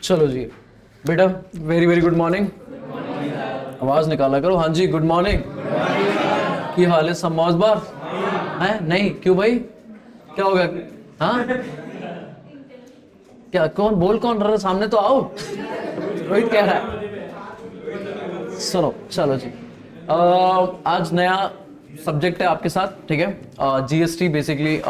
चलो जी बेटा, very very good morning. आवाज निकाला करो। हाँ जी, गुड मॉर्निंग। की हाल है? सब मौज बार है? नहीं क्यों भाई, क्या हो गया? हाँ क्या, कौन बोल कौन रहा है? सामने तो आओ। रोहित कह रहा है। सुनो चलो जी, आज नया सब्जेक्ट है आपके साथ, ठीक है। जीएसटी बेसिकली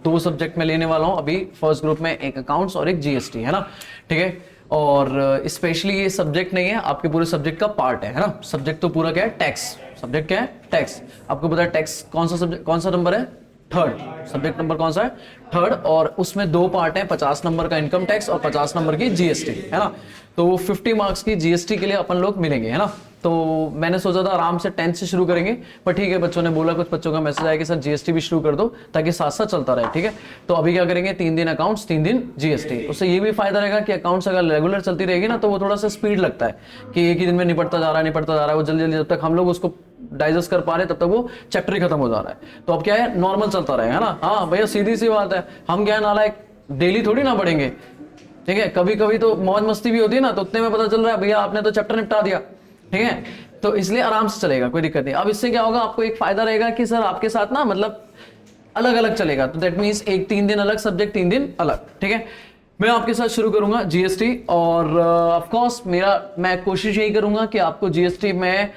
दो सब्जेक्ट में लेने वाला हूं अभी फर्स्ट ग्रुप में, एक अकाउंट्स और एक जीएसटी, है ना, ठीक है। और स्पेशली ये सब्जेक्ट नहीं है, आपके पूरे सब्जेक्ट का पार्ट है ना। सब्जेक्ट तो पूरा क्या है? टैक्स। सब्जेक्ट क्या है? टैक्स। आपको पता है टैक्स कौन सा सब्जेक्ट, कौन सा नंबर है? थर्ड। सब्जेक्ट नंबर कौन सा है? थर्ड। और उसमें दो पार्ट हैं, 50 नंबर का इनकम टैक्स और 50 नंबर की जीएसटी, है ना। तो 50 मार्क्स की जीएसटी के लिए अपन लोग मिलेंगे, है ना। तो मैंने सोचा था आराम से 10 से शुरू करेंगे, पर ठीक है, बच्चों ने बोला, कुछ बच्चों का मैसेज आया कि सर जीएसटी भी शुरू कर दो ताकि साथ साथ चलता रहे, ठीक है। तो अभी क्या करेंगे, 3 दिन अकाउंट्स, 3 दिन जीएसटी। उससे ये भी फायदा रहेगा कि अकाउंट्स अगर रेगुलर चलती रहेगी ना, तो वो थोड़ा सा स्पीड लगता है कि एक ही दिन में निपटता जा रहा है वो जल्दी जल्दी, जब तक हम लोग उसको डाइजेस्ट कर पा रहे तब तक वो चैप्टर ही खत्म हो जा रहा है। तो अब क्या है, नॉर्मल चलता रहेगा, है ना। हाँ भैया, सीधी सी बात है, हम क्या है नालायक, डेली थोड़ी ना पढ़ेंगे, ठीक है। कभी कभी तो मौज मस्ती भी होती है ना, तो उतने में पता चल रहा है भैया आपने तो चैप्टर निपटा दिया, ठीक है। तो इसलिए आराम से चलेगा, कोई दिक्कत नहीं। अब इससे क्या होगा, आपको एक फायदा रहेगा कि सर आपके साथ ना, मतलब अलग अलग चलेगा। तो दैट मीन्स एक 3 दिन अलग सब्जेक्ट, 3 दिन अलग, ठीक है। मैं आपके साथ शुरू करूंगा जीएसटी, और ऑफ कोर्स मैं कोशिश यही करूंगा कि आपको जीएसटी में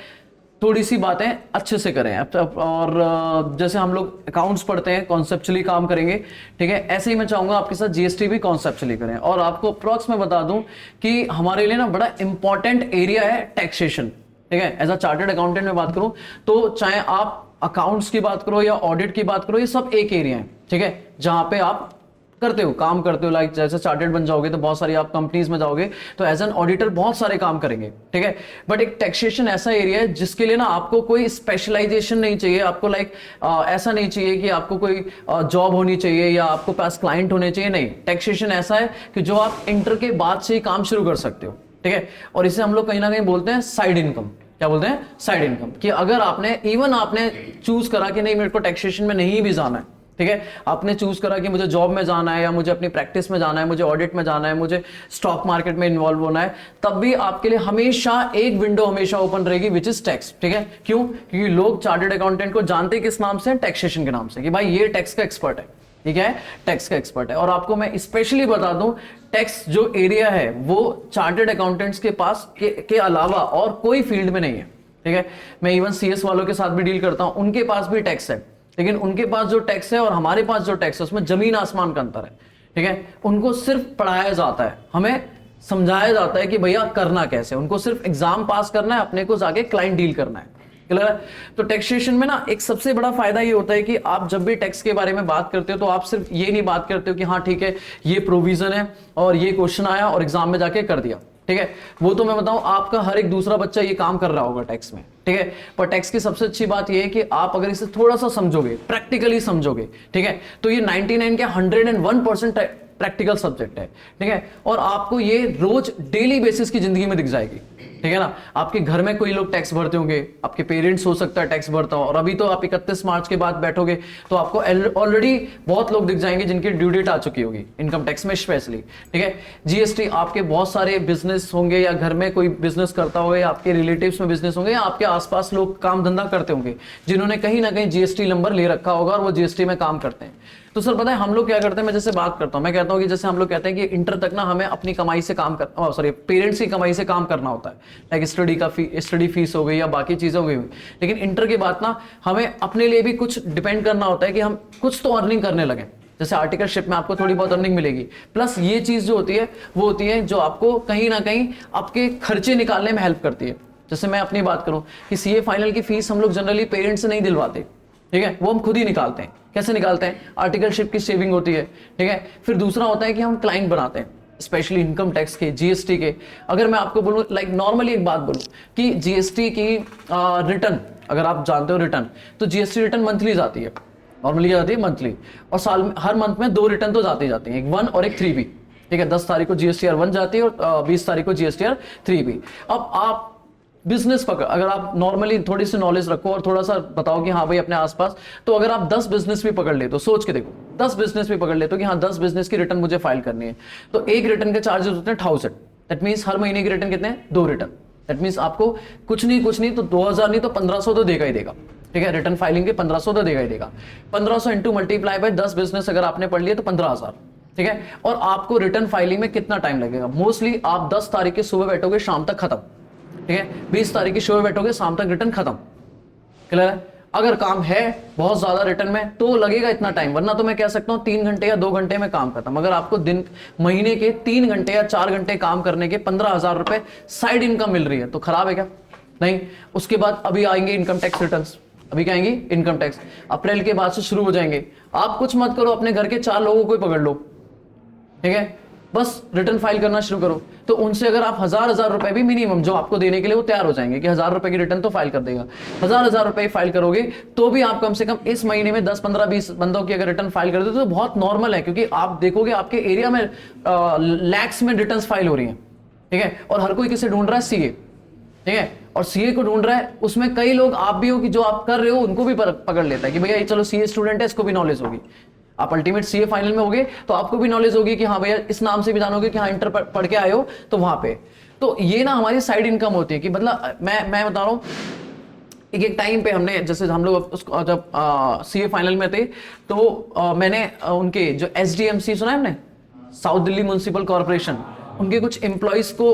थोड़ी सी बातें अच्छे से करें। और जैसे हम लोग अकाउंट्स पढ़ते हैं, कॉन्सेप्चुअली काम करेंगे, ठीक है, ऐसे ही मैं चाहूंगा आपके साथ जीएसटी भी कॉन्सेप्चुअली करें। और आपको अप्रॉक्स में बता दूं कि हमारे लिए ना बड़ा इंपॉर्टेंट एरिया है टैक्सेशन, ठीक है। एज अ चार्टर्ड अकाउंटेंट में बात करूं तो चाहे आप अकाउंट्स की बात करो या ऑडिट की बात करो, ये सब एक एरिया है, ठीक है, जहां पे आप करते हो, काम करते हो। लाइक जैसे चार्टर्ड बन जाओगे तो बहुत सारी आप कंपनीज में जाओगे, तो एज एन ऑडिटर बहुत सारे काम करेंगे, ठीक है। बट एक टैक्सेशन ऐसा एरिया है जिसके लिए ना आपको कोई स्पेशलाइजेशन नहीं चाहिए। आपको ऐसा नहीं चाहिए कि आपको कोई जॉब होनी चाहिए या आपको पास क्लाइंट होने चाहिए, नहीं। टैक्सेशन ऐसा है कि जो आप इंटर के बाद से ही काम शुरू कर सकते हो, ठीक है। और इसे हम लोग कहीं ना कहीं बोलते हैं साइड इनकम। क्या बोलते हैं? Side income. कि अगर आपने चूज करा कि नहीं, मेरे को टैक्सेशन में नहीं भी जाना है, ठीक है, आपने चूज करा कि मुझे जॉब में जाना है या मुझे अपनी प्रैक्टिस में जाना है, मुझे ऑडिट में जाना है, मुझे स्टॉक मार्केट में इन्वॉल्व होना है, तब भी आपके लिए हमेशा एक विंडो हमेशा ओपन रहेगी, विच इज टैक्स, ठीक है। क्यों? क्योंकि लोग चार्टर्ड अकाउंटेंट को जानते किस नाम से? टैक्सेशन के नाम से, कि भाई ये टैक्स का एक्सपर्ट है, ठीक है, टैक्स का एक्सपर्ट है। और आपको मैं स्पेशली बता दूं, टैक्स जो एरिया है वो चार्टर्ड अकाउंटेंट्स के पास के अलावा और कोई फील्ड में नहीं है, ठीक है। मैं इवन सीएस वालों के साथ भी डील करता हूं, उनके पास भी टैक्स है, लेकिन उनके पास जो टैक्स है और हमारे पास जो टैक्स है उसमें जमीन आसमान का अंतर है, ठीक है। उनको सिर्फ पढ़ाया जाता है, हमें समझाया जाता है कि भैया करना कैसे। उनको सिर्फ एग्जाम पास करना है, अपने को जाके क्लाइंट डील करना है, क्लियर है। तो टैक्सेशन में ना एक सबसे बड़ा फायदा ये होता है कि आप जब भी टैक्स के बारे में बात करते हो तो आप सिर्फ ये नहीं बात करते हो कि हाँ ठीक है ये प्रोविजन है और ये क्वेश्चन आया और एग्जाम में जाके कर दिया, ठीक है। वो तो मैं बताऊं, आपका हर एक दूसरा बच्चा ये काम कर रहा होगा टैक्स में, ठीक है। पर टैक्स की सबसे अच्छी बात ये है कि आप अगर इसे थोड़ा सा समझोगे, प्रैक्टिकली समझोगे, ठीक है, तो ये 99 के 101% प्रैक्टिकल सब्जेक्ट है, ठीक है। और आपको ये रोज डेली बेसिस की जिंदगी में दिख जाएगी, ठीक है ना। आपके घर में कोई लोग टैक्स भरते होंगे, आपके पेरेंट्स हो सकता है टैक्स भरता हो, और अभी तो आप 31 मार्च के बाद बैठोगे तो आपको ऑलरेडी बहुत लोग दिख जाएंगे जिनकी ड्यू डेट आ चुकी होगी इनकम टैक्स में स्पेशली, ठीक है। जीएसटी, आपके बहुत सारे बिजनेस होंगे या घर में कोई बिजनेस करता होगा या आपके रिलेटिव्स में बिजनेस होंगे या आपके आसपास लोग काम धंधा करते होंगे जिन्होंने कहीं ना कहीं जीएसटी नंबर ले रखा होगा और वो जीएसटी में काम करते हैं। तो सर पता है हम लोग क्या करते हैं, मैं जैसे बात करता हूं, मैं कहता हूं कि जैसे हम लोग कहते हैं कि इंटर तक ना हमें अपनी कमाई से काम पेरेंट्स की कमाई से काम करना होता है, लाइक स्टडी फीस हो गई या बाकी चीजें हो गई। लेकिन इंटर के बाद ना हमें अपने लिए भी कुछ डिपेंड करना होता है कि हम कुछ तो अर्निंग करने लगे। जैसे आर्टिकलशिप में आपको थोड़ी बहुत अर्निंग मिलेगी, प्लस ये चीज जो होती है वो होती है जो आपको कहीं ना कहीं आपके खर्चे निकालने में हेल्प करती है। जैसे मैं अपनी बात करूं कि सीए फाइनल की फीस हम लोग जनरली पेरेंट्स से नहीं दिलवाते, ठीक है, वो हम खुद ही निकालते हैं। कैसे निकालते हैं? आर्टिकलशिप की सेविंग होती है, ठीक है। फिर दूसरा होता है कि हम क्लाइंट बनाते हैं, स्पेशली इनकम टैक्स के, जीएसटी के। अगर मैं आपको बोलूं, लाइक नॉर्मली एक बात बोलूं कि जीएसटी की रिटर्न, अगर आप जानते हो रिटर्न, तो जीएसटी रिटर्न मंथली जाती है, नॉर्मली जाती है मंथली, और साल में हर मंथ में 2 रिटर्न तो जाती जाती है, एक 1 और एक 3B, ठीक है। 10 तारीख को जीएसटीआर 1 जाती है और 20 तारीख को जीएसटीआर 3B। अब आप बिजनेस पकड़, अगर आप नॉर्मली थोड़ी सी नॉलेज रखो और थोड़ा सा बताओ कि हाँ भाई अपने आसपास, तो अगर आप 10 बिजनेस भी पकड़ ले तो सोच के देखो, 10 बिजनेस भी पकड़ लेते हो कि हाँ 10 बिजनेस की रिटर्न मुझे फाइल करनी है, तो एक रिटर्न के चार्जेस होते हैं 1000। दैट मीन्स हर महीने की रिटर्न कितने हैं, 2 रिटर्न। दैट मीन्स आपको कुछ नहीं तो 2000 नहीं तो 1500 तो देगा ही देगा, ठीक है। रिटर्न फाइलिंग के 1500 तो देगा ही देगा। 1500 इंटू मल्टीप्लाई बाय 10 बिजनेस अगर आपने पढ़ लिया तो 15000, ठीक है। और आपको रिटर्न फाइलिंग में कितना टाइम लगेगा, मोस्टली आप 10 तारीख की सुबह बैठोगे शाम तक खत्म, ठीक है। 20 तारीख की सुबह बैठोगे शाम तक रिटर्न खत्म, क्लियर है। अगर काम है बहुत ज्यादा रिटर्न में तो लगेगा इतना टाइम, वरना तो मैं कह सकता हूं 3 घंटे या 2 घंटे में काम खत्म। अगर आपको दिन महीने के 3 घंटे या 4 घंटे काम करने के 15,000 रुपए साइड इनकम मिल रही है तो खराब है क्या, नहीं। उसके बाद अभी आएंगे इनकम टैक्स रिटर्न्स, अभी क्या आएंगी, इनकम टैक्स अप्रैल के बाद से शुरू हो जाएंगे। आप कुछ मत करो, अपने घर के 4 लोगों को ही पकड़ लो, ठीक है, बस रिटर्न फाइल करना शुरू करो। तो उनसे अगर आप 1000 रुपए भी मिनिमम जो आपको देने के लिए वो तैयार हो जाएंगे कि 1000 रुपए की रिटर्न तो फाइल कर देगा। 1000 रुपए फाइल करोगे तो भी आप कम से कम इस महीने में 10 15 20 बंदों की अगर रिटर्न फाइल कर दो तो बहुत नॉर्मल है, क्योंकि आप देखोगे आपके एरिया में लैक्स में रिटर्न फाइल हो रही है, ठीक है। और हर कोई किसे ढूंढ रहा है, सीए, ठीक है। और सीए को ढूंढ रहा है, उसमें कई लोग आप भी हो कि जो आप कर रहे हो उनको भी पकड़ लेता है कि भैया ये चलो सीए स्टूडेंट है, इसको भी नॉलेज होगी। आप अल्टीमेट सीए फाइनल में होगे तो आपको भी नॉलेज होगी कि हाँ भैया इस नाम से भी जानोगे कि हाँ इंटर पढ़ के आए हो तो वहां पे। तो ये ना हमारी साइड इनकम होती है कि मतलब मैं बता रहा हूँ एक टाइम पे हमने, जैसे हम लोग उसको जब सीए फाइनल में थे तो मैंने उनके जो एसडीएमसी सुना है हमने, साउथ दिल्ली म्युनिसिपल कॉर्पोरेशन, उनके कुछ एम्प्लॉइज को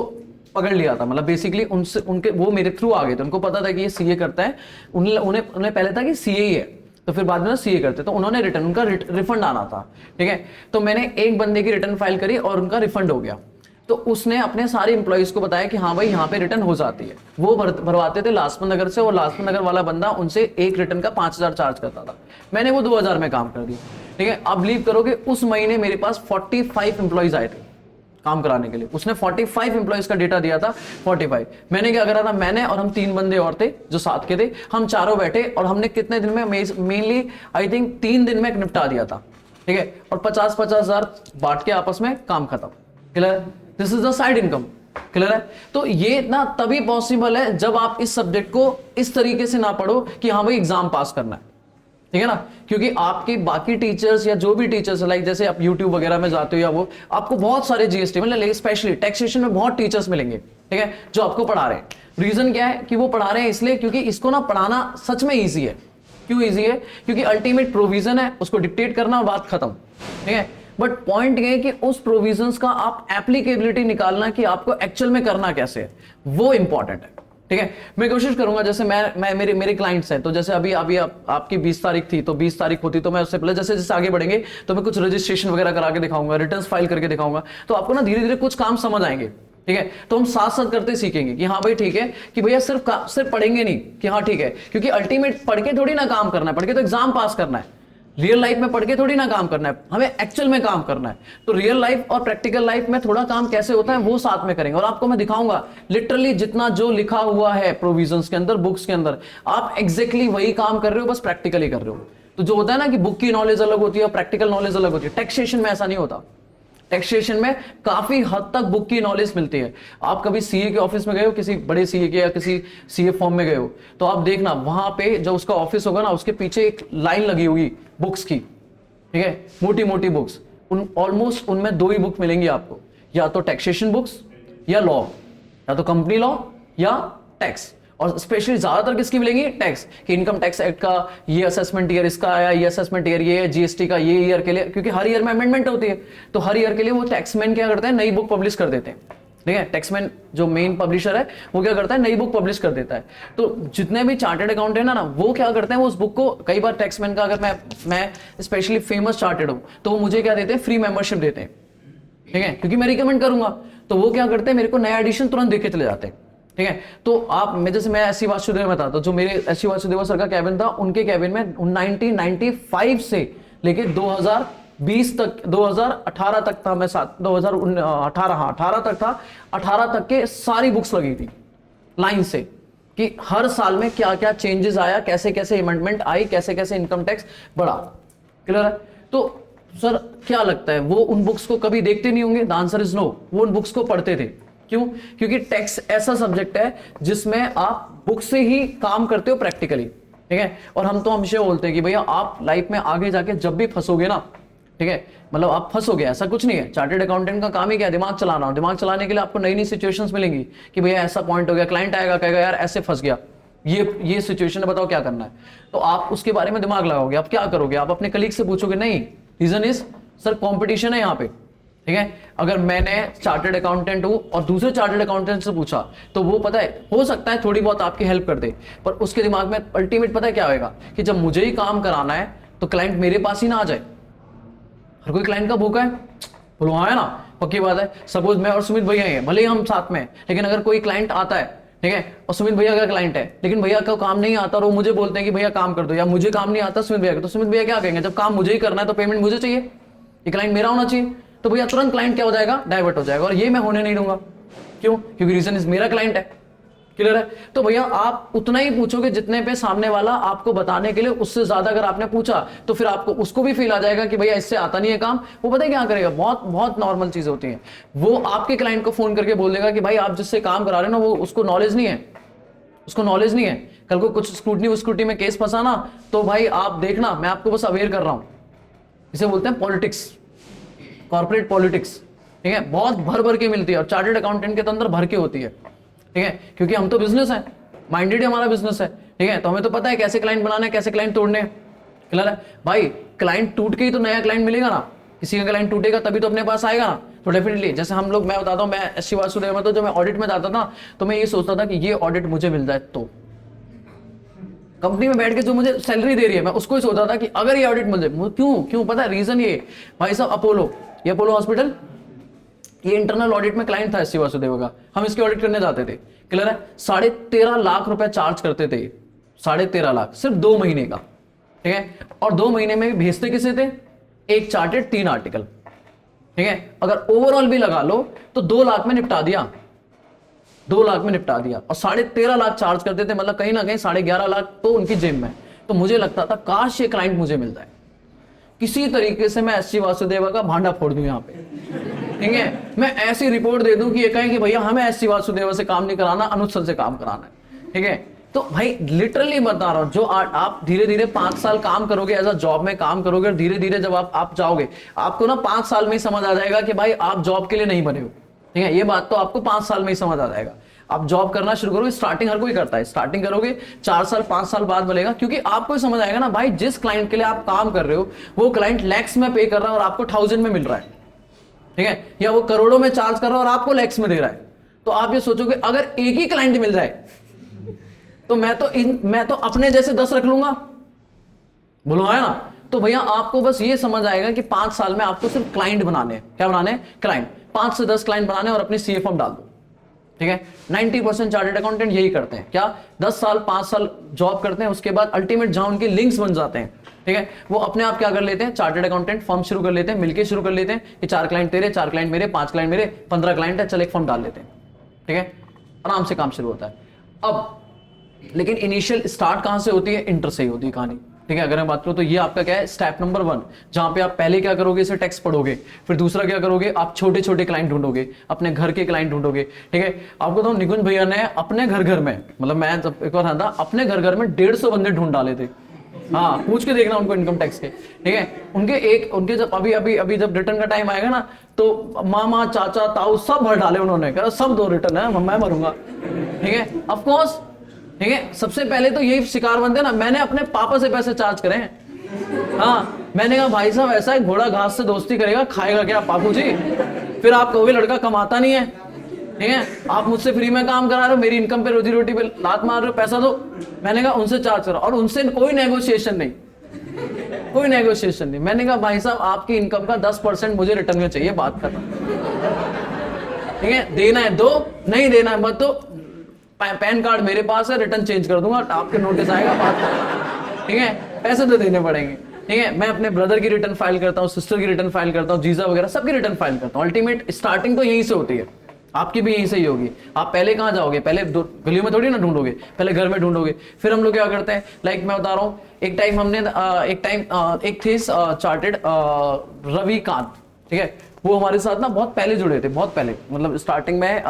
पकड़ लिया था। मतलब बेसिकली उनसे उनके वो मेरे थ्रू आ गए थे, उनको पता था कि ये सीए करता है, उन्हें पहले था कि सीए ही है, तो फिर बाद में सीए करते, तो उन्होंने रिटर्न उनका रिफंड आना था, ठीक है। तो मैंने एक बंदे की रिटर्न फाइल करी और उनका रिफंड हो गया। तो उसने अपने सारे इंप्लॉइज को बताया कि हाँ भाई यहाँ पे रिटर्न हो जाती है। वो भरवाते थे लाजपत नगर से, और लाजपत नगर वाला बंदा उनसे एक रिटर्न का 5000 चार्ज करता था। मैंने वो 2000 में काम कर दिया, ठीक है। आप बिलीव करोगे उस महीने मेरे पास 45 इंप्लॉइज आए थे काम कराने के लिए। उसने 45 इंप्लॉइज का डेटा दिया था, 45। मैंने क्या करा था, मैंने और हम 3 बंदे और थे जो साथ के थे, हम चारों बैठे और हमने कितने दिन में, मेनली आई थिंक 3 दिन में निपटा दिया था, ठीक है। और 50-50 हजार बांट के आपस में काम खत्म, clear. This is the side income, clear है। तो ये ना तभी पॉसिबल है जब आप इस सब्जेक्ट को इस तरीके से ना पढ़ो कि हाँ भाई एग्जाम पास करना है, ठीक है ना। क्योंकि आपके बाकी टीचर्स या जो भी टीचर्स लाइक जैसे आप यूट्यूब वगैरह में जाते हो या वो, आपको बहुत सारे जीएसटी मतलब स्पेशली टैक्सेशन में बहुत टीचर्स मिलेंगे, ठीक है, जो आपको पढ़ा रहे हैं। रीजन क्या है कि वो पढ़ा रहे हैं इसलिए क्योंकि इसको ना पढ़ाना सच में ईजी है। क्यों ईजी है, क्योंकि अल्टीमेट प्रोविजन है, उसको डिक्टेट करना और बात खत्म, ठीक है। बट पॉइंट ये है कि उस प्रोविजंस का आप एप्लीकेबिलिटी निकालना कि आपको एक्चुअल में करना कैसे है, वो इंपॉर्टेंट है, ठीक है। मैं कोशिश करूंगा, जैसे मैं मेरे क्लाइंट्स हैं, तो जैसे अभी आपकी 20 तारीख थी तो 20 तारीख होती तो मैं उससे पहले जैसे जैसे आगे बढ़ेंगे तो मैं कुछ रजिस्ट्रेशन वगैरह करा के दिखाऊंगा, रिटर्न्स फाइल करके दिखाऊंगा, तो आपको ना धीरे धीरे कुछ काम समझ आएंगे, ठीक है। तो हम साथ साथ करते सीखेंगे कि हाँ भाई ठीक है कि भैया सिर्फ पढ़ेंगे नहीं कि हाँ ठीक है, क्योंकि अल्टीमेट पढ़ के थोड़ी ना काम करना है, पढ़ के तो एग्जाम पास करना है। रियल लाइफ में पढ़ के थोड़ी ना काम करना है, हमें एक्चुअल में काम करना है। तो रियल लाइफ और प्रैक्टिकल लाइफ में थोड़ा काम कैसे होता है वो साथ में करेंगे, और आपको मैं दिखाऊंगा लिटरली जितना जो लिखा हुआ है प्रोविजंस के अंदर, बुक्स के अंदर, आप एग्जैक्टली वही काम कर रहे हो, बस प्रैक्टिकली कर रहे हो। तो जो होता है ना कि बुक की नॉलेज अलग होती है और प्रैक्टिकल नॉलेज अलग होती है, टैक्सेशन में ऐसा नहीं होता। टैक्सेशन में काफी हद तक बुक की नॉलेज मिलती है। आप कभी सीए के ऑफिस में गए हो, किसी बड़े सीए के या किसी सीए फॉर्म में गए हो, तो आप देखना वहां पे जो उसका ऑफिस होगा ना, उसके पीछे एक लाइन लगी होगी बुक्स की, ठीक है, मोटी मोटी बुक्स। ऑलमोस्ट उनमें 2 ही बुक मिलेंगी आपको, या तो टैक्सेशन बुक्स या लॉ, या तो कंपनी लॉ या टैक्स। और स्पेशली ज्यादातर किसकी मिलेंगी, टैक्स कि इनकम टैक्स एक्ट का ये असेसमेंट ईयर इसका आया, ये असेसमेंट ईयर ये है, जीएसटी का ये ईयर के लिए, क्योंकि हर ईयर में अमेंडमेंट होती है, तो हर ईयर के लिए वो टैक्समैन क्या करते हैं, नई बुक पब्लिश कर देते हैं, ठीक है। टैक्समैन जो मेन पब्लिशर है वो क्या करता है, नई बुक पब्लिश कर देता है। तो जितने भी चार्टर्ड अकाउंटेंट है ना, वो क्या करते हैं, वो उस बुक को, कई बार टैक्समैन का अगर मैं स्पेशली फेमस चार्टर्ड हूं तो वो मुझे क्या देते हैं, फ्री मेंबरशिप देते हैं, ठीक है, क्योंकि मैं रिकमेंड करूंगा। तो वो क्या करते हैं, मेरे को नया एडिशन तुरंत देके चले जाते हैं, ठीक है। तो मैं एस सी वासुदेव में था, तो जो मेरे एस सी वासुदेव सर का कैबिन था, उनके कैबिन में 1995 से लेके 2020 तक, 2018 तक था, मैं 18 तक था, 18 तक के सारी बुक्स लगी थी लाइन से कि हर साल में क्या क्या चेंजेस आया, कैसे कैसे अमेंडमेंट आई, कैसे कैसे इनकम टैक्स बढ़ा, क्लियर है। तो सर क्या लगता है, वो उन बुक्स को कभी देखते नहीं होंगे? द आंसर इज नो, वो उन बुक्स को पढ़ते थे। क्यों? क्योंकि टैक्स ऐसा सब्जेक्ट है जिसमें आप बुक से ही काम करते हो प्रैक्टिकली, ठीक है। और हम तो हमेशा बोलते हैं कि भैया आप लाइफ में आगे जाके जब भी फंसोगे ना, ठीक है, मतलब आप फंसोगे, ऐसा कुछ नहीं है। चार्टेड अकाउंटेंट का काम ही क्या है, दिमाग चलाना। और दिमाग चलाने के लिए आपको नई नई सिचुएशंस मिलेंगी कि भैया ऐसा पॉइंट हो गया, क्लाइंट आएगा कहेगा यार ऐसे फंस गया, ये सिचुएशन है, बताओ क्या करना है। तो आप उसके बारे में दिमाग लगाओगे। आप क्या करोगे, आप अपने कलीग से पूछोगे, नहीं रीजन इज सर कंपटीशन है यहाँ पे, ठीक है। अगर मैंने चार्टेड अकाउंटेंट हूं और दूसरे चार्टेड अकाउंटेंट से पूछा तो वो पता है हो सकता है थोड़ी बहुत आपकी हेल्प कर दे, पर उसके दिमाग में अल्टीमेट पता है क्या होगा कि जब मुझे ही काम कराना है तो क्लाइंट मेरे पास ही ना आ जाए। हर कोई क्लाइंट का भूखा है, बोलो हाँ है ना, पक्की बात है। सपोज मैं और सुमित भैया हैं, भले ही हम साथ में, लेकिन अगर कोई क्लाइंट आता है, ठीक है, और सुमित भैया का क्लाइंट है, लेकिन भैया का काम नहीं आता और वो मुझे बोलते हैं कि भैया काम कर दो, या मुझे काम नहीं आता सुमित भैया का, तो सुमित भैया क्या कहेंगे, जब काम मुझे ही करना है तो पेमेंट मुझे चाहिए, ये क्लाइंट मेरा होना चाहिए। तो भैया तुरंत क्लाइंट क्या हो जाएगा, डाइवर्ट हो जाएगा, और ये मैं होने नहीं दूंगा। क्यों, क्योंकि रीजन इज मेरा क्लाइंट है। क्लियर है। तो भैया आप उतना ही पूछोगे जितने पे सामने वाला आपको बताने के लिए, उससे ज्यादा अगर आपने पूछा तो फिर आपको उसको भी फील आ जाएगा कि भैया इससे आता नहीं है काम। वो पता है क्या करेगा, बहुत बहुत नॉर्मल चीजें होती हैं, वो आपके क्लाइंट को फोन करके बोल देगा कि भाई आप जिससे काम करा रहे हो ना वो उसको नॉलेज नहीं है, उसको नॉलेज नहीं है। कल को कुछ स्क्रूटनी में केस फंसा ना तो भाई आप देखना, मैं आपको बस अवेयर कर रहा हूं। इसे बोलते हैं पॉलिटिक्स, कॉर्पोरेट पॉलिटिक्स, ठीक है। बहुत भर भर के मिलती है और चार्टर्ड अकाउंटेंट के तो अंदर भर के होती है, ठीक है, क्योंकि हम तो बिजनेस है, माइंडेड हमारा बिजनेस है, ठीक है। तो हमें तो पता है कैसे क्लाइंट बनाना है, कैसे क्लाइंट तोड़ने हैं। क्लियर है भाई, क्लाइंट टूट के ही तो नया क्लाइंट मिलेगा ना, किसी का क्लाइंट टूटेगा तभी तो अपने पास आएगा ना। तो डेफिनेटली जैसे हम लोग, मैं बताता हूँ, मैं एससी वासुदेव में तो जब मैं ऑडिट में जाता था तो मैं ये सोचता था कि ये ऑडिट मुझे मिल जाए, तो कंपनी में बैठ के जो मुझे सैलरी दे रही है मैं उसको ही सोचता था कि अगर ये ऑडिट मिल जाए। क्यों पता है रीजन, ये भाई साहब अपोलो, ये अपोलो हॉस्पिटल, ये इंटरनल ऑडिट में क्लाइंट था एससी वासुदेव का, हम इसकी ऑडिट करने जाते थे। क्लियर है, 13.5 लाख रुपए चार्ज करते थे, 13.5 लाख सिर्फ 2 महीने का, ठीक है। और 2 महीने में भेजते किसे थे, एक चार्टेड 3 आर्टिकल, ठीक है। अगर ओवरऑल भी लगा लो तो 2 लाख में निपटा दिया, 2 लाख में निपटा दिया, और 13.5 लाख चार्ज करते थे, मतलब कहीं ना कहीं 11.5 लाख तो उनकी जेब में। तो मुझे लगता था काश ये क्लाइंट मुझे मिल जाए, किसी तरीके से मैं एससी वासुदेव का भांडा फोड़ दूं यहाँ पे, ठीक है। मैं ऐसी रिपोर्ट दे दूं कि ये कहें कि भैया हमें एससी वासुदेव से काम नहीं कराना, अनुज सर से काम कराना है, ठीक है। तो भाई लिटरली बता रहा हूं, जो आप धीरे धीरे 5 साल काम करोगे, एज अ जॉब में काम करोगे, और धीरे धीरे जब आप जाओगे, आपको ना 5 साल में ही समझ आ जाएगा कि भाई आप जॉब के लिए नहीं बने हो, ठीक है। ये बात तो आपको 5 साल में ही समझ आ जाएगा। आप जॉब करना शुरू करोगे, स्टार्टिंग हर कोई करता है, स्टार्टिंग करोगे 4 साल 5 साल बाद मिलेगा, क्योंकि आपको समझ आएगा ना भाई जिस क्लाइंट के लिए आप काम कर रहे हो वो क्लाइंट लैक्स में पे कर रहा है और आपको 1000 में मिल रहा है, ठीक है, या वो करोड़ों में चार्ज कर रहा है और आपको लैक्स में दे रहा है। तो आप ये सोचोगे अगर एक ही क्लाइंट मिल जाए तो मैं तो अपने जैसे 10 रख लूंगा, बोलो है ना। तो भैया आपको बस ये समझ आएगा कि 5 साल में आपको सिर्फ क्लाइंट बनाने हैं। क्या बनाने हैं, क्लाइंट, 5 से 10 क्लाइंट बनाने और अपनी सीए फॉर्म डाल दो, ठीक है। 90% चार्टर्ड अकाउंटेंट यही करते हैं, क्या 10 साल 5 साल जॉब करते हैं, उसके बाद अल्टीमेट जहां उनके लिंक्स बन जाते हैं, ठीक है, वो अपने आप क्या कर लेते हैं, चार्टर्ड अकाउंटेंट फर्म शुरू कर लेते हैं, मिलके शुरू कर लेते हैं कि 4 क्लाइंट तेरे, 4 क्लाइंट मेरे, 5 क्लाइंट मेरे, 15 क्लाइंट है, चल एक फर्म डाल लेते हैं, ठीक है, आराम से काम शुरू होता है। अब लेकिन इनिशियल स्टार्ट कहां से होती है, इंटर से ही होती है कहानी, ठीक है। अगर मैं बात करूं तो ये आपका क्या है, स्टेप नंबर 1, जहां पे आप पहले क्या करोगे, इसे टेक्स्ट पढ़ोगे, फिर दूसरा क्या करोगे, आप छोटे छोटे क्लाइंट ढूंढोगे, अपने घर के क्लाइंट ढूंढोगे, ठीक है। आपको तो निकुंज भैया ने अपने घर में, मतलब मैं जब एक बार था अपने घर में 150 बंदे ढूंढ डाले थे, हाँ, पूछ के देखना उनको इनकम टैक्स के, ठीक है। उनके जब अभी जब रिटर्न का टाइम आएगा ना तो मामा चाचा ताऊ सब भर डाले उन्होंने, कहा सब 2 रिटर्न है, मैं भरूंगा, ठीक है, ऑफ कोर्स, ठीक है। सबसे पहले तो यही शिकार बनते ना, मैंने अपने पापा से पैसे चार्ज करे हैं, हाँ, मैंने कहा भाई साहब ऐसा है, घोड़ा घास से दोस्ती करेगा, खाएगा क्या पापू जी, फिर आप कहोगे लड़का कमाता नहीं है, ठीक है, आप मुझसे फ्री में काम करा रहे हो, मेरी इनकम पे रोजी रोटी पे लात मार रहे हो, पैसा दो। मैंने कहा उनसे चार्ज करो, और उनसे कोई नेगोशिएशन नहीं, कोई नेगोशिएशन नहीं। मैंने कहा भाई साहब आपकी इनकम का 10% मुझे रिटर्न में चाहिए, बात खत्म, ठीक है। देना है दो, नहीं देना है मत दो, पैन कार्ड मेरे पास है, रिटर्न चेंज कर दूंगा, आपके नोटिस आएगा, बात, ठीक है, पैसे तो देने पड़ेंगे, ठीक है। मैं अपने ब्रदर की रिटर्न फाइल करता हूँ, सिस्टर की रिटर्न फाइल करता हूँ, जीजा वगैरह सबकी रिटर्न फाइल करता हूँ। अल्टीमेट स्टार्टिंग तो यहीं से होती है, आपकी भी यहीं से ही होगी। आप पहले कहाँ जाओगे, पहले गलियों में थोड़ी ना ढूंढोगे, पहले घर में ढूंढोगे। फिर हम लोग क्या करते हैं, लाइक मैं बता रहा हूँ, एक टाइम एक थे चार्टेड रविकांत, ठीक है, वो हमारे साथ ना बहुत पहले जुड़े थे, बहुत पहले, मतलब स्टार्टिंग में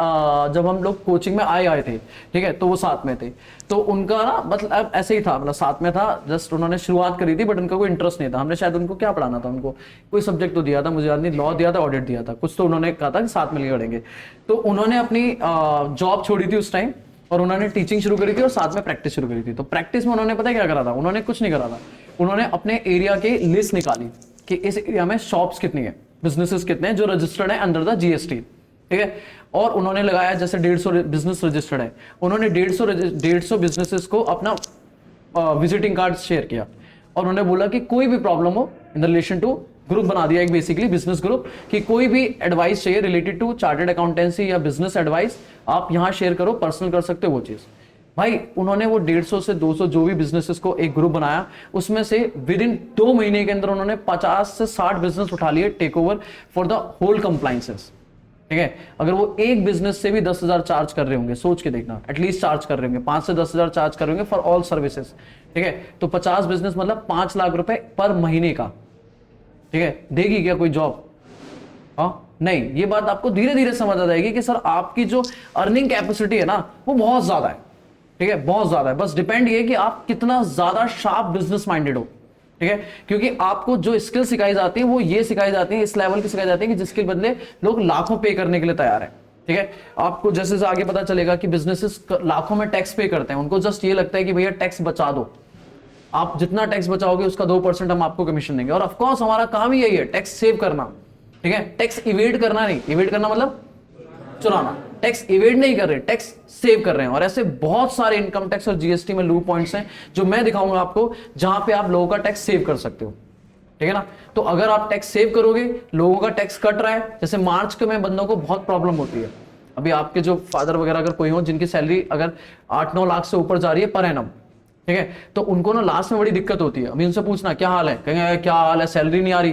जब हम लोग कोचिंग में आए थे, ठीक है, तो वो साथ में थे। तो उनका ना मतलब ऐसे ही था, मतलब साथ में था, जस्ट उन्होंने शुरुआत करी थी, बट उनका कोई इंटरेस्ट नहीं था। हमने शायद उनको क्या पढ़ाना था, उनको कोई सब्जेक्ट तो दिया था, मुझे याद नहीं, लॉ दिया था, ऑडिट दिया था, कुछ तो उन्होंने कहा था कि साथ मिलकर पढ़ेंगे। तो उन्होंने अपनी जॉब छोड़ी थी उस टाइम, और उन्होंने टीचिंग शुरू करी थी और साथ में प्रैक्टिस शुरू करी थी। तो प्रैक्टिस में उन्होंने पता क्या करा था, उन्होंने कुछ नहीं करा था, उन्होंने अपने एरिया की लिस्ट निकाली कि इस एरिया में शॉप्स कितनी है, बिजनेसेस कितने हैं जो रजिस्टर्ड है अंडर द जीएसटी, ठीक है। और उन्होंने लगाया जैसे 150 बिजनेस रजिस्टर्ड है, उन्होंने 150 बिजनेसेस को अपना विजिटिंग कार्ड शेयर किया, और उन्होंने बोला कि कोई भी प्रॉब्लम हो इन रिलेशन टू, ग्रुप बना दिया एक बेसिकली बिजनेस ग्रुप, कि कोई भी एडवाइस चाहिए रिलेटेड टू चार्टर्ड अकाउंटेंसी या बिजनेस एडवाइस, आप यहां शेयर करो, पर्सनल कर सकते हो वो चीज। भाई उन्होंने वो 150 से 200 जो भी बिजनेसेस को एक ग्रुप बनाया, उसमें से विद इन 2 महीने के अंदर उन्होंने 50 से 60 बिजनेस उठा लिए take over for the whole compliances, ठीक है। अगर वो एक बिजनेस से भी 10,000 चार्ज कर रहे होंगे, सोच के देखना, एटलीस्ट चार्ज कर रहे होंगे 5 से 10,000 चार्ज कर रहे होंगे फॉर ऑल सर्विसेज, ठीक है। तो 50 बिजनेस मतलब 5 लाख रुपए पर महीने का, ठीक है। देगी क्या कोई जॉब? हाँ नहीं, ये बात आपको धीरे धीरे समझ आ जाएगी कि सर आपकी जो अर्निंग कैपेसिटी है ना वो बहुत ज्यादा है, ठीक है, बहुत ज्यादा है। बस डिपेंड ये कि आप कितना ज्यादा शार्प बिजनेस माइंडेड हो, ठीक है। क्योंकि आपको जो स्किल सिखाई जाती है वो ये सिखाई जाती है, इस लेवल की सिखाई जाती है कि जिसके बदले लोग लाखों पे करने के लिए तैयार है, ठीक है। आपको जैसे जैसे आगे पता चलेगा कि बिजनेसेस लाखों में टैक्स पे करते हैं, उनको जस्ट ये लगता है कि भैया टैक्स बचा दो, आप जितना टैक्स बचाओगे उसका 2% हम आपको कमीशन देंगे। और ऑफकोर्स हमारा काम ही यही है, टैक्स सेव करना, ठीक है। टैक्स इवेड करना नहीं, इवेड करना मतलब चुराना, टैक्स इवेड नहीं कर रहे, टैक्स सेव कर रहे हैं। और ऐसे बहुत सारे इनकम टैक्स और जीएसटी में लूप पॉइंट्स हैं जो मैं दिखाऊंगा आपको, जहां पे आप लोगों का टैक्स सेव कर सकते हो, ठीक है ना। तो अगर आप टैक्स सेव करोगे, लोगों का टैक्स कट रहा है, जैसे मार्च के में बंदों को बहुत प्रॉब्लम होती है। अभी आपके जो फादर वगैरह अगर कोई हो जिनकी सैलरी अगर 8-9 लाख से ऊपर जा रही है पर एनम, ठीक है, तो उनको ना लास्ट में बड़ी दिक्कत होती है। अभी उनसे पूछना क्या हाल है, कहेंगे क्या हाल है, सैलरी नहीं आ रही।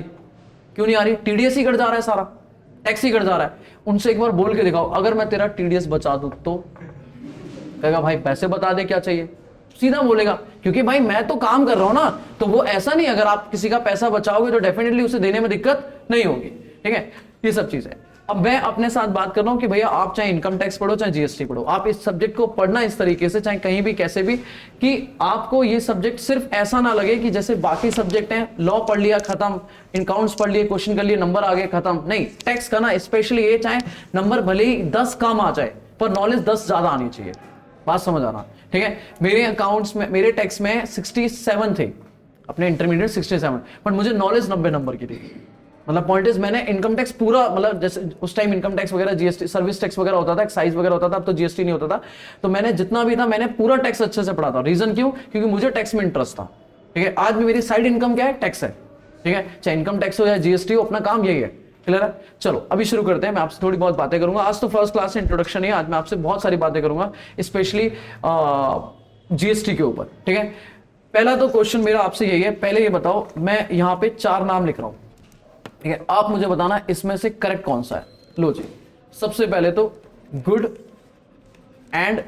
क्यों नहीं आ रही? टीडीएस ही कट जा रहा है, सारा टैक्स ही कट जा रहा है। उनसे एक बार बोल के दिखाओ, अगर मैं तेरा टीडीएस बचा दूं तो कहेगा भाई पैसे बता दे, क्या चाहिए, सीधा बोलेगा, क्योंकि भाई मैं तो काम कर रहा हूं ना। तो वो ऐसा नहीं, अगर आप किसी का पैसा बचाओगे तो डेफिनेटली उसे देने में दिक्कत नहीं होगी, ठीक है। ये सब चीज है। अब मैं अपने साथ बात कर रहा हूं कि भैया आप चाहे इनकम टैक्स पढ़ो चाहे जीएसटी पढ़ो, आप इस सब्जेक्ट को पढ़ना इस तरीके से, चाहे कहीं भी कैसे भी, कि आपको ये सब्जेक्ट सिर्फ ऐसा ना लगे कि जैसे बाकी सब्जेक्ट हैं, लॉ पढ़ लिया खत्म, अकाउंट्स पढ़ लिए, क्वेश्चन कर लिए, नंबर आ गए खत्म। नहीं, टैक्स का ना स्पेशली ये, चाहे नंबर भले ही 10 कम आ जाए पर नॉलेज 10 ज्यादा आनी चाहिए, बात समझ आना, ठीक है। मेरे अकाउंट्स में, मेरे टैक्स में 67 थे, अपने इंटरमीडिएट 67, बट मुझे नॉलेज 90 नंबर की थी। मतलब पॉइंट इज, मैंने इनकम टैक्स पूरा, मतलब जैसे उस टाइम इनकम टैक्स वगैरह, जीएसटी, सर्विस टैक्स वगैरह होता था, एक्साइज वगैरह होता था, अब तो जीएसटी नहीं होता था। तो मैंने जितना भी था मैंने पूरा टैक्स अच्छे से पढ़ा था। रीजन क्यों? क्योंकि मुझे टैक्स में इंटरेस्ट था, ठीक है। आज भी मेरी साइड इनकम क्या है? टैक्स है, ठीक है। चाहे इनकम टैक्स हो या जीएसटी हो, अपना काम यही है, क्लियर है। चलो अभी शुरू करते हैं, मैं आपसे थोड़ी बहुत बातें करूंगा। आज तो फर्स्ट क्लास से इंट्रोडक्शन है, आज मैं आपसे बहुत सारी बातें करूंगा, स्पेशली जीएसटी के ऊपर, ठीक है। पहला तो क्वेश्चन मेरा आपसे यही है, पहले ये बताओ, मैं यहां पे 4 नाम लिख रहा हूं, ठीक है, आप मुझे बताना इसमें से करेक्ट कौन सा है। लो जी, सबसे पहले तो good and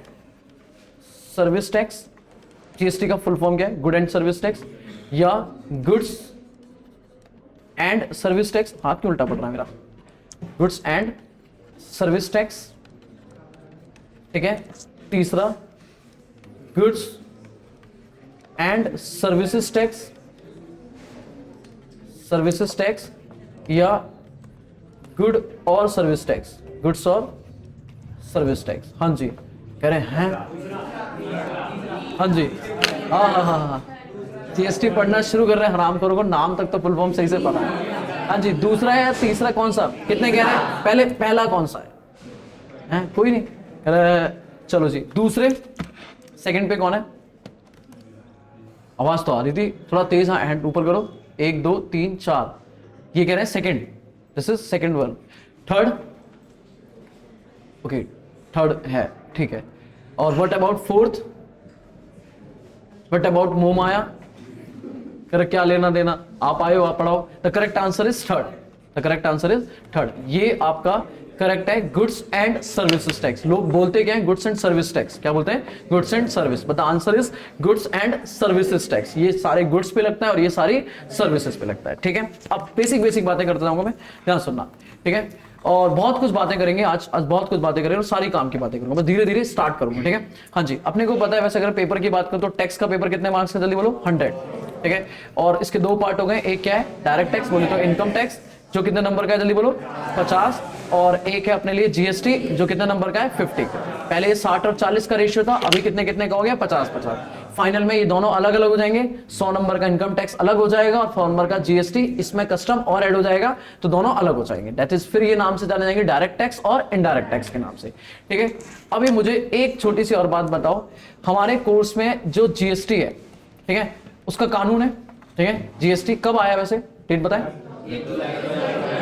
service tax, GST का फुल फॉर्म क्या है? गुड एंड सर्विस टैक्स, या गुड्स एंड सर्विस टैक्स, हाथ क्यों उल्टा पड़ रहा है मेरा, गुड्स एंड सर्विस टैक्स, ठीक है। तीसरा goods and services tax, services tax, या गुड और सर्विस टैक्स, गुड्स और सर्विस टैक्स। हाँ जी, कह रहे हैं, हाँ जी, हाँ हाँ हाँ हाँ, जीएसटी पढ़ना शुरू कर रहे हैं, हराम करोगे, नाम तक तो फुल फॉर्म सही से पता है। हाँ जी, दूसरा है, तीसरा कौन सा, कितने कह रहे हैं? पहले पहला कौन सा है? कोई नहीं कह रहे, चलो जी दूसरे, सेकंड पे कौन है? आवाज तो आ रही थी, थोड़ा तेज, हाँ हैंड ऊपर करो, 1 2 3 4, ये कह रहे हैं second, this is second one. Third, okay third है, ठीक है। और what about fourth, what about Momaya, कर क्या लेना देना, आप आए हो आप पढ़ाओ। The correct answer is third, the correct answer is third. ये आपका करेक्ट है, गुड्स एंड सर्विसेज टैक्स। लोग बोलते क्या है, गुड्स एंड सर्विस टैक्स, क्या बोलते हैं, goods and service, but the answer is goods and services tax. ये सारे गुड्स पे लगता है और ये सारी सर्विसेज पे लगता है, ठीक है। अब बेसिक बातें करता जाऊंगा मैं, ध्यान सुनना, ठीक है। और बहुत कुछ बातें करेंगे आज बहुत कुछ बातें करेंगे और सारी काम की बातें करूंगा, मैं धीरे धीरे स्टार्ट करूंगा, ठीक है। हाँ जी, अपने को पता है वैसे अगर पेपर की बात करें तो टैक्स का पेपर कितने मार्क्स का, जल्दी बोलो, 100, ठीक है। और इसके दो पार्ट हो गए, एक क्या है डायरेक्ट टैक्स, बोले तो इनकम टैक्स, जो कितने नंबर का है, जल्दी बोलो, 50, और एक है अपने लिए जीएसटी, जो कितने नंबर का है, 50। पहले ये 60 और 40 का रेशियो था, अभी कितने कितने का हो गया, 50-50। फाइनल में ये दोनों अलग अलग हो जाएंगे, 100 नंबर का इनकम टैक्स अलग हो जाएगा और 100 नंबर का जीएसटी, इसमें कस्टम और ऐड हो जाएगा, तो दोनों अलग हो जाएंगे। दैट इज, फिर ये नाम से जाने जाएंगे डायरेक्ट टैक्स और इनडायरेक्ट टैक्स के नाम से, ठीक है। अभी मुझे एक छोटी सी और बात बताओ, हमारे कोर्स में जो जीएसटी है, ठीक है, उसका कानून है, ठीक है। जीएसटी कब आया वैसे, डेट बताएं,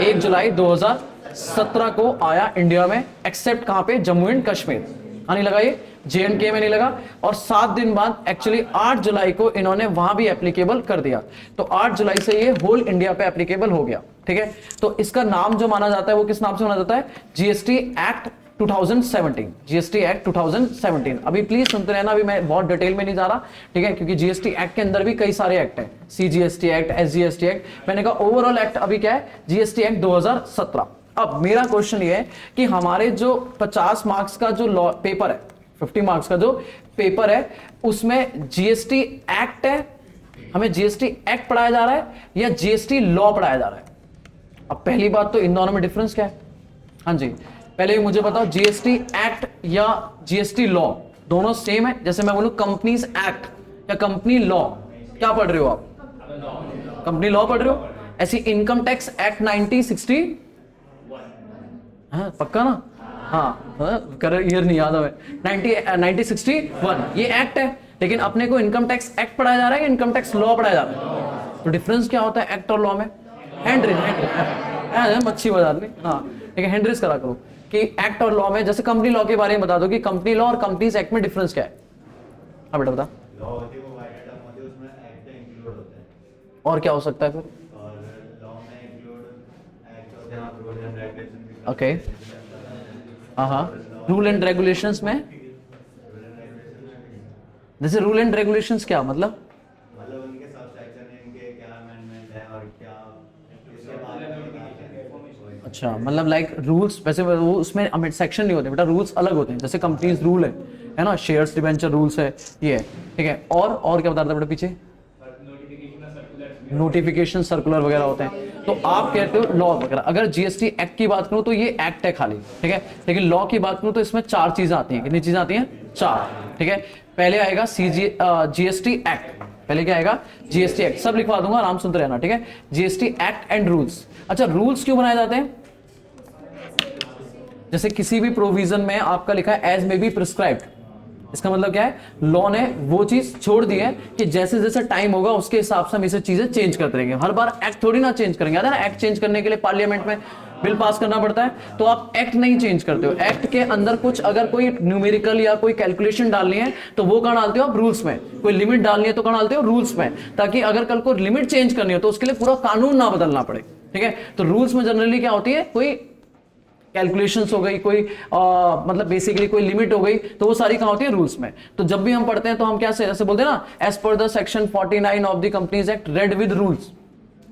1 जुलाई 2017 को आया इंडिया में, एक्सेप्ट कहां पे, जम्मू एंड कश्मीर, नहीं लगा ये, JNK में नहीं लगा। और 7 दिन बाद एक्चुअली 8 जुलाई को इन्होंने वहां भी एप्लीकेबल कर दिया, तो 8 जुलाई से ये होल इंडिया पे एप्लीकेबल हो गया, ठीक है। तो इसका नाम जो माना जाता है वो किस नाम से माना जाता है, जीएसटी एक्ट 2017, जीएसटी एक्ट 2017। अभी प्लीज सुनते रहना, अभी मैं बहुत डिटेल में नहीं जा रहा, ठीक है, क्योंकि जीएसटी एक्ट के अंदर भी कई सारे एक्ट हैं, CGST एक्ट, SGST एक्ट, मैंने कहा ओवरऑल एक्ट अभी क्या है, जीएसटी एक्ट 2017। अब मेरा क्वेश्चन ये है कि हमारे जो 50 मार्क्स का जो लॉ पेपर है, 50 मार्क्स का जो पेपर है, उसमें जीएसटी एक्ट है, हमें जीएसटी एक्ट पढ़ाया जा रहा है या जीएसटी लॉ पढ़ाया जा रहा है। अब पहली बात तो इन दोनों में डिफरेंस क्या है, हाँ जी, पहले मुझे बताओ, जीएसटी एक्ट या जीएसटी लॉ दोनों सेम है। जैसे मैं बोलूं कंपनीज एक्ट या कंपनी लॉ, क्या पढ़ रहे हो आप, कंपनी लॉ पढ़ रहे हो। ऐसी इनकम टैक्स एक्ट 1960, हाँ पक्का ना, हाँ कर ईयर नहीं याद है, 1961 ये एक्ट है, लेकिन अपने को इनकम टैक्स एक्ट पढ़ाया जा रहा है या इनकम टैक्स लॉ पढ़ाया जा रहा है। तो डिफरेंस क्या होता है एक्ट और लॉ में, हैंड मच्छी बाजार में, हाँ ठीक है, हैंड रेस करा करो कि एक्ट और लॉ में, जैसे कंपनी लॉ के बारे में बता दो कि कंपनी लॉ और कंपनीज एक्ट में डिफरेंस क्या है। हाँ बेटा बता, और क्या हो सकता है फिर, ओके, हाँ, रूल एंड रेगुलेशंस में, जैसे रूल एंड रेगुलेशंस क्या मतलब उनके सबसेक्शन है, इनके क्या अमेंडमेंट है और क्या इसके बाद, अच्छा, मतलब लाइक रूल्स, वैसे वो उसमें सेक्शन नहीं होते बेटा, रूल्स अलग होते हैं, जैसे कंपनीज रूल है ना, शेयर्स डिबेंचर रूल्स है, ये है, ठीक है। और क्या बता रहा था बेटा पीछे, नोटिफिकेशन सर्कुलर वगैरह होते हैं। तो आप कहते हो लॉ वगैरह, अगर जीएसटी एक्ट की बात करूं तो ये एक्ट है खाली, ठीक है, लेकिन लॉ की बात करूं तो इसमें 4 चीजें आती हैं। कितनी चीजें आती हैं, 4, ठीक है। पहले आएगा जीएसटी एक्ट, पहले क्या आएगा, जीएसटी एक्ट, सब लिखवा दूंगा, आराम सुनते रहना, ठीक है। GST act and rules. अच्छा, रूल्स क्यों बनाए जाते हैं, जैसे किसी भी प्रोविजन में आपका लिखा है एज मे बी प्रिस्क्राइब्ड, इसका मतलब क्या है, लॉ ने वो चीज छोड़ दी है कि जैसे जैसे टाइम होगा उसके हिसाब से हम इसे चीजें चेंज करते रहेंगे। हर बार एक्ट थोड़ी ना चेंज करेंगे, ना एक्ट चेंज करने के लिए पार्लियामेंट में बिल पास करना पड़ता है, तो आप एक्ट नहीं चेंज करते हो। एक्ट के अंदर कुछ अगर कोई न्यूमेरिकल या कोई कैलकुलेशन डालनी है तो वो कहां डालते हो आप, रूल्स में। कोई लिमिट डालनी है तो कहां डालते हो, रूल्स में, ताकि अगर कल को लिमिट चेंज करनी हो तो उसके लिए पूरा कानून ना बदलना पड़े, ठीक है। तो रूल्स में जनरली क्या होती है, कोई कैलकुलेशंस हो गई, कोई मतलब बेसिकली कोई लिमिट हो गई, तो वो सारी कहां होती है, रूल्स में। तो जब भी हम पढ़ते हैं तो हम क्या से ऐसे बोलते हैं ना, as per the section 49 of the companies act read with rules,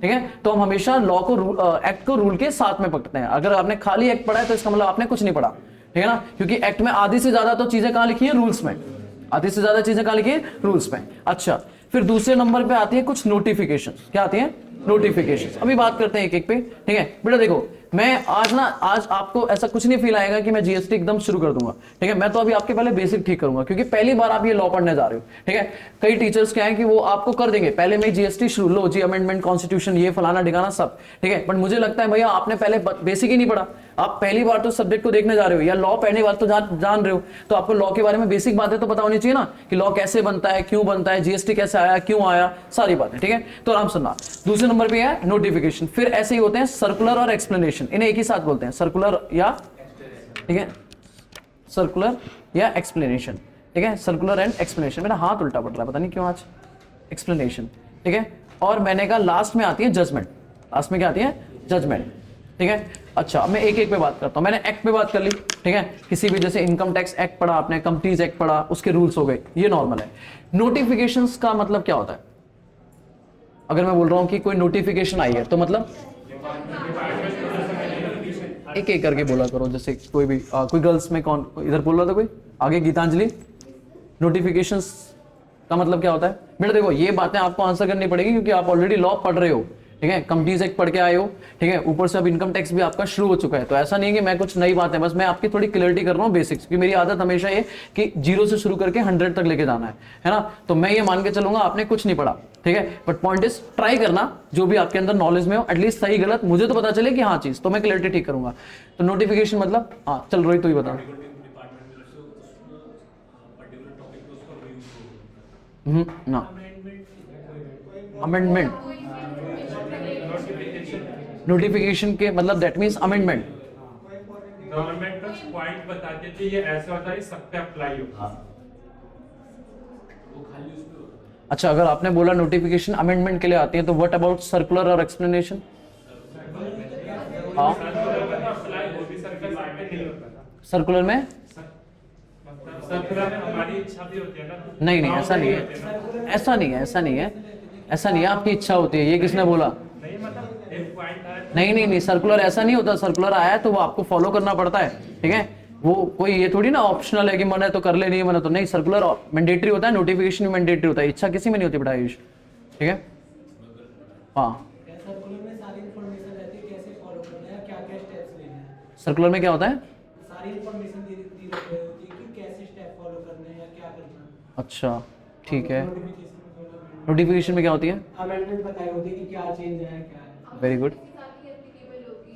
ठीक है। तो हम हमेशा लॉ को एक्ट को रूल के साथ में पढ़ते हैं। अगर आपने खाली एक्ट पढ़ा है तो इसका मतलब आपने कुछ नहीं पढ़ा, ठीक है ना, क्योंकि एक्ट में आधी से ज्यादा तो चीजें कहां लिखी है, रूल्स में, आधी से ज्यादा चीजें कहां लिखी है, रूल्स में। अच्छा, फिर दूसरे नंबर पे आती है कुछ नोटिफिकेशन। क्या आती है, नोटिफिकेशन। अभी बात करते हैं एक एक पे, ठीक है बेटा। देखो मैं आज आपको ऐसा कुछ नहीं फील आएगा कि मैं जीएसटी एकदम शुरू कर दूंगा, ठीक है। मैं तो अभी आपके पहले बेसिक ठीक करूंगा, क्योंकि पहली बार आप ये लॉ पढ़ने जा रहे हो, ठीक है। कई टीचर्स क्या है कि वो आपको कर देंगे पहले में जीएसटी शुरू, लो जी अमेंडमेंट कॉन्स्टिट्यूशन, ये फलाना ढिकाना सब, ठीक है। बट मुझे लगता है भैया आपने पहले बेसिक ही नहीं पढ़ा, आप पहली बार तो सब्जेक्ट को देखने जा रहे हो, या लॉ पहली बार तो जान रहे हो, तो आपको लॉ के बारे में बेसिक बातें तो पता होनी चाहिए ना, कि लॉ कैसे बनता है, क्यों बनता है, जीएसटी कैसे आया, क्यों आया, सारी बातें, ठीक है। तो आराम सुनना। दूसरे नंबर पे है नोटिफिकेशन। फिर ऐसे ही होते हैं सर्कुलर और एक्सप्लेनेशन, इन्हें एक ही साथ बोलते हैं, सर्कुलर या, ठीक है, सर्कुलर या एक्सप्लेनेशन, ठीक है। Circular and explanation. मेरा हाथ उल्टा पड़ रहा है, पता नहीं क्यों आज, एक्सप्लेनेशन, ठीक है। और मैंने कहा लास्ट में आती है जजमेंट। लास्ट में क्या आती है, जजमेंट। ठीक है। अच्छा, अब मैं एक एक पे बात करता हूं। मैंने एक्ट पे बात कर ली, ठीक है, किसी भी, जैसे इनकम टैक्स एक्ट पढ़ा आपने, कंपनीज एक्ट पढ़ा, उसके रूल्स हो गए, ये नॉर्मल है। नोटिफिकेशंस का मतलब क्या होता है? अगर मैं बोल रहा हूं कि कोई नोटिफिकेशन आई है तो मतलब एक एक करके बोला करो, जैसे कोई भी कोई गर्ल्स में कौन इधर बोल रहा था, कोई आगे, गीतांजलि। नोटिफिकेशंस का मतलब क्या होता है बेटा? देखो, ये बातें आपको आंसर करनी पड़ेगी क्योंकि आप ऑलरेडी लॉ पढ़ रहे हो, ठीक है, कंपनीज एक्ट पढ़ के आए हो, ठीक है, ऊपर से अब इनकम टैक्स भी आपका शुरू हो चुका है। तो ऐसा नहीं है कि मैं कुछ नई बातें, बस मैं आपकी थोड़ी क्लियरिटी कर रहा हूँ बेसिक्स, क्योंकि मेरी आदत हमेशा ये कि 0 से शुरू करके 100 तक लेके जाना है ना। तो मैं ये मान के चलूंगा आपने कुछ नहीं पढ़ा, ठीक है, बट पॉइंट इज ट्राई करना जो भी आपके अंदर नॉलेज में हो, एटलीस्ट सही गलत मुझे तो पता चले कि हाँ चीज, तो मैं क्लियरिटी ठीक करूंगा। तो नोटिफिकेशन मतलब, हाँ चल रोहित, तू ही बता। ना, अमेंडमेंट, नोटिफिकेशन के मतलब दैट मींस अमेंडमेंट। गवर्नमेंट का पॉइंट बताते थे ये ऐसा होता है, सब पे अप्लाई होगा। अच्छा, अगर आपने बोला नोटिफिकेशन अमेंडमेंट के लिए आती है, तो व्हाट अबाउट सर्कुलर और एक्सप्लेनेशन? हाँ, सर्कुलर में सर्कुलर में हमारी इच्छा भी होती है ना। नहीं नहीं, ऐसा नहीं है, ऐसा नहीं है, ऐसा नहीं है, ऐसा नहीं है, आपकी इच्छा होती है, ये किसने बोला? नहीं, मतलब एक पॉइंट है। नहीं नहीं नहीं, सर्कुलर ऐसा नहीं होता। सर्कुलर आया है तो वो आपको फॉलो करना पड़ता है, ठीक है, वो कोई ये थोड़ी ना ऑप्शनल है कि मन है तो कर ले, नहीं मन है तो नहीं। सर्कुलर मैंडेटरी होता है, नोटिफिकेशन भी मैंडेटरी होता है, इच्छा किसी में नहीं होती बेटा आयुष, ठीक है। हाँ, सर्कुलर में सारी इन्फॉर्मेशन रहती है, कैसे फॉलो करना है, क्या क्या स्टेप्स लेने हैं। सर्कुलर में क्या होता है? सारी इन्फॉर्मेशन दी दी रहती है कि कैसे स्टेप फॉलो करने हैं या क्या करना है। अच्छा, ठीक है। नोटिफिकेशन नोटिफिकेशन में क्या होती है? अमेंडमेंट बताई होती है कि क्या चेंज है, क्या है। Very good.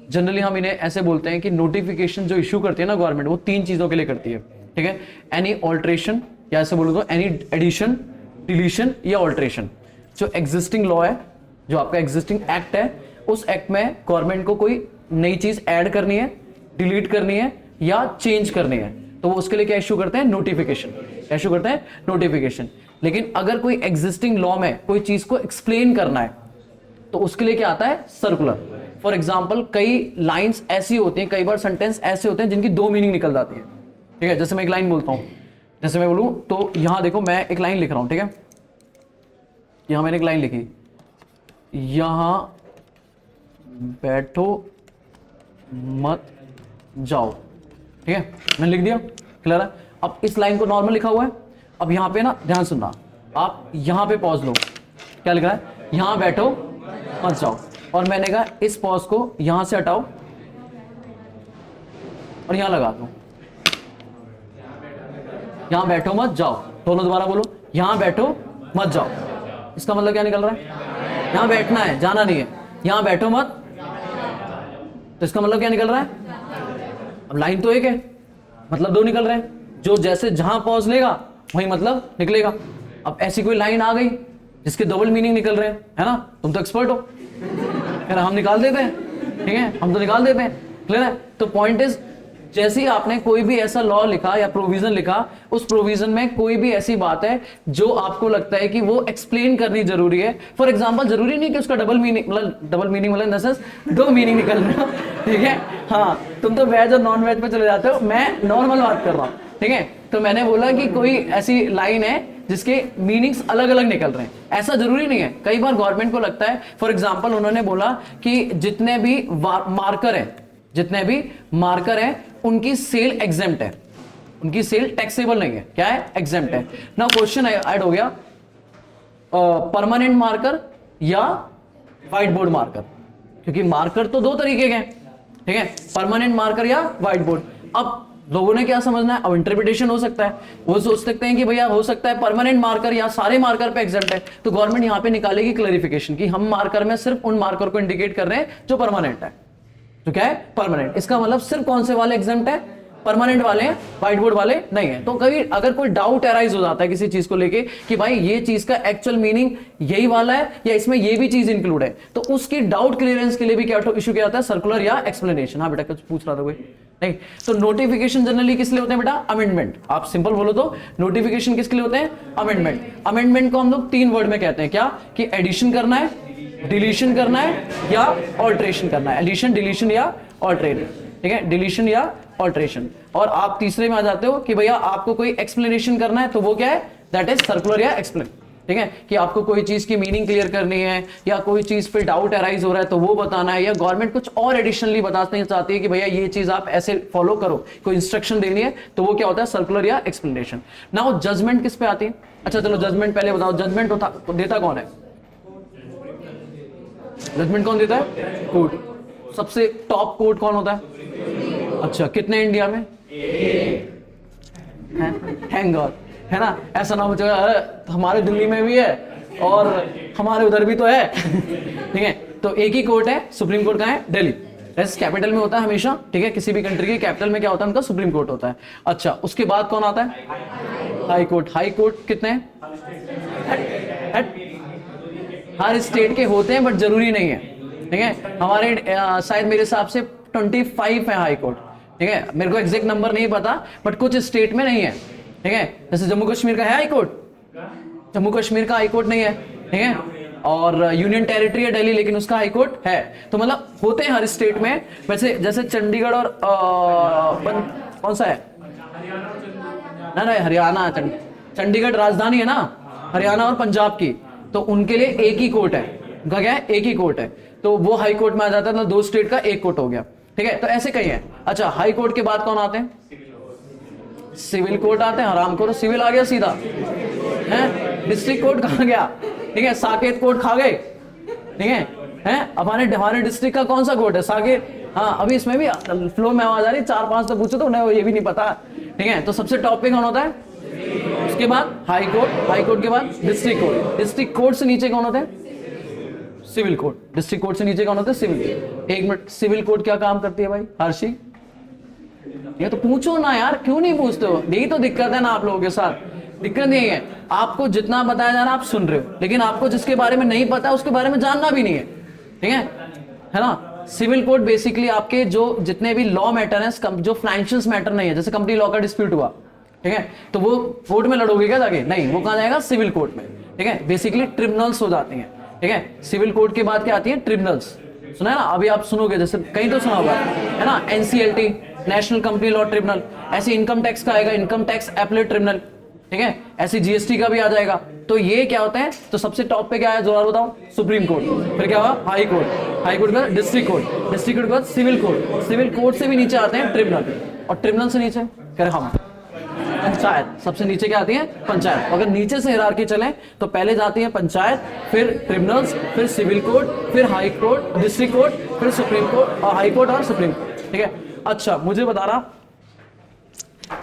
जनरली हम इन्हें ऐसे बोलते हैं कि नोटिफिकेशन जो इशू करती है ना गवर्नमेंट, वो 3 चीजों के लिए करती है, ठीक है। एनी ऑल्ट्रेशन, या ऐसे बोलो तो एनी एडिशन, डिलीशन या ऑल्ट्रेशन। जो एग्जिस्टिंग लॉ है, जो आपका एग्जिस्टिंग एक्ट है, उस एक्ट में गवर्नमेंट को कोई नई चीज ऐड करनी है, डिलीट करनी है या चेंज करनी है, तो वो उसके लिए क्या इशू करते हैं? नोटिफिकेशन। क्या इशू करते हैं? नोटिफिकेशन। लेकिन अगर कोई एग्जिस्टिंग लॉ में कोई चीज को एक्सप्लेन करना है तो उसके लिए क्या आता है? सर्कुलर। फॉर एग्जाम्पल, कई लाइन्स ऐसी होती हैं, कई बार सेंटेंस ऐसे होते हैं जिनकी 2 मीनिंग निकल जाती है, ठीक है। जैसे मैं एक लाइन बोलता हूं, जैसे मैं बोलूं तो यहां देखो, मैं एक लाइन लिख रहा हूं, ठीक है, यहां मैंने एक लाइन लिखी, यहां बैठो मत जाओ, ठीक है, मैंने लिख दिया, क्लियर है। अब इस लाइन को नॉर्मल लिखा हुआ है, अब यहां पे ना ध्यान सुनना, आप यहां पे पॉज लो, क्या लिखा है? यहां बैठो मत जाओ, और मैंने कहा इस पॉज को यहां से हटाओ और यहां लगा दो, यहां बैठो मत जाओ, दोनों दोबारा बोलो, यहां बैठो मत जाओ। इसका मतलब क्या निकल रहा है? यहां बैठना है, जाना नहीं है, यहां बैठो मत, तो इसका मतलब क्या निकल रहा है? अब लाइन तो एक है, मतलब 2 निकल रहे हैं, जो जैसे जहां पॉज लेगा वही मतलब निकलेगा। अब ऐसी कोई लाइन आ गई जिसके डबल मीनिंग निकल रहे हैं, है ना, तुम तो एक्सपर्ट हो, है ना, हम निकाल देते हैं, ठीक है, हम तो निकाल देते हैं, क्लियर है। तो पॉइंट इज, जैसे ही आपने कोई भी ऐसा लॉ लिखा या प्रोविजन लिखा, उस प्रोविजन में कोई भी ऐसी बात है जो आपको लगता है कि वो एक्सप्लेन करनी जरूरी है। फॉर एग्जांपल, जरूरी नहीं कि उसका डबल मीनिंग मतलब इन द सेंस 2 मीनिंग निकल रहे हो, ठीक है। हाँ, तुम तो वेज और नॉन वेज पे चले जाते हो, मैं नॉर्मल बात कर रहा हूँ, ठीक है। तो मैंने बोला कि कोई ऐसी लाइन है जिसके मीनिंग्स अलग अलग निकल रहे हैं, ऐसा जरूरी नहीं है। कई बार गवर्नमेंट को लगता है, फॉर एग्जांपल उन्होंने बोला कि जितने भी मार्कर हैं, जितने भी मार्कर हैं, उनकी सेल एग्जेम्प्ट है, उनकी सेल टैक्सेबल नहीं है, क्या है? एग्जेम्प्ट है। नाउ क्वेश्चन ऐड हो गया, परमानेंट मार्कर या व्हाइट बोर्ड मार्कर, क्योंकि मार्कर तो 2 तरीके के हैं, ठीक है, परमानेंट मार्कर या व्हाइट बोर्ड। अब लोगों ने क्या समझना है? अब इंटरप्रिटेशन हो सकता है, वो सोच सकते हैं कि भैया हो सकता है परमानेंट मार्कर या सारे मार्कर पे एग्जेम्प्ट है, तो गवर्नमेंट यहां पे निकालेगी क्लैरिफिकेशन कि हम मार्कर में सिर्फ उन मार्कर को इंडिकेट कर रहे हैं जो परमानेंट है, तो क्या है? परमानेंट। इसका मतलब सिर्फ कौन से वाले एग्जेम्प्ट है? परमानेंट वाले हैं, व्हाइट बोर्ड वाले नहीं है। तो कभी अगर कोई डाउट अराइज हो जाता है किसी चीज को लेके कि भाई ये चीज का एक्चुअल मीनिंग यही वाला है या इसमें ये भी चीज इंक्लूड है, तो उसकी डाउट क्लियरेंस के लिए भी क्या इशू किया जाता है? सर्कुलर या एक्सप्लेनेशन। हाँ बेटा, कुछ पूछ रहा था कोई? नहीं। तो नोटिफिकेशन जनरली किस लिए होते हैं बेटा? अमेंडमेंट। आप सिंपल बोलो तो नोटिफिकेशन किसके लिए होते हैं? अमेंडमेंट। अमेंडमेंट को हम लोग 3 वर्ड में कहते हैं, क्या? कि एडिशन करना है, डिलीशन करना है या ऑल्ट्रेशन करना है, एडिशन, डिलीशन या ऑल्ट्रेशन, ठीक है, डिलीशन या ऑल्ट्रेशन। और आप तीसरे में आ जाते हो कि भैया आपको कोई एक्सप्लेनेशन करना है, तो वो क्या है, दैट इज सर्कुलर या एक्सप्लेन, ठीक है, कि आपको कोई चीज की मीनिंग क्लियर करनी है या कोई चीज पे डाउट अराइज हो रहा है तो वो बताना है, या गवर्नमेंट कुछ और एडिशनली बताना चाहती है कि भैया ये चीज आप ऐसे फॉलो करो, कोई इंस्ट्रक्शन देनी है, तो वो क्या होता है, सर्कुलर या एक्सप्लेनेशन। नाउ जजमेंट किस पे आती है? अच्छा चलो जजमेंट पहले बताओ, जजमेंट देता कौन है? जजमेंट कौन देता है? कोर्ट। सबसे टॉप कोर्ट कौन होता है? अच्छा, कितने इंडिया में? थैंक गॉड, है ना, ऐसा ना हो जाए हमारे दिल्ली में भी है और हमारे उधर भी तो है, ठीक है। तो एक ही कोर्ट है, सुप्रीम कोर्ट कहाँ है? दिल्ली, कैपिटल में होता है हमेशा, ठीक है, किसी भी कंट्री के कैपिटल में क्या होता है, उनका सुप्रीम कोर्ट होता है। अच्छा, उसके बाद कौन आता है? High court. हाई कोर्ट कितने हैं? हर स्टेट के होते हैं बट जरूरी नहीं है, ठीक है। हमारे शायद मेरे हिसाब से 25 है हाई कोर्ट, ठीक है, मेरे को एग्जैक्ट नंबर नहीं पता, बट कुछ स्टेट में नहीं है, ठीक है। जैसे जम्मू कश्मीर का है हाई कोर्ट, जम्मू कश्मीर का हाई कोर्ट नहीं है, ठीक है, और यूनियन टेरिटरी है दिल्ली, लेकिन उसका हाई कोर्ट है। तो मतलब होते हैं हर स्टेट में। वैसे जैसे चंडीगढ़ और कौन सा है ना हरियाणा, चंडीगढ़ राजधानी है ना हरियाणा और पंजाब की, तो उनके लिए एक ही कोर्ट है, उनका क्या है, एक ही कोर्ट है, तो वो हाई कोर्ट में आ जाता है, तो दो स्टेट का एक कोर्ट हो गया, ठीक है। तो ऐसे कहीं है। अच्छा, हाई कोर्ट के बाद कौन आते हैं? सिविल कोर्ट आते हैं। हराम करो, सिविल आ गया सीधा है, डिस्ट्रिक्ट कोर्ट कहाँ गया, ठीक है, साकेत कोर्ट खा गए, ठीक है, हैं हमारे डिस्ट्रिक्ट का कौन सा कोर्ट है? साकेत। हाँ, अभी इसमें भी फ्लो में आवाज आ रही, 4-5 तो पूछो तो उन्हें ये भी नहीं पता, ठीक है। तो सबसे टॉप पे कौन होता है? उसके बाद हाई कोर्ट, हाई कोर्ट के बाद डिस्ट्रिक्ट कोर्ट, डिस्ट्रिक्ट कोर्ट से नीचे कौन होता है? सिविल कोर्ट, डिस्ट्रिक्ट कोर्ट से नीचे कौन होता है? सिविल। एक मिनट, सिविल कोर्ट क्या काम करती है भाई हर्षी? ये तो पूछो ना यार, क्यों नहीं पूछते हो? यही तो दिक्कत है ना आप लोगों के साथ, दिक्कत नहीं है, आपको जितना बताया जा रहा है आप सुन रहे हो, लेकिन आपको जिसके बारे में नहीं पता उसके बारे में जानना भी नहीं है, ठीक है ना। सिविल कोर्ट बेसिकली आपके जो जितने भी लॉ मैटर हैं, जो फाइनेंशियल मैटर नहीं है, जैसे कंपनी लॉ का डिस्प्यूट हुआ, ठीक है, तो वो कोर्ट में लड़ोगे क्या जाके? नहीं, वो कहाँ जाएगा? सिविल कोर्ट में, ठीक है। बेसिकली ट्रिब्यूनल्स हो जाती हैं, ठीक है। सिविल कोर्ट के बाद क्या आती है? ट्रिब्यूनल्स। सुना है ना, अभी आप सुनोगे, जैसे कहीं तो सुना होगा, है ना, NCLT, national company law tribunal. ऐसे इनकम टैक्स का आएगा, इनकम टैक्स एपलेट ट्रिब्यूनल, ठीक है। ऐसे जीएसटी का भी आ जाएगा। तो ये क्या होता है? तो सबसे टॉप पे क्या है जोर बताओ? Supreme court. फिर क्या होगा? हाई कोर्ट, हाई कोर्ट के बाद डिस्ट्रिक्ट कोर्ट, डिस्ट्रिक्ट कोर्ट के बाद सिविल कोर्ट, सिविल कोर्ट से भी नीचे आते हैं ट्रिब्यूनल, और ट्रिब्यूनल से नीचे कह रहे हम पंचायत। सबसे नीचे क्या आती है? पंचायत। अगर नीचे से हिरार्की चले तो पहले जाती है पंचायत, फिर ट्रिब्यूनल्स, फिर सिविल कोर्ट, फिर हाई कोर्ट, डिस्ट्रिक्ट कोर्ट, फिर सुप्रीम कोर्ट, और हाई कोर्ट और सुप्रीम कोर्ट, ठीक है। अच्छा, मुझे बता रहा,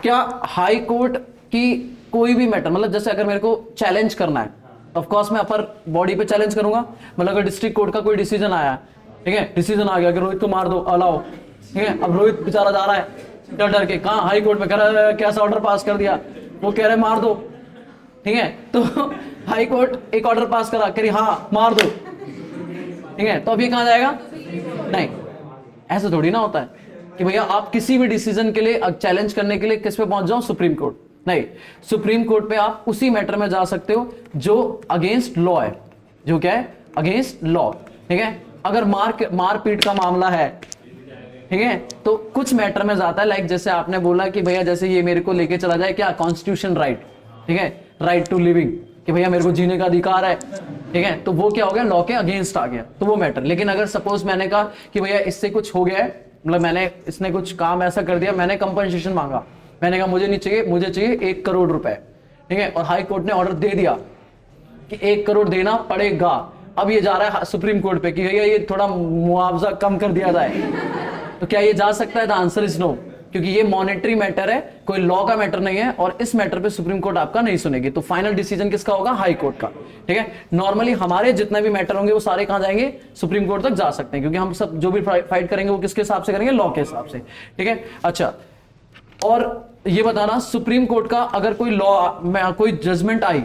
क्या हाई कोर्ट की कोई भी मैटर, मतलब जैसे अगर मेरे को चैलेंज करना है, ऑफ कोर्स मैं अपर बॉडी पे चैलेंज करूंगा। मतलब अगर डिस्ट्रिक्ट कोर्ट का कोई डिसीजन आया, ठीक है, डिसीजन आ गया कि रोहित को मार दो, अलाउ, ठीक है। अब रोहित बेचारा जा रहा है डर डर के, कहाँ? हाई कोर्ट में, कह रहा है कैसा ऑर्डर पास कर दिया, वो कह रहे मार दो, ठीक है। तो हाई कोर्ट एक ऑर्डर पास करा, कह रही हाँ मार दो, ठीक है। तो अभी कहाँ जाएगा? नहीं, ऐसा थोड़ी ना होता है कि भैया आप किसी भी डिसीजन के लिए चैलेंज करने के लिए किस पे पहुंच जाओ? Supreme court. नहीं, सुप्रीम कोर्ट पे आप उसी मैटर में जा सकते हो जो अगेंस्ट लॉ है, जो क्या है? अगेंस्ट लॉ, ठीक है। अगर मारपीट का मामला है, ठीक है, तो कुछ मैटर में जाता है, लाइक जैसे आपने बोला कि भैया जैसे ये मेरे को लेके चला जाए क्या? कॉन्स्टिट्यूशन राइट, ठीक है, राइट टू लिविंग, कि भैया मेरे को जीने का अधिकार है, ठीक है, तो वो क्या हो गया? लॉ के अगेंस्ट आ गया, तो वो मैटर। लेकिन अगर सपोज मैंने कहा कि भैया इससे कुछ हो गया है, मतलब इसने कुछ काम ऐसा कर दिया, मैंने कंपनसेशन मांगा, मैंने कहा मुझे नहीं चाहिए, मुझे चाहिए 1 करोड़ रुपए, ठीक है, और हाई कोर्ट ने ऑर्डर दे दिया कि 1 करोड़ देना पड़ेगा। अब ये जा रहा है सुप्रीम कोर्ट पे कि भैया ये थोड़ा मुआवजा कम कर दिया जाए, तो क्या ये जा सकता है? द आंसर इज नो, क्योंकि ये मॉनेटरी मैटर है, कोई लॉ का मैटर नहीं है, और इस मैटर पे सुप्रीम कोर्ट आपका नहीं सुनेगी। तो फाइनल डिसीजन किसका होगा? हाई कोर्ट का, ठीक है। नॉर्मली हमारे जितने भी मैटर होंगे वो सारे कहां जाएंगे? सुप्रीम कोर्ट तक जा सकते हैं, क्योंकि हम सब जो भी फाइट करेंगे वो किसके हिसाब से करेंगे? लॉ के हिसाब से, ठीक है। अच्छा, और ये बताना, सुप्रीम कोर्ट का अगर कोई लॉ में कोई जजमेंट आई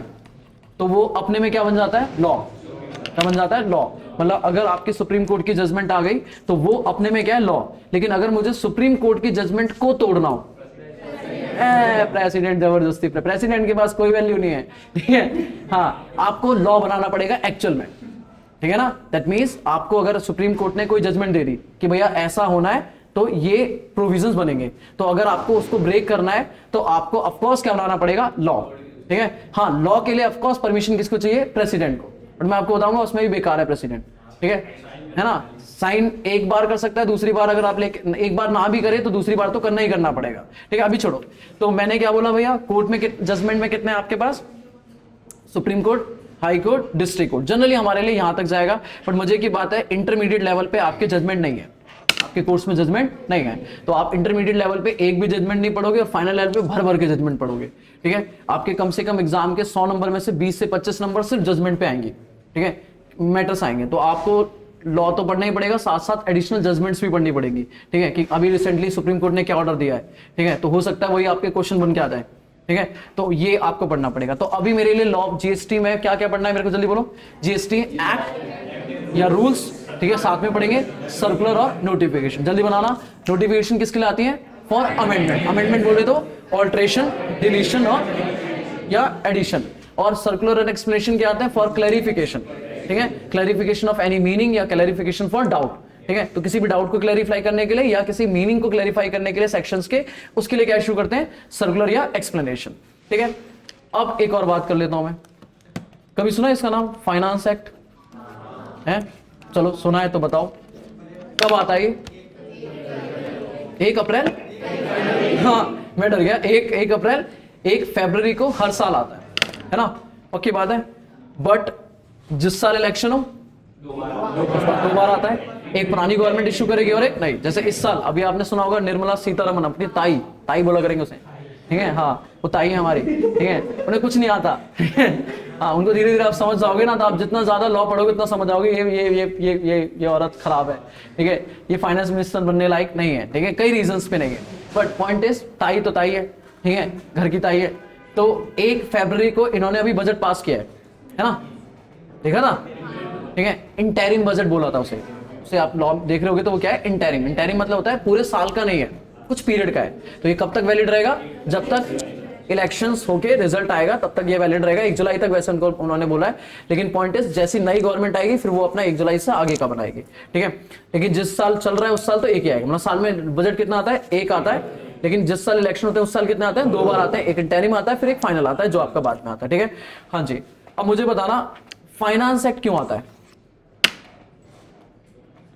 तो वो अपने में क्या बन जाता है? लॉ। क्या बन जाता है? लॉ। मतलब अगर आपकी सुप्रीम कोर्ट की जजमेंट आ गई तो वो अपने में क्या है? लॉ। लेकिन अगर मुझे सुप्रीम कोर्ट की जजमेंट को तोड़ना हो, प्रेसिडेंट जबरदस्ती, प्रेसिडेंट के पास कोई वैल्यू नहीं है, ठीक है। हाँ, आपको लॉ बनाना पड़ेगा एक्चुअल में, ठीक है ना। दैट मीन्स आपको अगर सुप्रीम कोर्ट ने कोई जजमेंट दे दी कि भैया ऐसा होना है तो ये प्रोविजंस बनेंगे, तो अगर आपको उसको ब्रेक करना है तो आपको ऑफकोर्स क्या बनाना पड़ेगा, लॉ। ठीक है, हाँ लॉ के लिए ऑफकोर्स परमिशन किसको चाहिए, प्रेसिडेंट को, बट मैं आपको बताऊंगा उसमें भी बेकार है प्रेसिडेंट। ठीक है ना, साइन एक बार कर सकता है, दूसरी बार अगर आप एक बार ना भी करे तो दूसरी बार तो करना ही करना पड़ेगा। ठीक है, अभी छोड़ो। तो मैंने क्या बोला भैया, कोर्ट में जजमेंट में कितने आपके पास, supreme court, high court, district court, generally हमारे लिए यहां तक जाएगा। बट मुझे की बात है इंटरमीडिएट लेवल पे आपके जजमेंट नहीं है, आपके कोर्स में जजमेंट नहीं है, तो आप इंटरमीडिएट लेवल पे एक भी जजमेंट नहीं पढ़ोगे और फाइनल लेवल पे भर भर के जजमेंट पढ़ोगे। ठीक है, आपके कम से कम एग्जाम के 100 नंबर में से 20 से 25 नंबर सिर्फ जजमेंट पे आएंगे। ठीक है, मैटर्स आएंगे, तो आपको लॉ तो पढ़ना ही पड़ेगा, साथ साथ एडिशनल जजमेंट्स भी पढ़नी पड़ेगी। ठीक है, कि अभी रिसेंटली सुप्रीम कोर्ट ने क्या ऑर्डर दिया है। ठीक है, तो हो सकता है वही आपके क्वेश्चन बन के आ जाए। ठीक है, तो ये आपको पढ़ना पड़ेगा। तो अभी मेरे लिए लॉ, जीएसटी में क्या क्या पढ़ना है मेरे को जल्दी बोलो, जीएसटी एक्ट या रूल्स, ठीक है, साथ में पढ़ेंगे सर्कुलर और नोटिफिकेशन। जल्दी बनाना, नोटिफिकेशन किसके लिए आती है, फॉर अमेंडमेंट, अमेंडमेंट बोले तो ऑल्ट्रेशन, डिलीशन और या एडिशन, और सर्कुलर एंड एक्सप्लेनेशन क्या आते हैं, फॉर क्लैरिफिकेशन। ठीक है, क्लैरिफिकेशन ऑफ एनी मीनिंग या क्लैरिफिकेशन फॉर डाउट। ठीक है, तो किसी भी डाउट को क्लैरिफाई करने के लिए या किसी मीनिंग को क्लैरिफाई करने के लिए सेक्शंस के, उसके लिए क्या इशू करते हैं, सर्कुलर या एक्सप्लेनेशन। ठीक है, अब एक और बात कर लेता हूं मैं, कभी सुना है इसका नाम, फाइनेंस एक्ट है, चलो सुना है तो बताओ कब आता है ये, 1 अप्रैल, हाँ मैं डर गया, 1 अप्रैल, 1 फरवरी को हर साल आता है ना, पक्की बात है। बट जिस साल इलेक्शन हो दो बार आता है, एक पुरानी गवर्नमेंट इश्यू करेगी और एक नहीं। जैसे इस साल अभी आपने सुना होगा निर्मला सीतारमण, अपनी ताई बोला करेंगे उसे, ठीक है, हाँ वो ताई है हमारी, ठीक है, उन्हें कुछ नहीं आता, हाँ उनको धीरे धीरे आप समझ जाओगे ना, तो आप जितना ज्यादा लॉ पढ़ोगे उतना समझ जाओगे ये औरत खराब है। ठीक है, ये फाइनेंस मिनिस्टर बनने लायक नहीं है। ठीक है, कई रीजंस पे नहीं है, बट पॉइंट इज ताई तो ताई है, ठीक है, घर की ताई है। तो 1 फरवरी को इन्होंने अभी बजट पास किया है ना, देखा ना, ठीक है, इंटरिम बजट बोला था उसे आप लॉ देख रहे होगे तो वो क्या है, इंटरिम। इंटरिम मतलब होता है पूरे साल का नहीं है, कुछ पीरियड का है। तो ये कब तक वैलिड रहेगा, जब तक इलेक्शंस होके रिजल्ट आएगा तब तक ये वैलिड रहेगा, 1 जुलाई तक वैसे उन्होंने बोला है। लेकिन पॉइंट इज जैसी नई गवर्नमेंट आएगी फिर वो अपना 1 जुलाई से आगे का बनाएगी। ठीक है, लेकिन जिस साल चल रहा है उस साल तो एक ही आएगा, मतलब साल में बजट कितना आता है, 1 आता है। लेकिन जिस साल इलेक्शन होते हैं उस साल कितने आते हैं, 2 बार आते हैं, एक इंटरिम आता है फिर एक फाइनल आता है जो आपका बाद में आता है। ठीक है, हाँ जी, अब मुझे बताना फाइनेंस एक्ट क्यों आता है,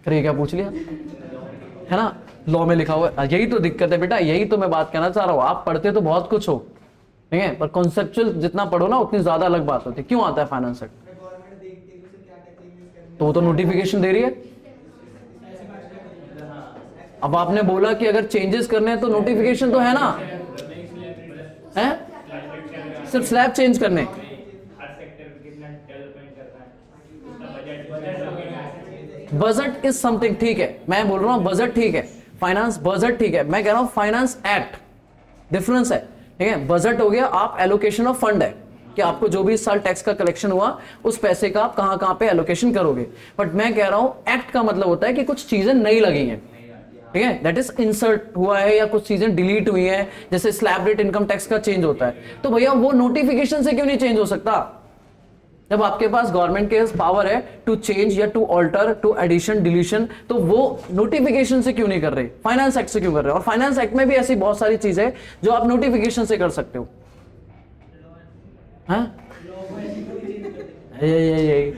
फिर क्या पूछ लिया है ना, लॉ में लिखा हुआ है। यही तो दिक्कत है बेटा, यही तो मैं बात कहना चाह रहा हूं, आप पढ़ते तो बहुत कुछ हो, ठीक है, पर कॉन्सेप्चुअल जितना पढ़ो ना उतनी ज्यादा अलग बात होती है। क्यों आता है फाइनेंस एक्ट, तो वो तो नोटिफिकेशन दे रही है। अब आपने बोला कि अगर चेंजेस करने हैं तो नोटिफिकेशन तो है ना, है सिर्फ स्लैब चेंज करने, बजट इज समथिंग, ठीक है, मैं बोल रहा हूं बजट ठीक है, फाइनेंस बजट ठीक है, मैं कह रहा हूं फाइनेंस एक्ट डिफरेंस है। ठीक है, बजट हो गया आप एलोकेशन ऑफ फंड है कि आपको जो भी इस साल टैक्स का कलेक्शन हुआ उस पैसे का आप कहां पे एलोकेशन करोगे। बट मैं कह रहा हूं एक्ट का मतलब होता है कि कुछ चीजें नई लगी हैं, ठीक है, दैट इज इंसर्ट हुआ है या कुछ चीजें डिलीट हुई है, जैसे स्लैब रेट इनकम टैक्स का चेंज होता है, तो भैया वो नोटिफिकेशन से क्यों नहीं चेंज हो सकता, जब आपके पास गवर्नमेंट के पावर है टू चेंज या to alter, to addition, deletion, तो वो नोटिफिकेशन से क्यों नहीं कर रहे, फाइनेंस एक्ट से क्यों कर रहे हो। और फाइनेंस एक्ट में भी ऐसी बहुत सारी चीजें है जो आप नोटिफिकेशन से कर सकते हो। हाँ ये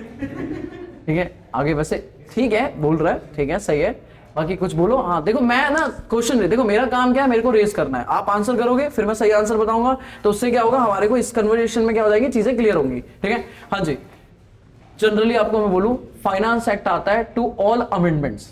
ठीक है, आगे वैसे ठीक है बोल रहा है, ठीक है सही है, बाकी कुछ बोलो। हाँ देखो मैं ना क्वेश्चन, देखो मेरा काम क्या है, मेरे को रेस करना है, आप आंसर करोगे फिर मैं सही आंसर बताऊंगा, तो उससे क्या होगा, हमारे को इस कन्वर्सेशन में क्या हो जाएगी, चीजें क्लियर होंगी। ठीक है, हाँ जी, जनरली आपको मैं बोलूं फाइनेंस एक्ट आता है टू ऑल अमेंडमेंट्स।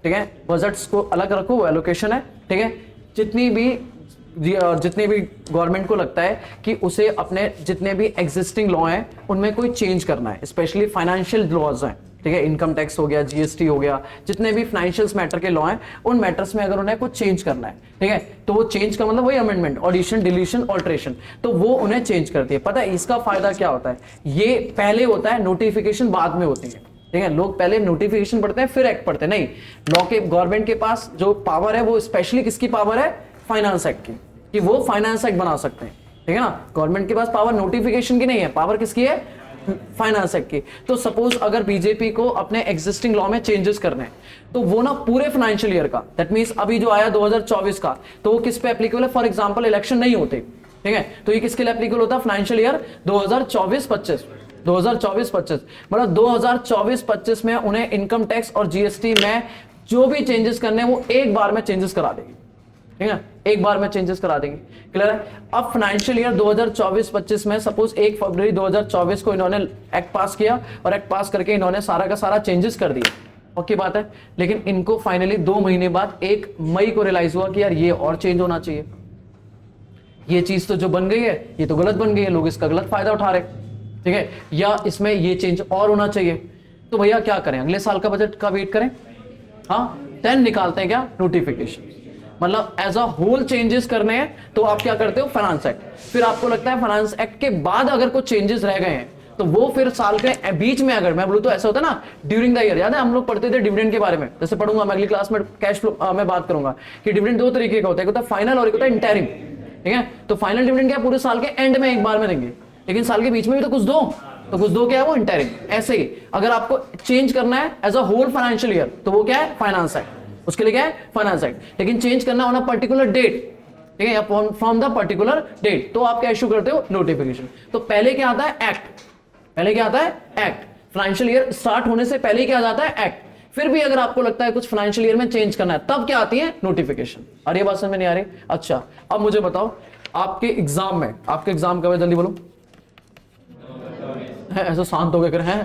ठीक है, बजट्स को अलग रखो, वो एलोकेशन है। ठीक है, जितनी भी गवर्नमेंट को लगता है कि उसे अपने जितने भी एग्जिस्टिंग लॉ हैं उनमें कोई चेंज करना है, स्पेशली फाइनेंशियल लॉज हैं, ठीक है, इनकम टैक्स हो गया, जीएसटी हो गया, जितने भी फाइनेंशियल्स मैटर के लॉ हैं उन मैटर्स में अगर उन्हें कुछ चेंज करना है, ठीक है, तो वो चेंज का मतलब वही अमेंडमेंट, ऑडिशन, डिलीशन, ऑल्ट्रेशन, तो वो उन्हें चेंज करती है। पता है इसका फायदा क्या होता है, ये पहले होता है, नोटिफिकेशन बाद में होती है। ठीक है, लोग पहले नोटिफिकेशन पढ़ते हैं फिर एक्ट पढ़ते हैं, नहीं, लॉ के गवर्नमेंट के पास जो पावर है वो स्पेशली किसकी पावर है, फाइनेंस एक्ट की, कि वो फाइनेंस एक्ट बना सकते हैं। ठीक है ना, गवर्नमेंट के पास पावर नोटिफिकेशन की नहीं है, पावर किसकी है, फाइनेंस एक्ट की। तो सपोज अगर बीजेपी को अपने एग्जिस्टिंग लॉ में चेंजेस करने हैं तो वो ना पूरे फाइनेंशियल ईयर का, दैट मींस अभी जो आया 2024 का, तो वो किस पे एप्लीकेबल है? फॉर एग्जांपल इलेक्शन नहीं होते, ठीक है, तो ये किसके लिए एप्लीकेबल होता है? Financial year 2024-25। 2024-25 मतलब 2024-25 में उन्हें इनकम टैक्स और जीएसटी में जो भी चेंजेस करने हैं वो एक बार में चेंजेस करा देगी, ठीक है, एक बार में चेंजेस करा देंगे। क्लियर है? अब फाइनेंशियल ईयर 2024-25 में सपोज 1 फरवरी 2024 को इन्होंने एक्ट पास किया और एक्ट पास करके इन्होंने सारा का सारा चेंजेस कर दिया, ओके बात है, लेकिन इनको फाइनली 2 महीने बाद 1 मई को रियलाइज हुआ कि यार ये और चेंज होना चाहिए, ये चीज तो जो बन गई है ये तो गलत बन गई है, लोग इसका गलत फायदा उठा रहे, ठीक है, या इसमें ये चेंज और होना चाहिए। तो भैया क्या करें? अगले साल का बजट का वेट करें? हाँ, देन निकालते हैं क्या? नोटिफिकेशन। मतलब एज अ होल चेंजेस करने हैं तो आप क्या करते हो? Finance act. फिर आपको लगता है फाइनेंस एक्ट के बाद अगर कुछ चेंजेस रह गए हैं तो वो फिर साल के बीच में, अगर मैं बोलूं तो ऐसा होता है ना, ड्यूरिंग द ईयर। याद है हम लोग पढ़ते थे डिविडेंड के बारे में, जैसे पढ़ूंगा मैं अगली क्लास में, कैश फ्लो में बात करूंगा कि डिविडेंड 2 तरीके का होता है, एक होता है फाइनल और एक होता है इंटरिम, ठीक है। तो फाइनल डिविडेंड क्या? पूरे साल के एंड में एक बार में देंगे, लेकिन साल के बीच में भी तो कुछ दो, तो कुछ दो क्या है? वो इंटरिम। ऐसे ही अगर आपको चेंज करना है as a whole financial year तो वो क्या है? फाइनेंस एक्ट, उसके लिए क्या है? Finance act. लेकिन चेंज करना ऑन अ पर्टिकुलर डेट, ठीक है, फ्रॉम द पर्टिकुलर डेट, तो आप क्या इशू करते हो? नोटिफिकेशन। तो पहले क्या आता है? एक्ट। पहले क्या आता है? एक्ट। फाइनेंशियल ईयर स्टार्ट होने से पहले क्या आता है? एक्ट। फिर भी अगर आपको लगता है कुछ फाइनेंशियल ईयर में चेंज करना है तब क्या आती है? नोटिफिकेशन। और ये बात समझ में नहीं आ रही? अच्छा, अब मुझे बताओ आपके एग्जाम में, आपके एग्जाम कब है? जल्दी बोलो। है ऐसा शांत हो गए हैं?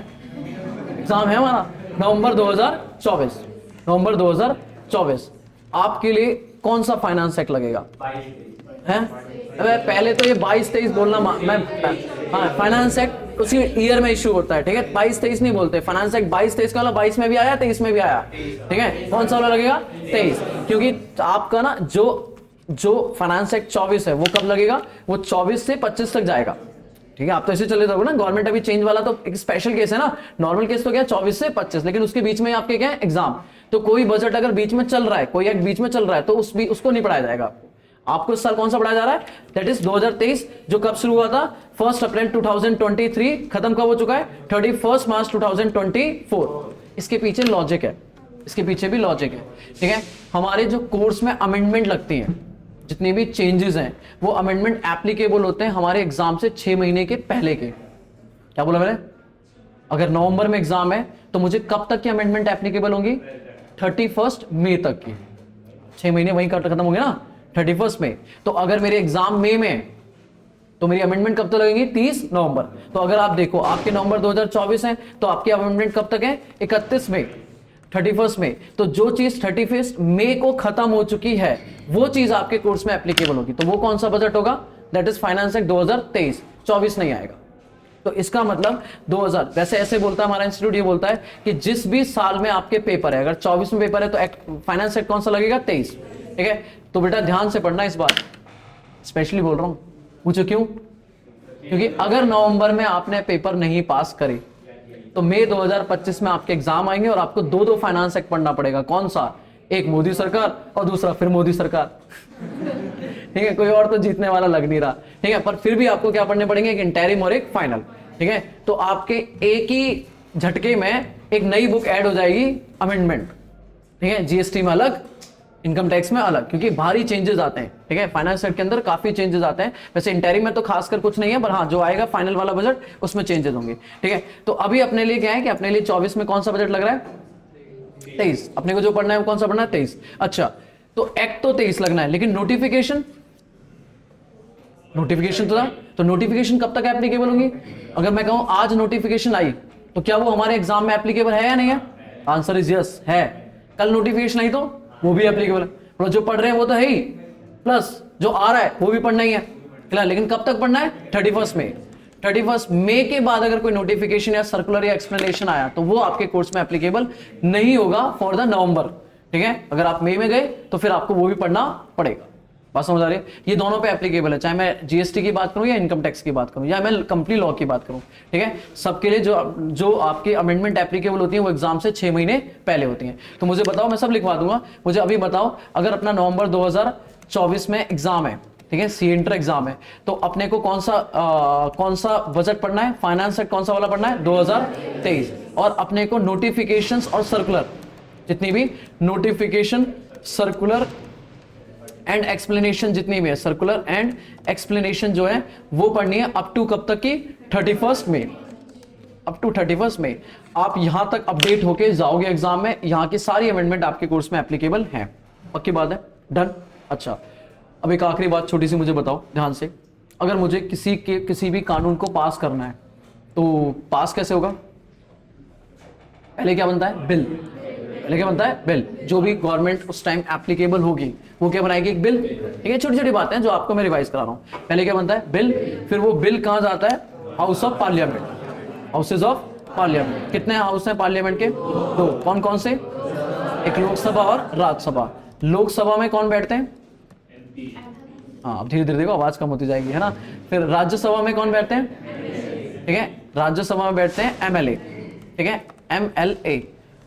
एग्जाम है हमारा नवंबर 2024, नवंबर 2024। आपके लिए कौन सा फाइनेंस एक्ट लगेगा? है? अबे पहले तो ये 22-23 बोलना मैं, हाँ, फाइनेंस एक्ट उसी ईयर में इशू होता है, ठीक है, 22-23 नहीं बोलते। फाइनेंस एक्ट 22-23 का वाला 22 में भी आया, 23 में भी आया, ठीक है। कौन सा वाला लगेगा? 23, क्योंकि आपका ना जो फाइनेंस एक्ट 24 है वो कब लगेगा? वो 24 से 25 तक जाएगा, ठीक है। आप तो ऐसे चले जाओगे ना, गवर्नमेंट अभी चेंज वाला तो एक स्पेशल केस है ना, नॉर्मल केस तो क्या है 24 से 25, लेकिन उसके बीच में आपके क्या है? एग्जाम। तो कोई बजट अगर बीच में चल रहा है, कोई एक्ट बीच में चल रहा है तो उसको नहीं पढ़ाया जाएगा। आपको इस साल कौन सा पढ़ाया जा रहा है? दैट इज 2023, जो कब शुरू हुआ था? 1 अप्रैल 2023, खत्म कब हो चुका है? 31 मार्च 2024। इसके पीछे लॉजिक है, इसके पीछे भी लॉजिक है, ठीक है। हमारे जो कोर्स में अमेंडमेंट लगती है, जितनी भी चेंजेस हैं वो अमेंडमेंट एप्लीकेबल होते हैं हमारे एग्जाम से 6 महीने के पहले के। क्या बोला मैंने? अगर नवंबर में एग्जाम है तो मुझे कब तक की अमेंडमेंट एप्लीकेबल होंगी? 31 मई तक की। 6 महीने वहीं खत्म होंगे ना, 31 मई। तो अगर मेरे एग्जाम मई में तो मेरी अमेंडमेंट कब तक लगेंगी? 30 नवंबर। तो अगर आप देखो आपके नवंबर 2024 है तो आपकी अमेंडमेंट कब तक है? 31 मई, 31 मई। तो जो चीज 31 मई को खत्म हो चुकी है वो चीज आपके कोर्स में एप्लीकेबल होगी। तो वो कौन सा बजट होगा? दैट इज फाइनेंस एक्ट 2023, 24 नहीं आएगा। तो इसका मतलब 2000, वैसे ऐसे बोलता है हमारा इंस्टीट्यूट, ये बोलता है कि जिस भी साल में आपके पेपर है, अगर 24 में पेपर है तो एक्ट फाइनेंस एक्ट कौन सा लगेगा? 23, ठीक है। तो बेटा ध्यान से पढ़ना इस बार, स्पेशली बोल रहा हूं। पूछो क्यों? क्योंकि अगर नवंबर में आपने पेपर नहीं पास करे तो मई 2025 में आपके एग्जाम आएंगे और आपको 2 फाइनेंस एक्ट पढ़ना पड़ेगा। कौन सा? एक मोदी सरकार और दूसरा फिर मोदी सरकार, ठीक है। कोई और तो जीतने वाला लग नहीं रहा, ठीक है, पर फिर भी आपको क्या पढ़ने पड़ेंगे? एक इंटरिम और एक फाइनल, ठीक है। तो आपके एक ही झटके में एक नई बुक ऐड हो जाएगी, अमेंडमेंट, ठीक है। जीएसटी में अलग, इनकम टैक्स में अलग, क्योंकि भारी चेंजेस आते हैं, ठीक है। फाइनेंस एक्ट के अंदर काफी चेंजेस आते हैं। वैसे इंटरिम में तो खासकर कुछ नहीं है, पर हाँ जो आएगा फाइनल वाला बजट उसमें चेंजेस होंगे, ठीक है। तो अभी अपने लिए क्या है कि अपने लिए 24 में कौन सा बजट लग रहा है? 23। अपने को जो पढ़ना है वो कौन सा पढ़ना है? 23। अच्छा, तो एक्ट तो 23 लगना है, लेकिन नोटिफिकेशन तो था, तो नोटिफिकेशन कब तक एप्लीकेबल होंगी? अगर मैं कहूं आज नोटिफिकेशन आई तो क्या वो हमारे एग्जाम में एप्लीकेबल है या नहीं है? आंसर इज यस, है। कल नोटिफिकेशन आई तो वो भी एप्लीकेबल है। तो जो पढ़ रहे हैं वो तो है ही, प्लस जो आ रहा है वो भी पढ़ना ही है, लेकिन कब तक पढ़ना है? 31 मई। 31 मई के बाद अगर कोई नोटिफिकेशन या सर्कुलर या एक्सप्लेनेशन आया तो वो आपके कोर्स में एप्लीकेबल नहीं होगा फॉर द नवंबर, ठीक है। अगर आप मई में गए तो फिर आपको वो भी पढ़ना पड़ेगा। बात समझ आ रही है? ये दोनों पे एप्लीकेबल है, चाहे मैं जीएसटी की बात करूं या इनकम टैक्स की बात करूं या मैं कंपनी लॉ की बात करूं, ठीक है। सबके लिए जो आपकी अमेंडमेंट एप्लीकेबल होती है वो एग्जाम से 6 महीने पहले होती हैं। तो मुझे बताओ, मैं सब लिखवा दूंगा, मुझे अभी बताओ, अगर अपना नवंबर 2024 में एग्जाम है, ठीक है, सी इंटर एग्जाम है, तो अपने को कौन सा बजट पढ़ना है, फाइनेंस एक्ट कौन सा वाला पढ़ना है, 2023। और अपने को नोटिफिकेशंस और सर्कुलर, जितनी भी नोटिफिकेशन, सर्कुलर एंड एक्सप्लेनेशन जितनी भी है, सर्कुलर एंड एक्सप्लेनेशन जो है वो पढ़नी है अप टू कब तक की, 31 मई, अप टू 31 मई। आप यहां तक अपडेट होके जाओगे एग्जाम में, यहां की सारी अमेंडमेंट आपके कोर्स में एप्लीकेबल है। पक्की बात है, डन। अच्छा, अब एक आखिरी बात छोटी सी मुझे बताओ ध्यान से, अगर मुझे किसी भी कानून को पास करना है तो पास कैसे होगा? पहले क्या बनता है, बिल। पहले क्या बनता है, बिल। जो भी गवर्नमेंट उस टाइम एप्लीकेबल होगी वो क्या बनाएगी, एक बिल। ठीक है, छोटी छोटी बातें हैं जो आपको मैं रिवाइज करा रहा हूं। पहले क्या बनता है, बिल। फिर वो बिल कहां जाता है, house of parliament, houses of parliament. कितने हाउस हैं पार्लियामेंट के, 2। कौन कौन से, एक लोकसभा और राज्यसभा। लोकसभा में कौन बैठते हैं, हाँ अब धीरे धीरे देखो आवाज कम होती जाएगी, है ना। फिर राज्यसभा में कौन बैठते हैं, ठीक है, राज्यसभा में बैठते हैं एमएलए, ठीक है, एमएलए।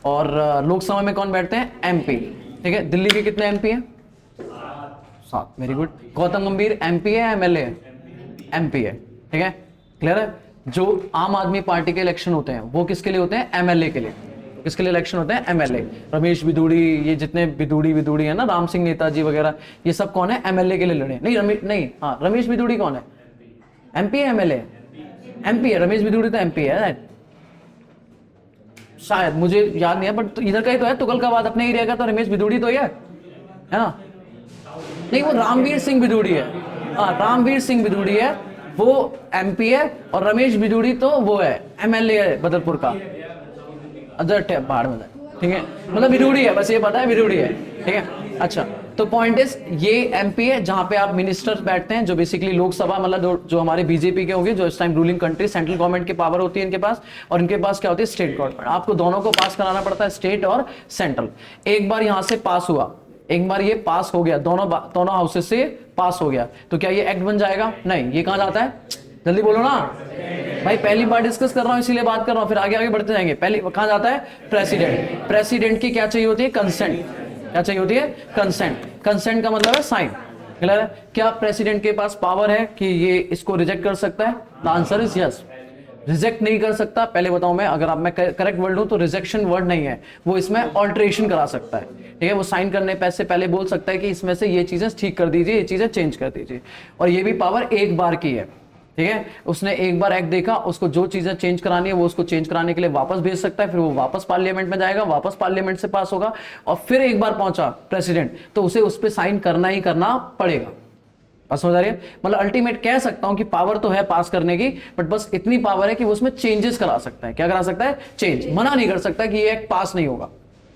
और लोकसभा में कौन बैठते हैं, एमपी। ठीक है, दिल्ली के कितने एमपी हैं, 7। Very good. गौतम गंभीर एमपी है, एमएलए है, एमपी है। ठीक है, क्लियर है। जो आम आदमी पार्टी के इलेक्शन होते हैं वो किसके लिए होते हैं, एमएलए के लिए। किसके लिए इलेक्शन होते हैं, एमएलए। रमेश बिदूड़ी, ये जितने बिदूड़ी है ना, राम सिंह नेताजी वगैरह, ये सब कौन है, एमएलए के लिए लड़े। नहीं, हाँ रमेश बिदूड़ी कौन है, एमपी है, एमएलए, एमपी है। रमेश बिदूड़ी तो एमपी है शायद, मुझे याद नहीं है, बट इधर का ही तो है, तुगलकाबाद अपने एरिया का, तो रमेश बिदूड़ी तो ही है ना। नहीं, वो रामवीर सिंह बिदूड़ी है, हाँ रामवीर सिंह बिदूड़ी है, वो एमपी है। और रमेश बिदूड़ी तो वो है, एमएलए है बदरपुर का, बाढ़ में। ठीक है, मतलब बिदूड़ी है, बस ये पता है बिदूड़ी है। ठीक है, अच्छा, तो पॉइंट इज ये एमपी है जहां पे आप मिनिस्टर्स बैठते हैं, जो बेसिकली लोकसभा, मतलब जो हमारे बीजेपी के होंगे, जो इस time ruling country, central government की पावर होती है इनके पास, और इनके पास क्या होती है, स्टेट गवर्नमेंट। आपको दोनों को पास कराना पड़ता है, स्टेट और सेंट्रल। एक बार यहां से पास हुआ, एक बार ये पास हो गया, दोनों हाउसेस से पास हो गया, तो क्या ये एक्ट बन जाएगा, नहीं। ये कहां जाता है, जल्दी बोलो ना भाई, पहली बार डिस्कस कर रहा हूं इसीलिए बात कर रहा हूं, फिर आगे आगे बढ़ते जाएंगे। पहले कहां जाता है, प्रेसिडेंट। प्रेसिडेंट की क्या चाहिए होती है, कंसेंट। क्या चाहिए होती है, कंसेंट। कंसेंट का मतलब है साइन। क्लियर है। क्या प्रेसिडेंट के पास पावर है कि ये इसको रिजेक्ट कर सकता है, the answer is yes. Reject नहीं कर सकता, पहले बताऊं मैं, अगर आप मैं करेक्ट वर्ड हूं तो रिजेक्शन वर्ड नहीं है, वो इसमें ऑल्टरेशन करा सकता है। ठीक है, वो साइन करने पैसे पहले बोल सकता है कि इसमें से ये चीजें ठीक कर दीजिए, ये चीजें चेंज कर दीजिए, और ये भी पावर एक बार की है। ठीक है, उसने एक बार एक्ट देखा, उसको जो चीजें चेंज करानी है वो उसको चेंज कराने के लिए वापस भेज सकता है, फिर वो वापस पार्लियामेंट में जाएगा, वापस पार्लियामेंट से पास होगा, और फिर एक बार पहुंचा प्रेसिडेंट, तो उसे उस पर साइन करना ही करना पड़ेगा। बस समझ आ रही है, मतलब अल्टीमेट कह सकता हूं कि पावर तो है पास करने की, बट बस इतनी पावर है कि वो उसमें चेंजेस करा सकता है। क्या करा सकता है, चेंज। मना नहीं कर सकता कि ये एक्ट पास नहीं होगा।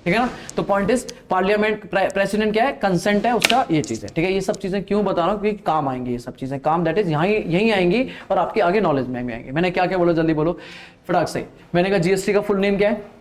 ठीक है ना, तो पॉइंट इज पार्लियामेंट, प्रेसिडेंट क्या है, कंसेंट है उसका, ये चीज है। ठीक है, ये सब चीजें क्यों बता रहा हूं, क्योंकि काम आएंगी ये सब चीजें, काम दैट इज यहीं आएंगी और आपके आगे नॉलेज में भी आएंगी। मैंने क्या क्या बोला, जल्दी बोलो फटाक से। मैंने कहा जीएसटी का फुल नेम क्या है,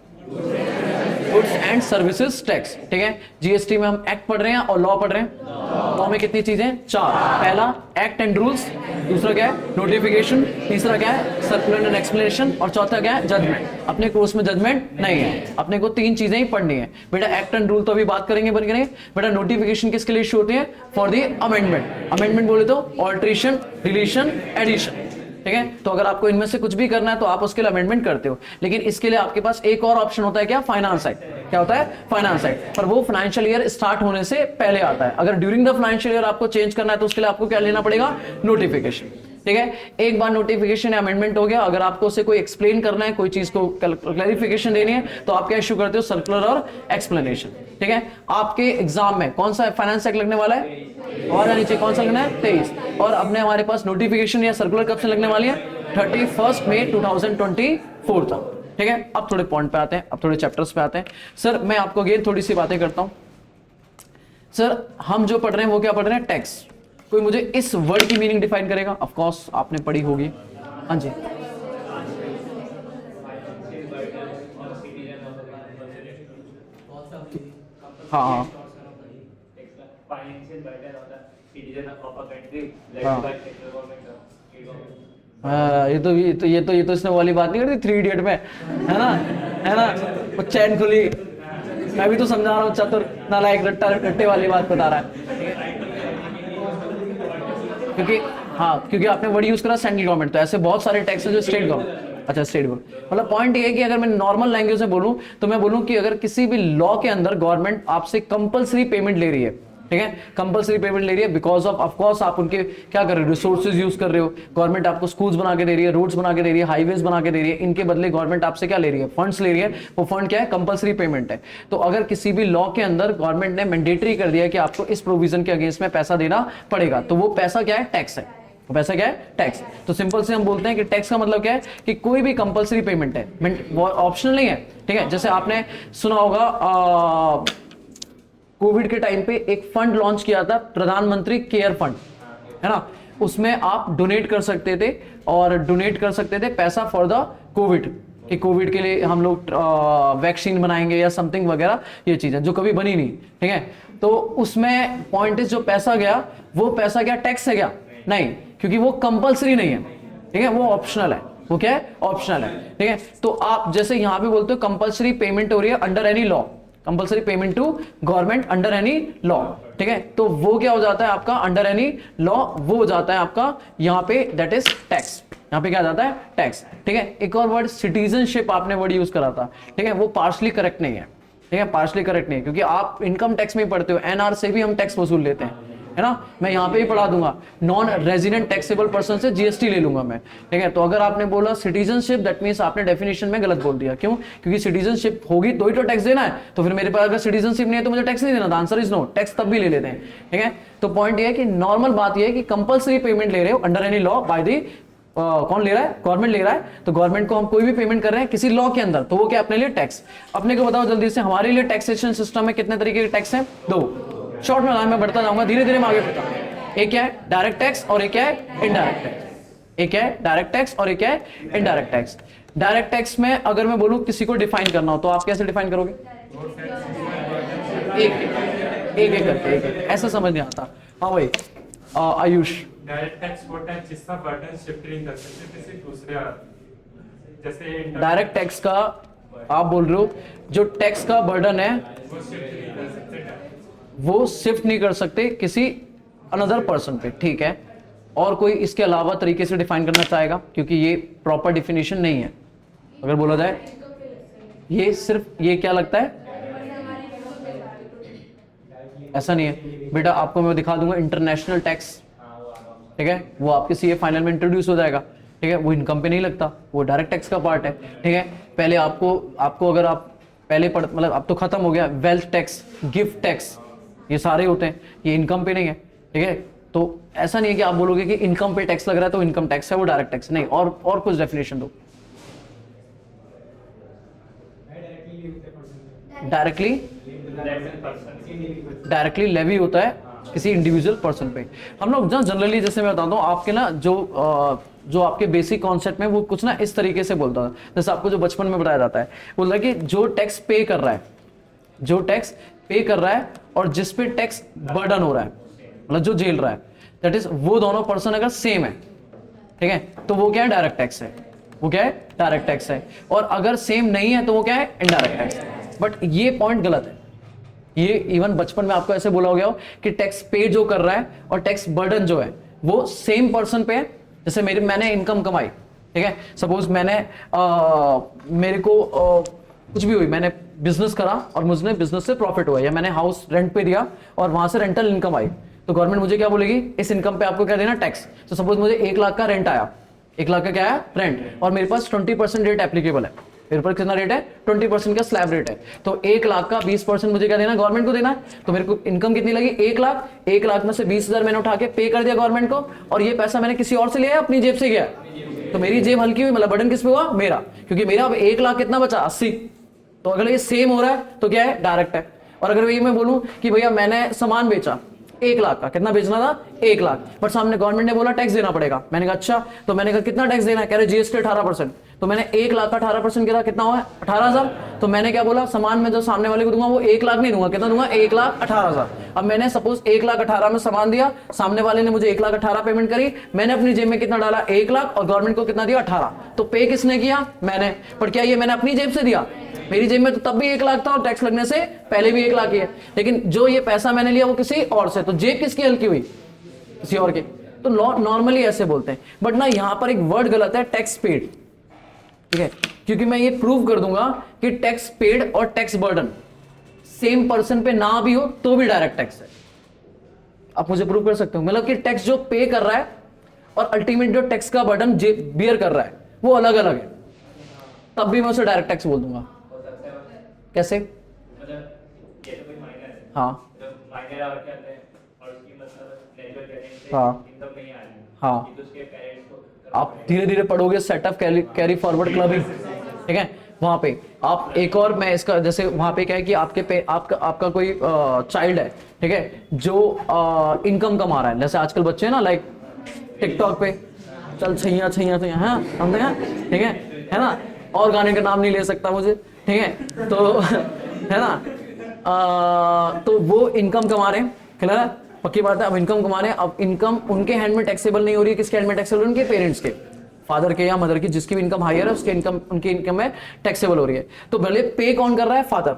गुड्स एंड सर्विसेज टैक्स। ठीक है, जीएसटी में हम एक्ट पढ़ रहे हैं और लॉ पढ़ रहे हैं। लॉ में कितनी चीजें, 4। पहला एक्ट एंड रूल्स, दूसरा क्या है, नोटिफिकेशन, तीसरा क्या है, सर्कुलर एंड एक्सप्लेनेशन, और चौथा क्या है, जजमेंट। अपने कोर्स में जजमेंट नहीं है, अपने को 3 चीजें ही पढ़नी है बेटा। एक्ट एंड रूल तो अभी बात करेंगे बेटा। नोटिफिकेशन किसके लिए इशू होती है, फॉर दी अमेंडमेंट। अमेंडमेंट बोले तो ऑल्ट्रेशन, डिलीशन, एडिशन। ठीक है, तो अगर आपको इनमें से कुछ भी करना है तो आप उसके लिए अमेंडमेंट करते हो, लेकिन इसके लिए आपके पास एक और ऑप्शन होता है, क्या, फाइनेंस एक्ट। क्या होता है, फाइनेंस एक्ट, पर वो फाइनेंशियल ईयर स्टार्ट होने से पहले आता है। अगर ड्यूरिंग द फाइनेंशियल ईयर आपको चेंज करना है तो उसके लिए आपको क्या लेना पड़ेगा, नोटिफिकेशन। ठीक है, एक बार नोटिफिकेशन या अमेंडमेंट हो गया, अगर आपको उसे कोई एक्सप्लेन करना है, कोई चीज को क्लैरिफिकेशन देनी है, तो आप क्या इशू करते हो, सर्कुलर और एक्सप्लेनेशन। ठीक है, आपके एग्जाम में कौन सा फाइनेंस एक्ट लगने वाला है, और नीचे कौन सा लगना है, 23। और अपने हमारे पास नोटिफिकेशन या सर्कुलर कब से लगने वाली है, 31 मई 2024 तक। ठीक है, अब थोड़े पॉइंट पे आते हैं, अब थोड़े चैप्टर्स पे आते हैं। सर मैं आपको अगेन थोड़ी सी बातें करता हूं। सर हम जो पढ़ रहे हैं वो क्या पढ़ रहे हैं, टैक्स। कोई मुझे इस वर्ड की मीनिंग डिफाइन करेगा, ऑफ कोर्स आपने पढ़ी होगी। हाँ जी, हाँ हाँ, ये तो इसने वाली बात नहीं करती 3 इडियट में, है ना, वो चैन खुली। मैं भी तो समझा रहा हूँ, चतुर नालायक रट्टे वाली बात बता रहा है। क्योंकि हाँ, क्योंकि आपने वर्ड यूज करा सेंट्रल गवर्नमेंट, तो ऐसे बहुत सारे टैक्स हैं जो स्टेट गवर्नमेंट, अच्छा स्टेट गवर्नमेंट, मतलब पॉइंट ये है कि अगर मैं नॉर्मल लैंग्वेज में बोलूं तो मैं बोलूं कि अगर किसी भी लॉ के अंदर गवर्नमेंट आपसे कंपलसरी पेमेंट ले रही है, ठीक है, कंपलसरी पेमेंट ले रही है बिकॉज ऑफ कोर्स आप उनके क्या कर रहे हो, रिसोर्सेज यूज कर रहे हो, गवर्नमेंट आपको स्कूल्स बना के दे रही है, रोड्स बना के दे रही है, हाईवेज बना के दे रही है, इनके बदले गवर्नमेंट आपसे क्या ले रही है, फंड्स ले रही है, वो फंड क्या है, कंपलसरी पेमेंट है। तो अगर किसी भी लॉ के अंदर गवर्नमेंट ने मैंडेटरी कर दिया कि आपको इस प्रोविजन के अगेंस्ट में पैसा देना पड़ेगा, तो वो पैसा क्या है, टैक्स है, तो पैसा क्या है, टैक्स। तो सिंपल से हम बोलते हैं कि टैक्स का मतलब क्या है कि कोई भी कंपलसरी पेमेंट है, वो ऑप्शनल नहीं है, ठीक है। जैसे आपने सुना होगा कोविड के टाइम पे एक फंड लॉन्च किया था, प्रधानमंत्री केयर फंड, है ना, उसमें आप डोनेट कर सकते थे और डोनेट कर सकते थे पैसा फॉर द कोविड, कि कोविड के लिए हम लोग वैक्सीन बनाएंगे या समथिंग वगैरह, ये चीजें जो कभी बनी नहीं, ठीक है। तो उसमें पॉइंट इज जो पैसा गया वो पैसा क्या टैक्स है क्या, नहीं, क्योंकि वो कंपलसरी नहीं है, ठीक है, वो ऑप्शनल है, वो क्या है, ऑप्शनल है, ठीक है। तो आप जैसे यहां पे बोलते हो कंपलसरी पेमेंट हो रही है under any law, compulsory payment to government under any law, ठीक है, तो वो क्या हो जाता है आपका अंडर एनी लॉ, वो हो जाता है आपका यहां पे दैट इज टैक्स, यहां पे क्या जाता है, टैक्स, ठीक है। एक और वर्ड सिटीजनशिप आपने वर्ड यूज करा था, ठीक है, वो पार्शली करेक्ट नहीं है, ठीक है, पार्शली करेक्ट नहीं है, क्योंकि आप इनकम टैक्स में ही पढ़ते हो, एनआर से भी हम टैक्स वसूल लेते हैं, है ना, मैं यहां पे ही पढ़ा दूंगा, नॉन रेजिडेंट टैक्सेबल पर्सन से जीएसटी ले लूंगा मैं, ठीक है। तो अगर आपने बोला सिटीजनशिप, दैट मींस आपने डेफिनेशन में गलत बोल दिया, क्यों, क्योंकि सिटीजनशिप होगी तो ही तो टैक्स देना है, तो फिर मेरे पास अगर सिटीजनशिप नहीं है तो मुझे टैक्स नहीं देना, आंसर इज नो, टैक्स तब भी ले लेते हैं, ठीक है। तो पॉइंट ये है कि नॉर्मल बात ये है कि कंपलसरी पेमेंट ले रहे हो under any law by the कौन ले रहा है, गवर्नमेंट ले रहा है, तो गवर्नमेंट को हम कोई भी पेमेंट कर रहे हैं किसी लॉ के अंदर, तो वो क्या अपने लिए टैक्स। अपने को बताओ जल्दी से, हमारे लिए टैक्सेशन सिस्टम में कितने तरीके के टैक्स हैं, दो, शॉर्ट में मैं बढ़ता जाऊंगा, धीरे धीरे मैं आगे बढ़ता हूं। एक क्या है डायरेक्ट टैक्स और एक क्या है इनडायरेक्ट टैक्स, एक क्या है डायरेक्ट टैक्स और एक क्या है इनडायरेक्ट टैक्स। डायरेक्ट टैक्स में अगर मैं बोलूं किसी को डिफाइन करना हो तो आप कैसे डिफाइन करोगे, एक एक करके, एक ऐसा समझ नहीं आता। हाँ भाई आयुष, डायरेक्ट टैक्स वो टैक्स जिसका बर्डन शिफ्ट नहीं कर सकते किसी दूसरे, जैसे डायरेक्ट टैक्स का आप बोल रहे हो जो टैक्स का बर्डन है वो शिफ्ट नहीं कर सकते, वो शिफ्ट नहीं कर सकते किसी अनदर पर्सन पे, ठीक है। और कोई इसके अलावा तरीके से डिफाइन करना चाहेगा, क्योंकि ये प्रॉपर डिफिनेशन नहीं है, अगर बोला जाए ये सिर्फ ये क्या लगता है, ऐसा नहीं है बेटा, आपको मैं दिखा दूंगा इंटरनेशनल टैक्स, ठीक है, वो आपके सीए फाइनल में इंट्रोड्यूस हो जाएगा, ठीक है, वो इनकम पे नहीं लगता, वो डायरेक्ट टैक्स का पार्ट है, ठीक है। पहले आपको अगर आप पहले मतलब अब तो खत्म हो गया, वेल्थ टैक्स, गिफ्ट टैक्स, ये सारे होते हैं, ये इनकम पे नहीं है, ठीक है। तो ऐसा नहीं है कि आप बोलोगे कि इनकम पे टैक्स लग रहा है तो इनकम टैक्स है, वो डायरेक्ट टैक्स नहीं। और कुछ डेफिनेशन दो, डायरेक्टली लेवी होता है किसी इंडिविजुअल पर्सन पे। हम लोग जनरली जैसे मैं बताता हूँ आपके ना जो आपके बेसिक कॉन्सेप्ट में वो कुछ ना इस तरीके से बोलता है, जैसे आपको जो बचपन में बताया जाता है, बोलता है कि जो टैक्स पे कर रहा है, जो टैक्स पे कर रहा है और जिस पे टैक्स बर्डन हो रहा है, मतलब जो झेल रहा है, दैट इज वो दोनों पर्सन अगर सेम है, ठीक है, तो वो क्या है डायरेक्ट टैक्स है, वो क्या है डायरेक्ट टैक्स है। और अगर सेम नहीं है तो वो क्या है इनडायरेक्ट टैक्स। बट ये पॉइंट गलत है, ये इवन बचपन में आपको ऐसे बोला हो गया हो कि टैक्स पे जो कर रहा है और टैक्स बर्डन जो है वो सेम पर्सन पे है। जैसे मैंने इनकम कमाई, ठीक है, सपोज मैंने मेरे को कुछ भी हुई, मैंने बिजनेस करा और मुझे बिजनेस से प्रॉफिट हुआ, या मैंने हाउस रेंट पे दिया और वहां से रेंटल इनकम आई, तो गवर्नमेंट मुझे क्या बोलेगी, इस इनकम पे आपको क्या देना, टैक्स। तो सपोज मुझे 1 लाख का रेंट आया, 1 लाख का क्या है रेंट, और मेरे पास 20% रेट एप्लीकेबल है, मेरे पर कितना रेट है 20% का स्लैब रेट है, तो 1 लाख का 20% मुझे क्या देना, गवर्नमेंट को देना है। तो मेरे को इनकम कितनी लगी 1 लाख, 1 लाख में से 20,000 मैंने उठा के पे कर दिया गवर्नमेंट को, और ये पैसा मैंने किसी और से लिया अपनी जेब से गया, तो मेरी जेब हल्की हुई, मतलब बर्डन किस पे हुआ, मेरा, क्योंकि मेरा अब 1 लाख कितना बचा 80। तो अगर ये सेम हो रहा है तो क्या है डायरेक्ट है। और अगर ये मैं बोलूं कि भैया मैंने सामान बेचा 1 लाख का, कितना बेचना था 1 लाख, पर सामने गवर्नमेंट ने बोला टैक्स देना पड़ेगा, मैंने कहा अच्छा, तो मैंने कहा कितना टैक्स देना है, कह रहे जीएसटी 18%, तो मैंने 1 लाख का 18% किया, कितना हुआ 18,000। तो मैंने क्या बोला, सामान में जो सामने वाले को दूंगा वो 1 लाख नहीं दूंगा, कितना दूंगा 1,18,000। अब मैंने सपोज 1,18,000 में सामान दिया, सामने वाले ने मुझे 1,18,000 पेमेंट करी, मैंने अपनी जेब में कितना डाला 1 लाख, और गवर्नमेंट को कितना दिया 18। तो पे किसने किया, मैंने, पर क्या ये मैंने अपनी जेब से दिया, मेरी जेब में तो तब भी 1 लाख था और टैक्स लगने से पहले भी 1 लाख ही है, लेकिन जो ये पैसा मैंने लिया वो किसी और से, तो जेब किसकी हल्की हुई, किसी और की, तो नॉर्मली ऐसे बोलते हैं, बट ना यहां पर एक वर्ड गलत है, टैक्स पेड, ठीक है, क्योंकि मैं ये प्रूव कर दूंगा कि टैक्स पेड और टैक्स बर्डन सेम पर्सन पे ना भी हो तो भी डायरेक्ट टैक्स है। आप मुझे प्रूव कर सकते हो, मतलब कि टैक्स जो पे कर रहा है और अल्टीमेट जो टैक्स का बर्डन बियर कर रहा है वो अलग अलग है, तब भी मैं उसे डायरेक्ट टैक्स बोल दूंगा। कैसे? मतलब ये तो कोई माइनर है, हाँ तो माइनर और क्या है और उसकी मतलब नेचुरल कैरेक्टर से हाँ। इनकम नहीं आ रही है, हाँ। ये तो उसके पेरेंट्स को आप धीरे धीरे पढ़ोगे set of carry forward clubbing, ठीक है, वहां पे आप एक और मैं इसका जैसे वहां पे क्या है कि आपका कोई चाइल्ड है, ठीक है, जो इनकम कमा रहा है, जैसे आजकल बच्चे हैं ना लाइक टिकटॉक पे चल छैया छैया छैया, हाँ समझे हैं, ठीक है ना, और गाने का नाम नहीं ले सकता मुझे, ठीक है, तो है ना, तो वो इनकम कमा रहे हैं, क्लियर है, पक्की बात है। अब इनकम कमा रहे हैं, अब इनकम उनके हैंड में टैक्सेबल नहीं हो रही है, किसके हैंड में टैक्सेबल? उनके पेरेंट्स के, फादर के या मदर की, जिसकी भी इनकम हायर है उसके इनकम उनकी इनकम में टैक्सेबल हो रही है। तो भले पे कौन कर रहा है? फादर,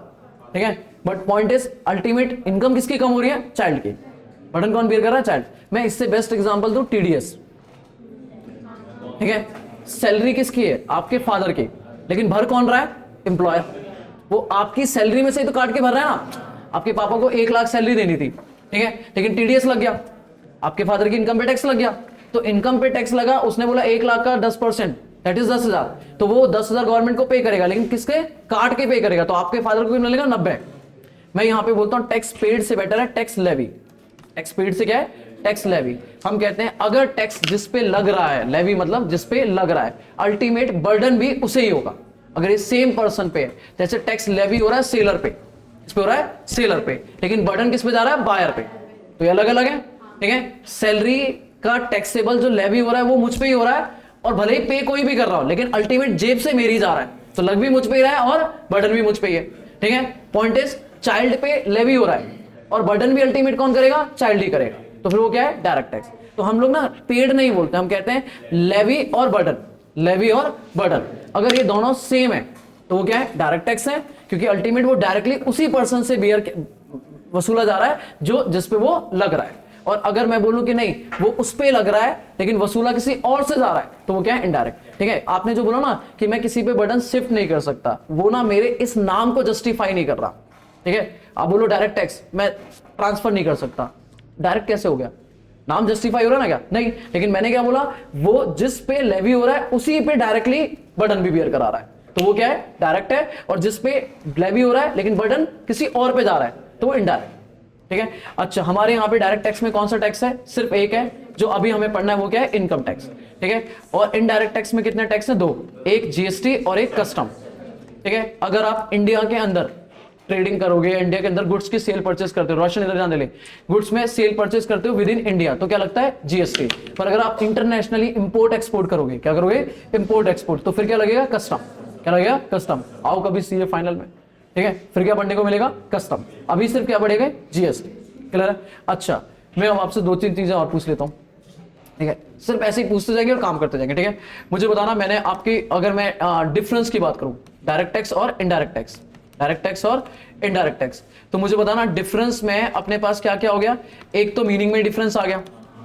ठीक है, but point is ultimate income किसकी कम हो रही है? चाइल्ड की। बर्डन कौन बियर कर रहा है? चाइल्ड। मैं इससे बेस्ट एग्जांपल दूं, टीडीएस, ठीक है, सैलरी किसकी है? आपके फादर की, लेकिन भर कौन रहा है? एम्प्लॉयर। वो आपकी सैलरी में से ही तो काट के भर रहा है ना। आपके पापा को 1 लाख सैलरी देनी थी, ठीक है, लेकिन टीडीएस लग गया, आपके फादर की इनकम पे टैक्स लग गया, तो इनकम पे टैक्स लगा, उसने बोला 1 लाख का 10%, दैट इज 10,000, तो वो 10,000 गवर्नमेंट को पे करेगा, लेकिन किसके? काट के पे करेगा, तो आपके फादर को मिलेगा 90। मैं यहां पे बोलता हूं टैक्स पेड से बेटर है टैक्स लेवी। टैक्स पेड से क्या है? Tax levy. हम कहते हैं अगर टैक्स जिस पे लग रहा है, लेवी मतलब जिस पे लग रहा है, अल्टीमेट बर्डन भी उसे ही होगा। अगर ये सेम पर्सन पे है, जैसे टैक्स लेवी हो रहा है सेलर पे, इस पे हो रहा है सेलर पे, लेकिन बर्डन किस पे जा रहा है? बायर पे, तो ये अलग अलग है, ठीक है। सैलरी का टैक्सेबल जो लेवी हो रहा है वो मुझ पे ही हो रहा है, और भले ही पे कोई भी कर रहा हो, लेकिन अल्टीमेट जेब से मेरी जा रहा है, तो लग भी मुझ पे ही रहा है और बर्डन भी मुझ पे ही है, ठीक है। पॉइंट इज चाइल्ड पे लेवी हो रहा है और बर्डन भी अल्टीमेट कौन करेगा? चाइल्ड ही करेगा, तो फिर वो क्या है? Direct tax. तो हम लोग ना पेड नहीं बोलते, हम कहते हैं लेवी और बर्डन, लेवी और बर्डन। अगर ये दोनों सेम है तो वो क्या है? डायरेक्ट टैक्स है, क्योंकि अल्टीमेट वो डायरेक्टली उसी पर्सन से बियर वसूला जा रहा है जो जिस पे वो लग रहा है। और अगर मैं बोलूं कि नहीं वो उस पे लग रहा है लेकिन वसूला किसी और से जा रहा है, तो वो क्या है? इनडायरेक्ट, ठीक है। आपने जो बोला ना कि मैं किसी पे बर्डन शिफ्ट नहीं कर सकता, वो ना मेरे इस नाम को जस्टिफाई नहीं कर रहा, ठीक है। आप बोलो डायरेक्ट टैक्स मैं ट्रांसफर नहीं कर सकता, डायरेक्ट कैसे हो गया? नाम जस्टिफाई हो रहा है ना क्या? नहीं, लेकिन मैंने क्या बोला? वो जिस पे लेवी हो रहा है उसी पे डायरेक्टली बर्डन भी बियर करा रहा है, तो वो क्या है? डायरेक्ट है। और जिस पे लेवी हो रहा है लेकिन बर्डन किसी और पे जा रहा है, तो वो इनडायरेक्ट, ठीक है। अच्छा, हमारे यहाँ पे डायरेक्ट टैक्स में कौन सा टैक्स है? सिर्फ एक है जो अभी हमें पढ़ना है, वो क्या है? इनकम टैक्स, ठीक है। और इनडायरेक्ट टैक्स में कितने टैक्स है? 2, एक जीएसटी और एक कस्टम, ठीक है। अगर आप इंडिया के अंदर ट्रेडिंग करोगे, इंडिया के अंदर गुड्स की सेल परचेस करते हो, रोशन इधर जाने ले, गुड्स में सेल परचेस करते हो विद इन इंडिया, तो क्या लगता है? जीएसटी। पर अगर आप इंटरनेशनली इंपोर्ट एक्सपोर्ट करोगे, क्या करोगे? इंपोर्ट एक्सपोर्ट, तो फिर क्या लगेगा? कस्टम। क्या लगेगा? कस्टम। आओ कभी सीए फाइनल में, ठीक है, फिर क्या पढ़ने को मिलेगा? कस्टम। अभी सिर्फ क्या पढ़ेगा? जीएसटी, क्लियर है। अच्छा, मैं अब आपसे 2-3 चीजें और पूछ लेता हूं, ठीक है, सिर्फ ऐसे ही पूछते जाएंगे और काम करते जाएंगे, ठीक है। मुझे बताना, मैंने आपकी अगर मैं डिफरेंस की बात करूं, डायरेक्ट टैक्स और इनडायरेक्ट टैक्स, डायरेक्ट टैक्स और इनडायरेक्ट टैक्स, तो मुझे बताना डिफरेंस में अपने पास क्या क्या हो गया? एक तो मीनिंग में डिफरेंस आ गया,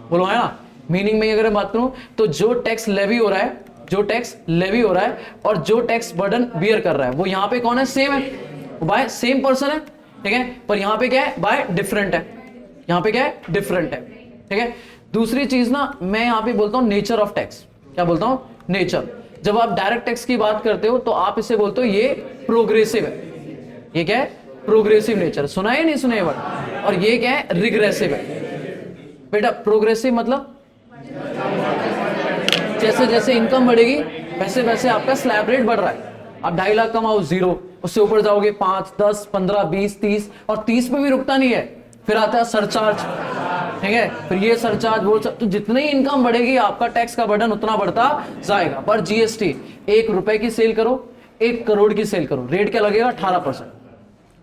बोलो है ना। मीनिंग में अगर मैं बात करूं तो जो टैक्स लेवी हो रहा है, जो टैक्स लेवी हो रहा है और जो टैक्स बर्डन बियर कर रहा है, वो यहां पे कौन है? सेम है, बाय सेम पर्सन है, ठीक है। पर यहां पे क्या है? बाय डिफरेंट है, यहां पे क्या है? डिफरेंट है, ठीक है। दूसरी चीज ना, मैं यहां पे बोलता हूं नेचर ऑफ टैक्स। क्या बोलता हूं? नेचर। जब आप डायरेक्ट टैक्स की बात करते हो तो आप इसे बोलते हो ये प्रोग्रेसिव है। ये क्या है? Progressive nature. सुना है नहीं सुना ये वर्ड? और ये क्या है? रिग्रेसिव है। बेटा प्रोग्रेसिव मतलब जैसे जैसे इनकम बढ़ेगी वैसे वैसे आपका स्लैब रेट बढ़ रहा है। आप 2.5 लाख कमाओ 0, उससे ऊपर जाओगे 5, 10, 15, 20, 30, और 30 पे भी रुकता नहीं है, फिर आता है सरचार्ज, ठीक है। फिर ये सरचार्ज वो सब, तो जितनी इनकम बढ़ेगी आपका टैक्स का बर्डन उतना बढ़ता जाएगा। पर जीएसटी, 1 रुपए की सेल करो, 1 करोड़ की सेल करो, रेट क्या लगेगा? 18%।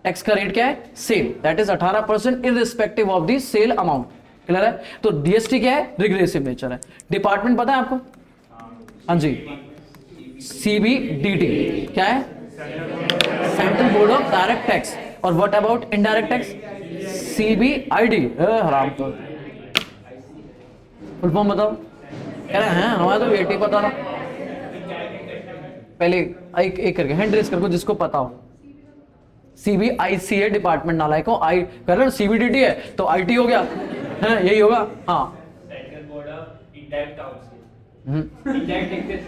टैक्स का रेट क्या है? Same, that is 18% irrespective of the sale amount, clear है। तो डीएसटी क्या है? रिग्रेसिव नेचर है। डिपार्टमेंट पता है आपको? हाँ जी, सीबीडीटी क्या है? Central board of direct tax. और व्हाट अबाउट इनडायरेक्ट टैक्स? सीबीआईडी। हराम तो फुल फॉर्म बताओ। कह रहे हैं हमारा तो वेट ही पता ना। पहले एक एक करके हैंड रेस करको जिसको पता हो। CBIC है डिपार्टमेंट नालायक को, आई कर रहे CBDT है तो IT हो गया है, यही होगा। हाँ central board of indirect council, indirect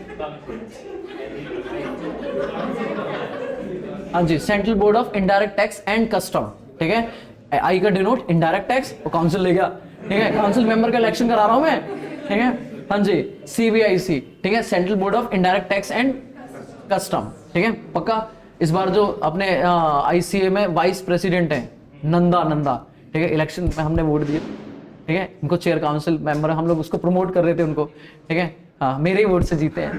हाँ जी, central board of indirect tax and custom, ठीक है। आई का डिनोट इनडायरेक्ट टैक्स, वो काउंसिल ले गया, ठीक है। काउंसिल मेंबर का इलेक्शन करा रहा हूं मैं, ठीक है। हाँ जी, CBIC, ठीक है, central board of indirect tax and custom, ठीक है पक्का। इस बार जो अपने ICA में वाइस प्रेसिडेंट है नंदा, ठीक है, इलेक्शन में हमने वोट दिए, ठीक है। इनको चेयर काउंसिल मेंबर हम लोग उसको प्रमोट कर रहे थे उनको, ठीक है। हाँ मेरे ही वोट से जीते हैं।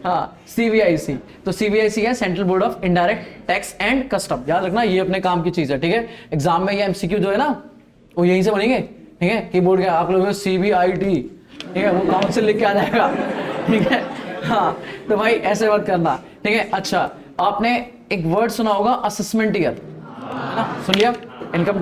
हाँ CBIC, तो CBIC है central board of indirect tax and custom. याद रखना ये अपने काम की चीज है, ठीक है। एग्जाम में ये MCQ जो है ना वो यहीं से बनेंगे, ठीक है। कीबोर्ड के आप लोग CBIT, ठीक है, वो काउंसिल लिख के आ जाएगा, ठीक है। हाँ तो भाई ऐसे मत करना, ठीक है। अच्छा आपने एक वर्ड सुना होगा असेसमेंट ईयर, है ना, सुन लिया। इनकम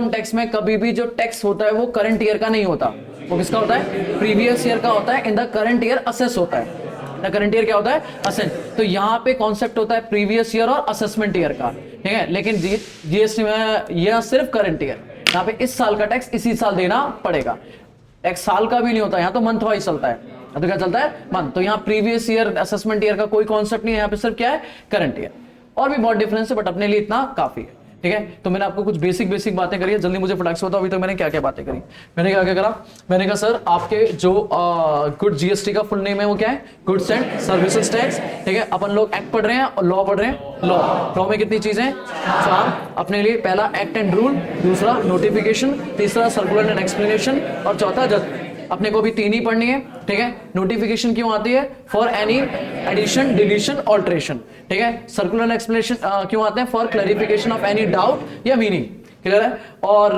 टैक्स में कभी भी जो टैक्स होता है वो करंट ईयर का नहीं होता, वो किसका होता है, प्रीवियस ईयर का होता है। In the current year assess होता है, करंट ईयर क्या होता है, असेस। तो यहाँ पे कॉन्सेप्ट होता है प्रीवियस ईयर और असेसमेंट ईयर का, ठीक है। लेकिन GST में यह सिर्फ करंट ईयर, यहाँ पे इस साल का टैक्स इसी साल देना पड़ेगा। टैक्स साल का भी नहीं होता, यहाँ तो मंथ वाइज चलता है। तो क्या चलता है, मंथ। तो यहाँ प्रीवियस ईयर असेसमेंट ईयर का कोई कॉन्सेप्ट नहीं है, यहाँ पे सिर्फ क्या है, करंट ईयर। और भी बहुत डिफरेंस है बट अपने लिए इतना काफी है, ठीक है। तो मैंने आपको कुछ बेसिक बातें करी है, जल्दी मुझे फटाक से बताओ अभी तक मैंने क्या क्या बातें करी। मैंने क्या क्या करा, मैंने कहा सर आपके जो गुड GST का फुल नेम है वो क्या है, गुड्स एंड सर्विसेज टैक्स, ठीक है। अपन लोग एक्ट पढ़ रहे हैं और लॉ पढ़ रहे हैं। लॉ में कितनी चीजें, 4 अपने लिए, पहला एक्ट एंड रूल, दूसरा नोटिफिकेशन, तीसरा सर्कुलर एंड एक्सप्लेनेशन और चौथा जज। अपने को भी 3 ही पढ़नी है, ठीक है। नोटिफिकेशन क्यों आती है, for any addition deletion alteration, ठीक है। सर्कुलर एक्सप्लेनेशन क्यों आते हैं, for clarification of any doubt या मीनिंग, क्लियर है। और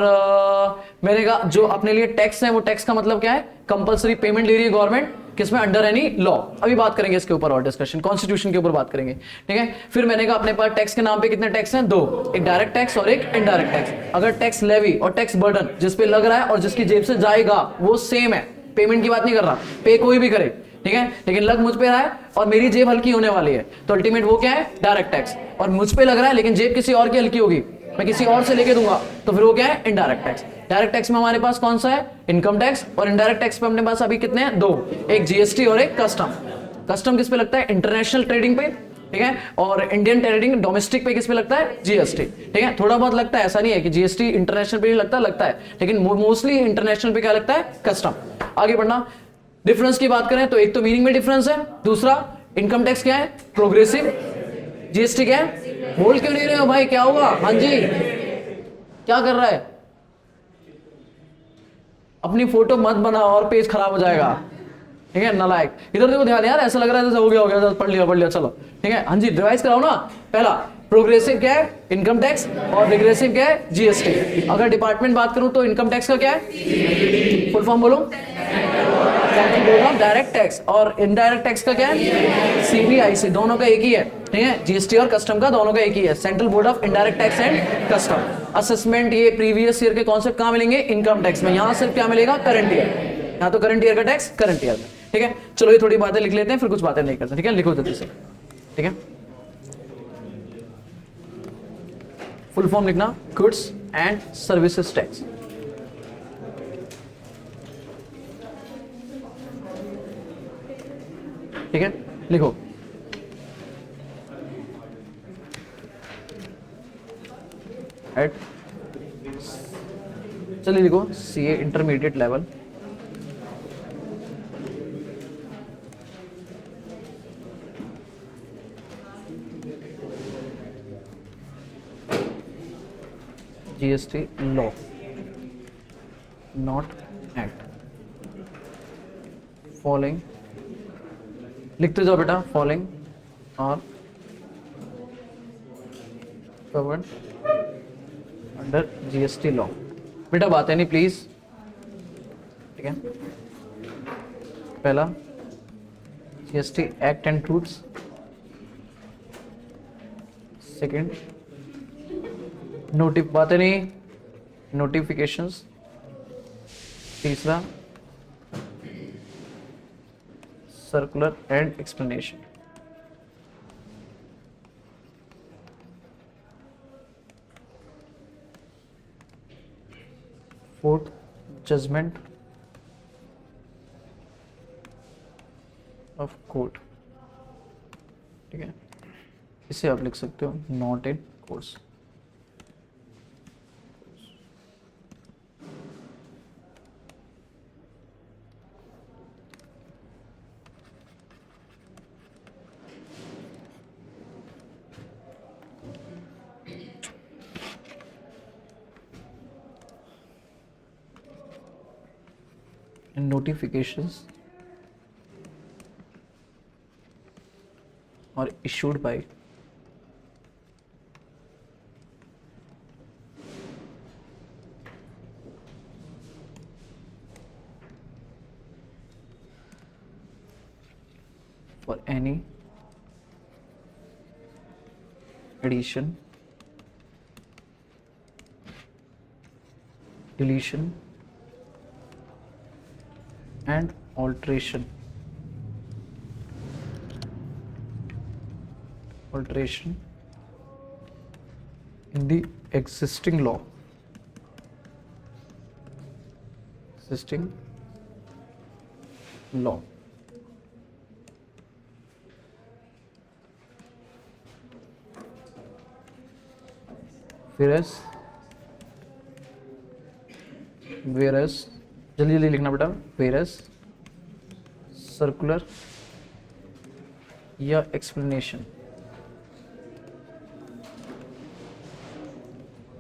मैंने कहा जो अपने लिए टैक्स है वो टैक्स का मतलब क्या है, कंपलसरी पेमेंट ले रही है गवर्नमेंट, किसमें, अंडर एनी लॉ। अभी बात करेंगे इसके ऊपर और डिस्कशन, कॉन्स्टिट्यूशन के ऊपर बात करेंगे, ठीक है। फिर मैंने कहा अपने पास टैक्स के नाम पे कितने टैक्स हैं, 2, एक डायरेक्ट टैक्स और एक इनडायरेक्ट टैक्स। अगर टैक्स लेवी और टैक्स बर्डन जिस पे लग रहा है और जिसकी जेब से जाएगा वो सेम है, पेमेंट की बात नहीं कर रहा, पे कोई भी करे, ठीक है, लेकिन लग मुझ पे रहा है और मेरी जेब हल्की होने वाली है तो अल्टीमेट वो क्या है, डायरेक्ट टैक्स। और मुझ पे लग रहा है लेकिन जेब किसी और की हल्की होगी, मैं किसी और से लेके दूंगा तो फिर वो क्या है, इनडायरेक्ट टैक्स। डायरेक्ट टैक्स में हमारे पास कौन सा है, इनकम टैक्स। और इनडायरेक्ट टैक्स पे अपने पास अभी कितने हैं, 2, एक GST और एक कस्टम। कस्टम किस पे लगता है, इंटरनेशनल ट्रेडिंग पे, ठीक है। और इंडियन ट्रेडिंग डोमेस्टिक पे किस पे लगता है, GST, ठीक है। थोड़ा बहुत लगता है, ऐसा नहीं है कि GST इंटरनेशनल पे नहीं लगता है, लेकिन मोस्टली इंटरनेशनल पे क्या लगता है, कस्टम। आगे बढ़ना, डिफरेंस की बात करें तो एक तो मीनिंग में डिफरेंस है, दूसरा इनकम टैक्स क्या है, प्रोग्रेसिव, GST क्या है, बोल क्यों नहीं रहे हो भाई, क्या होगा, हाँ जी क्या कर रहा है, अपनी फोटो मत बना और पेज खराब हो जाएगा, ठीक है, नालायक। इधर देखो ध्यान यार, ऐसा लग रहा है जैसे हो गया पढ़ लिया चलो, ठीक है। हाँ जी रिवाइज कराओ ना। पहला प्रोग्रेसिव क्या है, इनकम टैक्स, और रिग्रेसिव क्या है, GST। अगर डिपार्टमेंट बात करूं तो इनकम टैक्स का क्या है, फुल फॉर्म बोलो, central board of direct tax. और इनडायरेक्ट टैक्स का क्या है, CBIC। दोनों का एक ही है, ठीक है, GST और कस्टम का दोनों का एक ही है, central board of indirect tax and custom. Assessment ये प्रीवियस ईयर के कॉन्सेप्ट कहां मिलेंगे, इनकम टैक्स में। यहां सिर्फ क्या मिलेगा, करंट ईयर, यहाँ तो करंट ईयर का टैक्स करंट ईयर में, ठीक है। चलो ये थोड़ी बातें लिख लेते हैं, फिर कुछ बातें नहीं करते, ठीक है। लिखो जल्दी से, ठीक है। फुल फॉर्म लिखना, गुड्स एंड सर्विसेज टैक्स, ठीक है। लिखो एट, चलिए लिखो CA intermediate level, GST law, not act, following लिखते जाओ बेटा, फॉलोइंग और कवर्ड अंडर GST लॉ। बेटा बात है नहीं प्लीज, ठीक है। पहला GST act and rules, second बात है नहीं, नोटिफिकेशंस, तीसरा circular and explanation. Fourth judgement of court. ठीक है, इसे आप लिख सकते हो not in course. and notifications are issued by for any addition, deletion and alteration in the existing law, whereas जल्दी जल्दी लिखना बेटा, whereas सर्कुलर या एक्सप्लेनेशन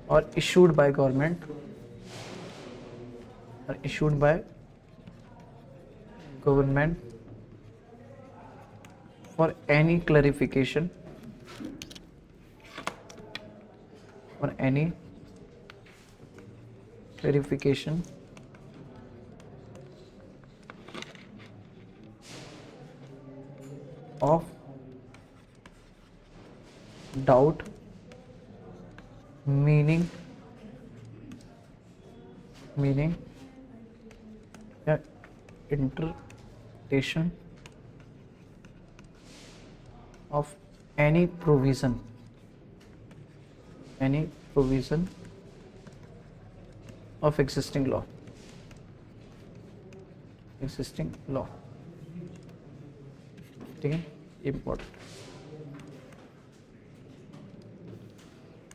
और issued by government for any clarification of doubt, meaning या interpretation of any provision of existing law, ठीक है, important.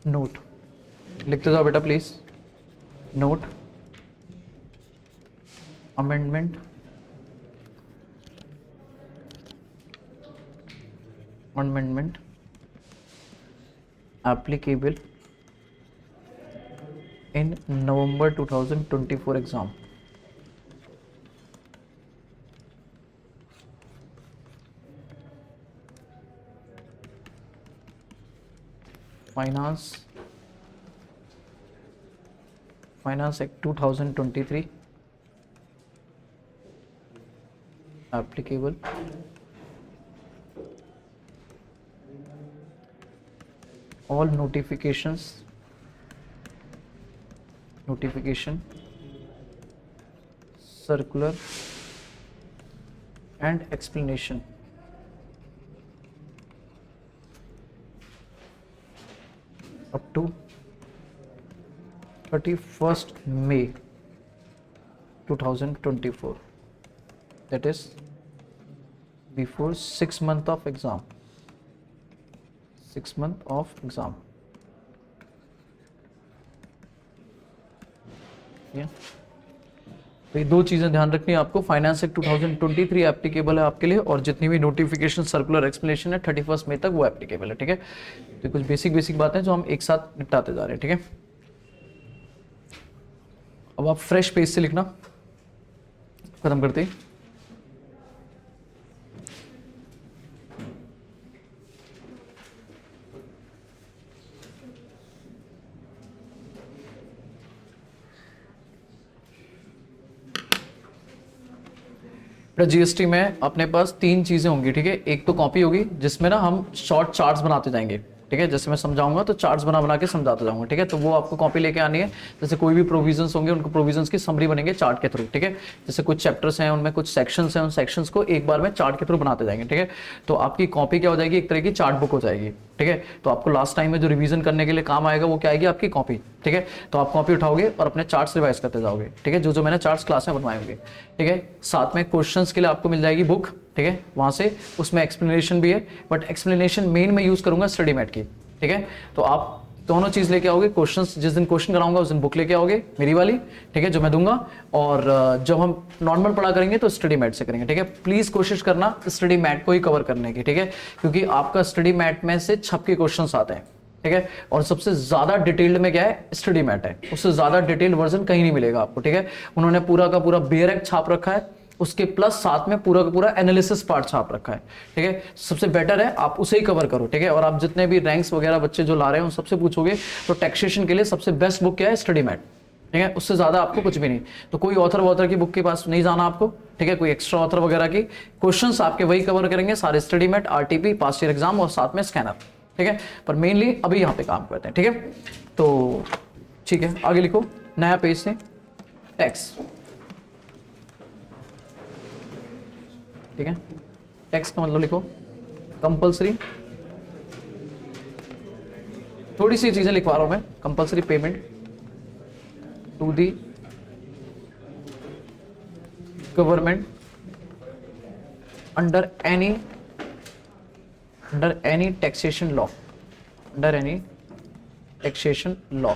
Note लिखते जाओ बेटा please. Note amendment applicable in November 2024 exam। Finance Act 2023 applicable all notification circular and explanation up to 31st May 2024, that is before 6 months of exam। तो ये दो चीजें ध्यान रखनी है आपको। फाइनेंस एक्ट 2023 एप्लीकेबल है आपके लिए, और जितनी भी नोटिफिकेशन सर्कुलर एक्सप्लेनेशन है 31 मई तक वो एप्लीकेबल है। ठीक है, तो कुछ बेसिक बातें जो हम एक साथ निपटाते जा रहे हैं। ठीक है, अब आप फ्रेश पेज से लिखना खत्म करते ही। जीएसटी में अपने पास तीन चीजें होंगी। ठीक है, एक तो कॉपी होगी जिसमें ना हम शॉर्ट चार्ट्स बनाते जाएंगे। ठीक है। जैसे मैं समझाऊंगा तो चार्ट्स बना बना के समझाता जाऊंगा, ठीक है। तो वो आपको कॉपी लेके आनी है। जैसे कोई भी प्रोविजंस होंगे उनको प्रोविजंस की समरी बनेंगे चार्ट के थ्रू, ठीक है। जैसे कुछ चैप्टर्स हैं उनमें कुछ सेक्शंस हैं, उन सेक्शंस को एक बार में चार्ट के थ्रू बनाते जाएंगे, ठीक है। तो आपकी कॉपी क्या हो जाएगी, एक तरह की चार्ट बुक हो जाएगी, ठीक है। तो आपको लास्ट टाइम में जो रिवीजन करने के लिए काम आएगा वो क्या आएगी, आपकी कॉपी, ठीक है। तो आप कॉपी उठाओगे और अपने चार्ट्स रिवाइज करते जाओगे, ठीक है, जो जो मैंने चार्ट्स क्लास में बनवाए होंगे, ठीक है। साथ में क्वेश्चंस के लिए आपको मिल जाएगी बुक, ठीक है, वहां से उसमें एक्सप्लेनेशन भी है, बट एक्सप्लेनेशन मेन मैं यूज करूंगा स्टडी मैट की, ठीक है। तो आप दोनों चीज लेके आओगे, क्वेश्चंस जिस दिन क्वेश्चन कराऊंगा उस दिन बुक लेके आओगे मेरी वाली, ठीक है, जो मैं दूंगा। और जब हम नॉर्मल पढ़ा करेंगे तो स्टडी मैट से करेंगे, ठीक है। प्लीज कोशिश करना स्टडी मैट को ही कवर करने की, ठीक है, क्योंकि आपका स्टडी मैट में से छप के क्वेश्चंस आते हैं, ठीक है। और सबसे ज्यादा डिटेल्ड में क्या है, स्टडी मैट है, उससे ज्यादा डिटेल्ड वर्जन कहीं नहीं मिलेगा आपको, ठीक है। उन्होंने पूरा का पूरा बेयर एक्ट छाप रखा है, उसके प्लस साथ में पूरा का पूरा एनालिसिस पार्ट छाप रखा है, ठीक है। सबसे बेटर है आप उसे ही कवर करो, ठीक है। और आप जितने भी रैंक्स वगैरह बच्चे जो ला रहे हैं उन सबसे पूछोगे तो टैक्सेशन के लिए सबसे बेस्ट बुक क्या है, स्टडी मैट, ठीक है। उससे ज्यादा आपको कुछ भी नहीं। तो कोई ऑथर की बुक के पास नहीं जाना आपको, ठीक है, कोई एक्स्ट्रा ऑथर वगैरह की, क्वेश्चंस आपके वही कवर करेंगे सारे, study mat, RTP, past year exam और साथ में स्कैनर, ठीक है। पर मेनली अभी यहाँ पे काम करते हैं, ठीक है। तो ठीक है, आगे लिखो, नया पेज से टैक्स, ठीक है। टैक्स का मतलब लिखो कंपलसरी, थोड़ी सी चीजें लिखवा रहा हूं मैं, compulsory payment to the government under any taxation law, under any taxation law,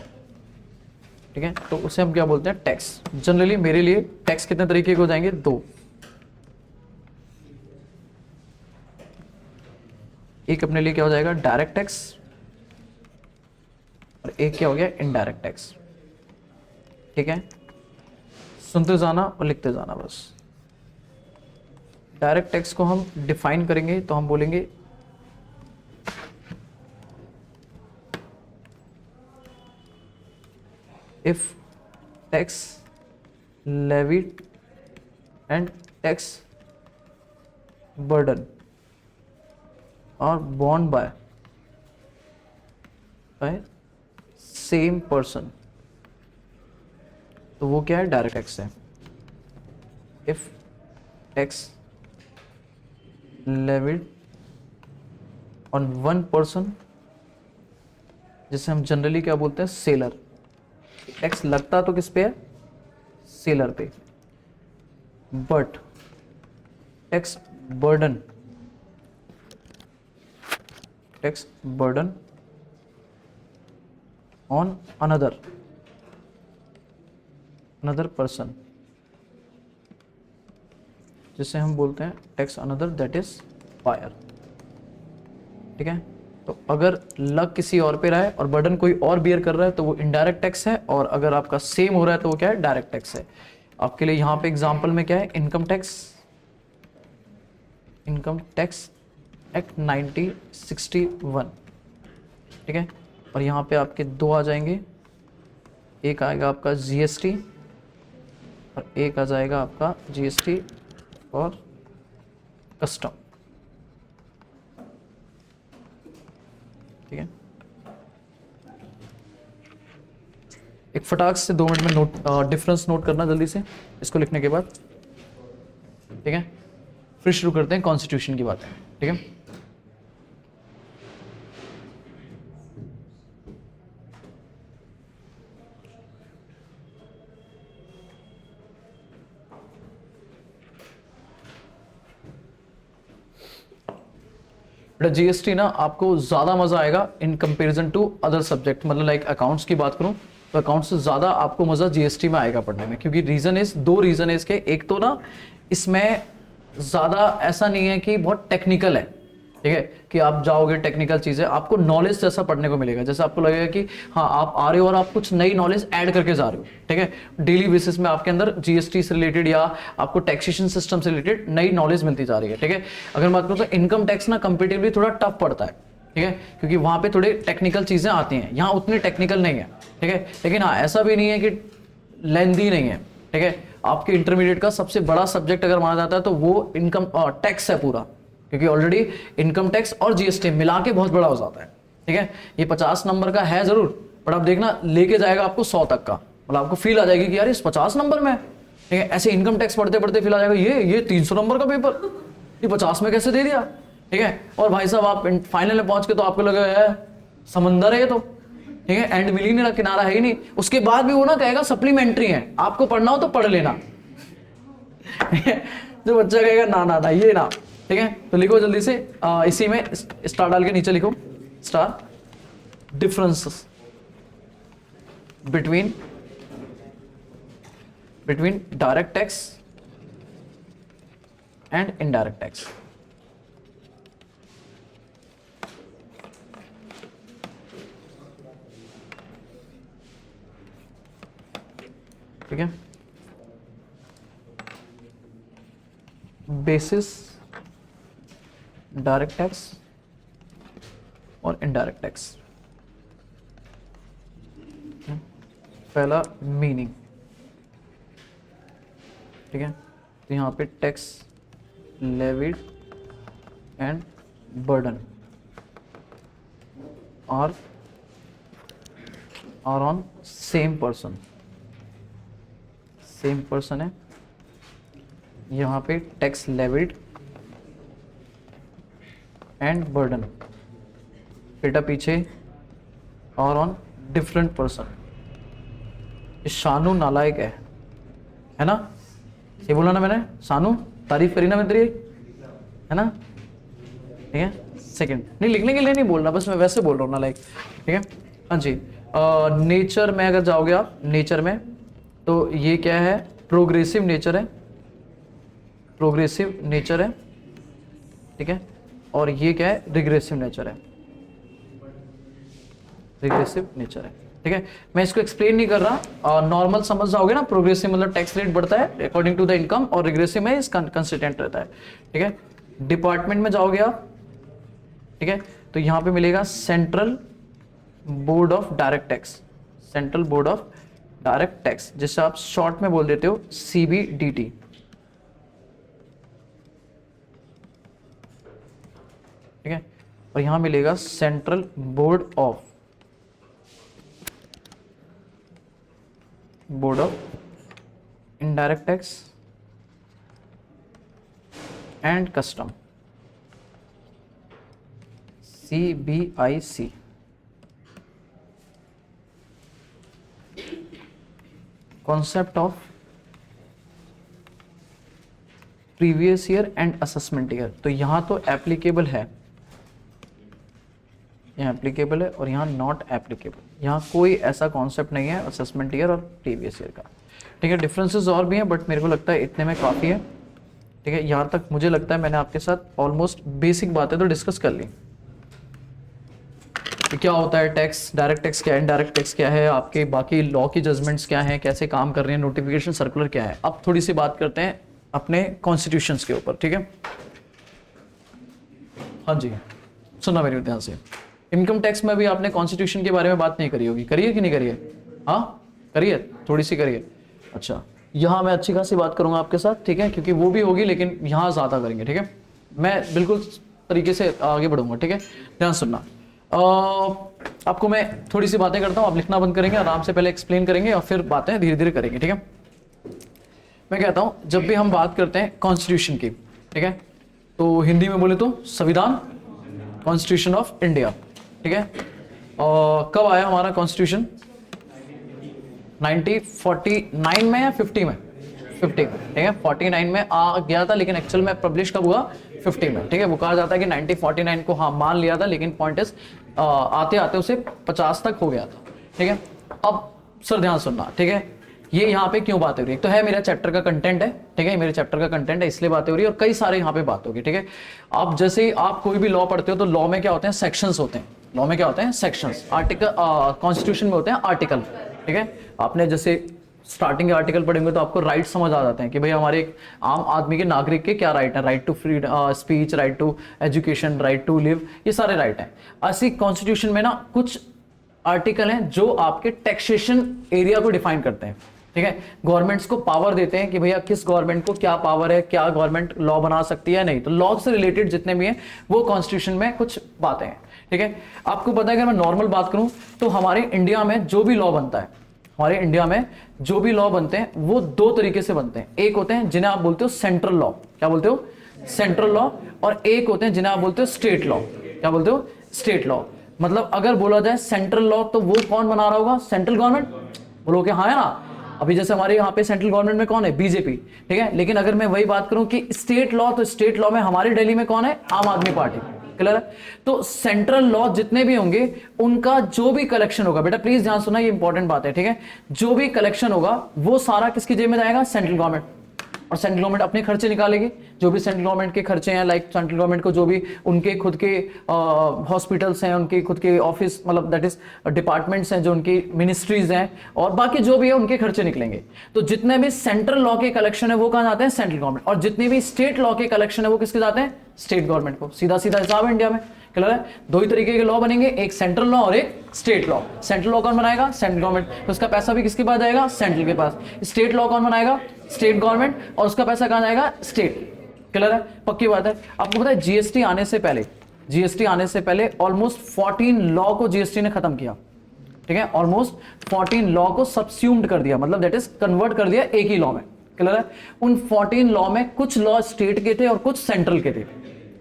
ठीक है। तो उसे हम क्या बोलते हैं, टैक्स। जनरली मेरे लिए टैक्स कितने तरीके के हो जाएंगे, दो। एक अपने लिए क्या हो जाएगा, डायरेक्ट टैक्स, और एक क्या हो गया, इनडायरेक्ट टैक्स, ठीक है। सुनते जाना और लिखते जाना बस। डायरेक्ट टैक्स को हम डिफाइन करेंगे तो हम बोलेंगे if tax levied and tax burden और borne by सेम पर्सन, तो वो क्या है, डायरेक्ट टैक्स है। If tax levied on one person, जिसे हम जनरली क्या बोलते हैं, सेलर। टैक्स लगता तो किस पे है, सेलर पे, but tax burden, tax burden on another person, जिसे हम बोलते हैं tax another, that is buyer, ठीक है। तो अगर लग किसी और पे रहा है और बर्डन कोई और बियर कर रहा है तो वो इनडायरेक्ट टैक्स है, और अगर आपका सेम हो रहा है तो वो क्या है, डायरेक्ट टैक्स है। आपके लिए यहां पे एग्जांपल में क्या है, इनकम टैक्स एक्ट 1961, ठीक है। और यहाँ पे आपके दो आ जाएंगे, एक आएगा आपका जीएसटी और एक आ जाएगा आपका जीएसटी और कस्टम, ठीक है। एक फटाक से 2 मिनट में डिफरेंस नोट करना जल्दी से इसको लिखने के बाद, ठीक है। फिर शुरू करते हैं कॉन्स्टिट्यूशन की बात, ठीक है। बेटा जीएसटी ना आपको ज्यादा मजा आएगा in comparison to other subject, मतलब लाइक अकाउंट्स की बात करूं तो अकाउंट्स से ज्यादा आपको मजा जीएसटी में आएगा पढ़ने में, क्योंकि दो रीजन है इसके। एक तो ना इसमें ज्यादा ऐसा नहीं है कि बहुत टेक्निकल है, ठीक है, कि आप जाओगे टेक्निकल चीजें, आपको नॉलेज जैसा पढ़ने को मिलेगा, जैसे आपको लगेगा कि हाँ आप आ रहे हो और आप कुछ नई नॉलेज ऐड करके जा रहे हो, ठीक है। डेली बेसिस में आपके अंदर जीएसटी से रिलेटेड या आपको टैक्सेशन सिस्टम से रिलेटेड नई नॉलेज मिलती जा रही है, ठीक है। अगर बात करूँ तो इनकम टैक्स ना कंपेरेटिवली थोड़ा टफ पड़ता है, ठीक है, क्योंकि वहां पे थोड़े टेक्निकल चीजें आती हैं, यहाँ उतनी टेक्निकल नहीं है, ठीक है। लेकिन हाँ ऐसा भी नहीं है कि लेंदी नहीं है, ठीक है। आपके इंटरमीडिएट का सबसे बड़ा सब्जेक्ट अगर माना जाता है तो वो इनकम टैक्स है पूरा, क्योंकि ऑलरेडी इनकम टैक्स और जीएसटी मिला के बहुत बड़ा हो जाता है, ठीक है। ये 50 नंबर का है जरूर, बट आप देखना लेके जाएगा आपको 100 तक का, मतलब आपको फील आ जाएगी कि यार इस 50 नंबर में, ठीक है। ऐसे इनकम टैक्स पढ़ते पढ़ते फील आ जाएगा ये 300 नंबर का पेपर ये 50 में कैसे दे दिया, ठीक है। और भाई साहब आप फाइनल में पहुंच के तो आपको लगे है समंदर है ये तो, ठीक है, एंड मिल ही नहीं रहा, किनारा है ही नहीं। उसके बाद भी वो ना कहेगा सप्लीमेंट्री है, आपको पढ़ना हो तो पढ़ लेना। जो बच्चा कहेगा ना ना ना ये ना, ठीक है। तो लिखो जल्दी से, इसी में स्टार डाल के नीचे लिखो star, differences between direct tax and indirect tax. ठीक है, बेसिस डायरेक्ट टैक्स और इनडायरेक्ट टैक्स। पहला मीनिंग, ठीक है, तो यहां पे tax levied and burden are on same person है। यहां पे टैक्स लेविड एंड बर्डन, बेटा पीछे और ऑन डिफरेंट पर्सन। शानू नालायक है ना, ये बोला ना मैंने, शानू तारीफ करी ना मेरी, है ना, ठीक है। सेकंड नहीं, लिखने के लिए नहीं बोलना, बस मैं वैसे बोल रहा हूँ नालायक, ठीक है। हाँ जी, नेचर में अगर जाओगे आप, नेचर में तो ये क्या है, प्रोग्रेसिव नेचर है, प्रोग्रेसिव नेचर है, ठीक है। और ये क्या है, रिग्रेसिव नेचर है, रिग्रेसिव नेचर है, ठीक है। मैं इसको एक्सप्लेन नहीं कर रहा, नॉर्मल समझ जाओगे ना। प्रोग्रेसिव मतलब टैक्स रेट बढ़ता है अकॉर्डिंग टू द इनकम, और रिग्रेसिव में कंसिस्टेंट रहता है, ठीक है। डिपार्टमेंट में जाओगे आप, ठीक है, तो यहां पे मिलेगा central board of direct tax, central board of direct tax, जिसे आप शॉर्ट में बोल देते हो CBDT, ठीक है। और यहां मिलेगा central board of indirect tax and custom, CBIC। Concept of previous year and assessment year, तो यहां तो एप्लीकेबल है, यहाँ एप्लीकेबल है और यहाँ नॉट एप्लीकेबल। यहाँ कोई ऐसा कॉन्सेप्ट नहीं है असेसमेंट ईयर और प्रीवियस ईयर का, ठीक है। डिफरेंसेस और भी हैं, बट मेरे को लगता है इतने में काफ़ी है, ठीक है। यहाँ तक मुझे लगता है मैंने आपके साथ ऑलमोस्ट बेसिक बातें तो डिस्कस कर ली कि क्या होता है टैक्स, डायरेक्ट टैक्स क्या है, इनडायरेक्ट टैक्स क्या है, आपके बाकी लॉ की जजमेंट्स क्या हैं, कैसे काम कर रहे हैं, नोटिफिकेशन सर्कुलर क्या है। अब थोड़ी सी बात करते हैं अपने कॉन्स्टिट्यूशंस के ऊपर, ठीक है। हाँ जी, सुनना मेरी ध्यान से। इनकम टैक्स में भी आपने कॉन्स्टिट्यूशन के बारे में बात नहीं करी होगी, करिए कि नहीं करिए? हाँ करिए, थोड़ी सी करिए। अच्छा, यहाँ मैं अच्छी खासी बात करूंगा आपके साथ, ठीक है, क्योंकि वो भी होगी लेकिन यहाँ ज़्यादा करेंगे, ठीक है। मैं बिल्कुल तरीके से आगे बढ़ूंगा, ठीक है, ध्यान सुनना। आपको मैं थोड़ी सी बातें करता हूँ, आप लिखना बंद करेंगे, आराम से पहले एक्सप्लेन करेंगे और फिर बातें धीरे धीरे करेंगे, ठीक है। मैं कहता हूँ जब भी हम बात करते हैं कॉन्स्टिट्यूशन की, ठीक है, तो हिंदी में बोले तो संविधान, कॉन्स्टिट्यूशन ऑफ इंडिया, ठीक है। और कब आया हमारा कॉन्स्टिट्यूशन? 1949 में या 50 में? 50 में, ठीक है। 49 में आ गया था, लेकिन एक्चुअल में पब्लिश कब हुआ? 50 में, ठीक है। वो कहा जाता है कि 1949 को हाँ मान लिया था, लेकिन पॉइंट इज आते आते उसे 50 तक हो गया था, ठीक है। अब सर ध्यान सुनना, ठीक है, ये यहाँ पे क्यों बातें हो रही है? तो है मेरा चैप्टर का कंटेंट है, ठीक है, मेरे चैप्टर का कंटेंट है, इसलिए बातें हो रही है और कई सारे यहाँ पे बात होगी, ठीक है। आप जैसे ही आप कोई भी लॉ पढ़ते हो तो लॉ में क्या होते हैं? सेक्शंस होते हैं। लॉ में क्या होते हैं? सेक्शंस। आर्टिकल, कॉन्स्टिट्यूशन में होते हैं आर्टिकल, ठीक है। आपने जैसे स्टार्टिंग के आर्टिकल पढ़ेंगे तो आपको राइट समझ आ जाते हैं कि भाई हमारे एक आम आदमी के, नागरिक के क्या राइट है, right to free speech, right to education, right to live, ये सारे राइट हैं। ऐसी कॉन्स्टिट्यूशन में ना कुछ आर्टिकल हैं जो आपके टैक्सेशन एरिया को डिफाइन करते हैं, ठीक ठीक है, गवर्नमेंट्स को पावर देते हैं कि भैया किस गवर्नमेंट को क्या पावर है, क्या गवर्नमेंट लॉ बना सकती है नहीं। तो लॉ से रिलेटेड जितने भी हैं वो कॉन्स्टिट्यूशन में कुछ बातें हैं। ठीक है, आपको पता है अगर मैं नॉर्मल बात करूं तो हमारे इंडिया में जो भी लॉ बनता है, हमारे इंडिया में जो भी लॉ बनते हैं वो दो तरीके से बनते हैं। एक होते हैं जिन्हें आप बोलते हो सेंट्रल लॉ, क्या बोलते हो, सेंट्रल लॉ, और एक होते हैं जिन्हें आप बोलते हो स्टेट लॉ, क्या बोलते हो, स्टेट लॉ। मतलब अगर बोला जाए सेंट्रल लॉ तो वो कौन बना रहा होगा, सेंट्रल गवर्नमेंट, बोलोगे हाँ है ना। अभी जैसे हमारे यहाँ पे सेंट्रल गवर्नमेंट में कौन है, बीजेपी, ठीक है। लेकिन अगर मैं वही बात करूं कि स्टेट लॉ, तो स्टेट लॉ में हमारी दिल्ली में कौन है, आम आदमी पार्टी, क्लियर है। तो सेंट्रल लॉ जितने भी होंगे उनका जो भी कलेक्शन होगा, बेटा प्लीज ध्यान सुना, ये इंपॉर्टेंट बात है, ठीक है। जो भी कलेक्शन होगा वो सारा किसकी जेब में जाएगा, सेंट्रल गवर्नमेंट, और सेंट्रल गवर्नमेंट अपने खर्चे निकालेगी। जो भी सेंट्रल गवर्नमेंट के खर्चे हैं, लाइक सेंट्रल गवर्नमेंट को जो भी उनके खुद के हॉस्पिटल्स हैं, उनके खुद के ऑफिस, मतलब दैट इज डिपार्टमेंट्स हैं, जो उनकी मिनिस्ट्रीज हैं, और बाकी जो भी है उनके खर्चे निकलेंगे। तो जितने भी सेंट्रल लॉ के कलेक्शन है वो कहां जाते हैं, सेंट्रल गवर्नमेंट, और जितने भी स्टेट लॉ के कलेक्शन है वो किसके जाते हैं, स्टेट गवर्नमेंट को। सीधा सीधा हिसाब है इंडिया में, क्लियर है। दो ही तरीके के लॉ बनेंगे, एक सेंट्रल लॉ और एक स्टेट लॉ। सेंट्रल लॉ कौन बनाएगा, सेंट्रल गवर्नमेंट, तो उसका पैसा भी किसके पास जाएगा, सेंट्रल के पास। स्टेट लॉ कौन बनाएगा, स्टेट गवर्नमेंट, और उसका पैसा कहां जाएगा, स्टेट, क्लियर है, पक्की बात है। आपको पता है जीएसटी आने से पहले, जीएसटी आने से पहले ऑलमोस्ट 14 लॉ को जीएसटी ने खत्म किया, ठीक है। ऑलमोस्ट 14 लॉ को सबस्यूम्ड कर दिया, मतलब दैट इज कन्वर्ट कर दिया एक ही लॉ में, क्लियर है। उन 14 लॉ में कुछ लॉ स्टेट के थे और कुछ सेंट्रल के थे,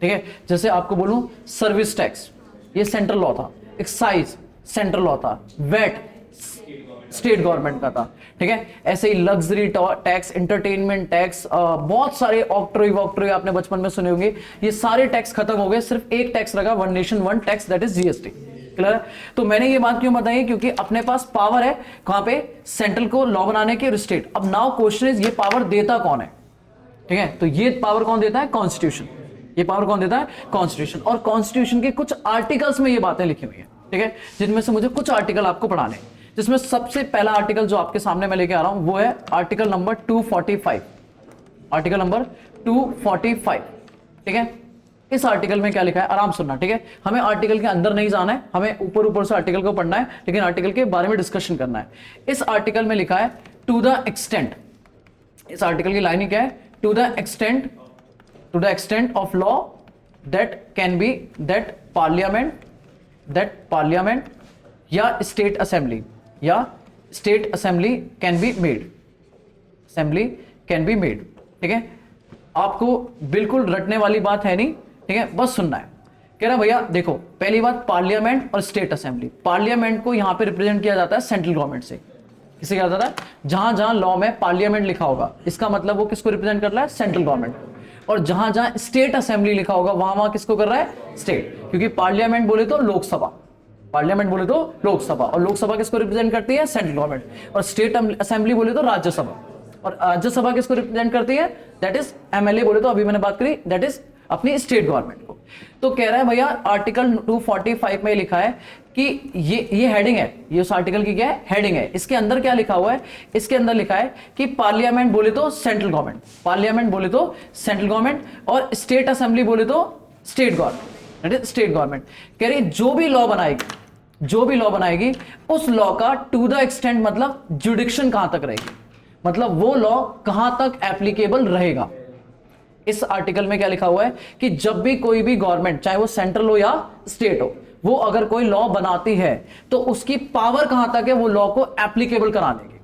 ठीक है। जैसे आपको बोलूं सर्विस टैक्स, ये सेंट्रल लॉ था। एक्साइज सेंट्रल लॉ था। वेट स्टेट गवर्नमेंट का था, ठीक है। ऐसे ही लग्जरी टैक्स, एंटरटेनमेंट टैक्स, बहुत सारे ऑक्ट्रोई वॉक्ट्रोई आपने बचपन में सुने होंगे, ये सारे टैक्स खत्म हो गए, सिर्फ एक टैक्स लगा, one nation one tax, that is GST, clear है। तो मैंने ये बात क्यों बताई, क्योंकि अपने पास पावर है कहां पे, सेंट्रल को लॉ बनाने की, और स्टेट। अब नाउ क्वेश्चन इज ये पावर देता कौन है, ठीक है। तो ये पावर कौन देता है, कॉन्स्टिट्यूशन। ये पावर कौन देता है, कॉन्स्टिट्यूशन। और कॉन्स्टिट्यूशन के कुछ आर्टिकल्स में ये बातें लिखी हुई है, ठीक है, जिनमें से मुझे कुछ आर्टिकल आपको पढ़ाने, जिसमें सबसे पहला आर्टिकल जो आपके सामने मैं लेके आ रहा हूं वो है आर्टिकल नंबर 245, आर्टिकल नंबर 245, ठीक है। इस आर्टिकल में क्या लिखा है, आराम सुनना, ठीक है। हमें आर्टिकल के अंदर नहीं जाना है, हमें ऊपर ऊपर से आर्टिकल को पढ़ना है, लेकिन आर्टिकल के बारे में डिस्कशन करना है। इस आर्टिकल में लिखा है टू द एक्सटेंट, इस आर्टिकल की लाइनिंग क्या है, to the extent of law that can be that parliament या state assembly can be made, ठीक है। आपको बिल्कुल रटने वाली बात है नहीं, ठीक है, बस सुनना है। कह रहा भैया देखो, पहली बात पार्लियामेंट और स्टेट असेंबली। पार्लियामेंट को यहां पे रिप्रेजेंट किया जाता है सेंट्रल गवर्नमेंट से। किसे किया जाता है, जहां जहां लॉ में पार्लियामेंट लिखा होगा इसका मतलब वो किसको रिप्रेजेंट कर रहा है, सेंट्ल गवर्नमेंट। और जहां जहां स्टेट असेंबली लिखा होगा वहां वहां किसको कर रहा है, स्टेट। क्योंकि पार्लियामेंट बोले तो लोकसभा, पार्लियामेंट बोले तो लोकसभा, और लोकसभा किसको रिप्रेजेंट करती है, सेंट्रल गवर्नमेंट। और स्टेट असेंबली बोले तो राज्यसभा, और राज्यसभा किसको रिप्रेजेंट करती है, दैट इज एमएलए बोले तो अभी मैंने बात करी, दैट इज अपनी स्टेट गवर्नमेंट को। तो कह रहा है भैया आर्टिकल 245 में लिखा है कि ये हेडिंग है, ये उस आर्टिकल की क्या है, हेडिंग है। इसके अंदर क्या लिखा हुआ है, इसके अंदर लिखा है कि पार्लियामेंट बोले तो सेंट्रल गवर्नमेंट, पार्लियामेंट बोले तो सेंट्रल गवर्नमेंट, और स्टेट असेंबली बोले तो state government, that is state government. कह रही जो भी लॉ बनाएगी उस लॉ का टू द एक्सटेंट मतलब जुडिक्शन कहां तक रहेगी, मतलब वो लॉ कहां तक एप्लीकेबल रहेगा। इस आर्टिकल में क्या लिखा हुआ है कि जब भी कोई भी गवर्नमेंट, चाहे वो सेंट्रल हो या स्टेट हो, वो अगर कोई लॉ बनाती है तो उसकी पावर कहां तक है वो लॉ को एप्लीकेबल कराने की,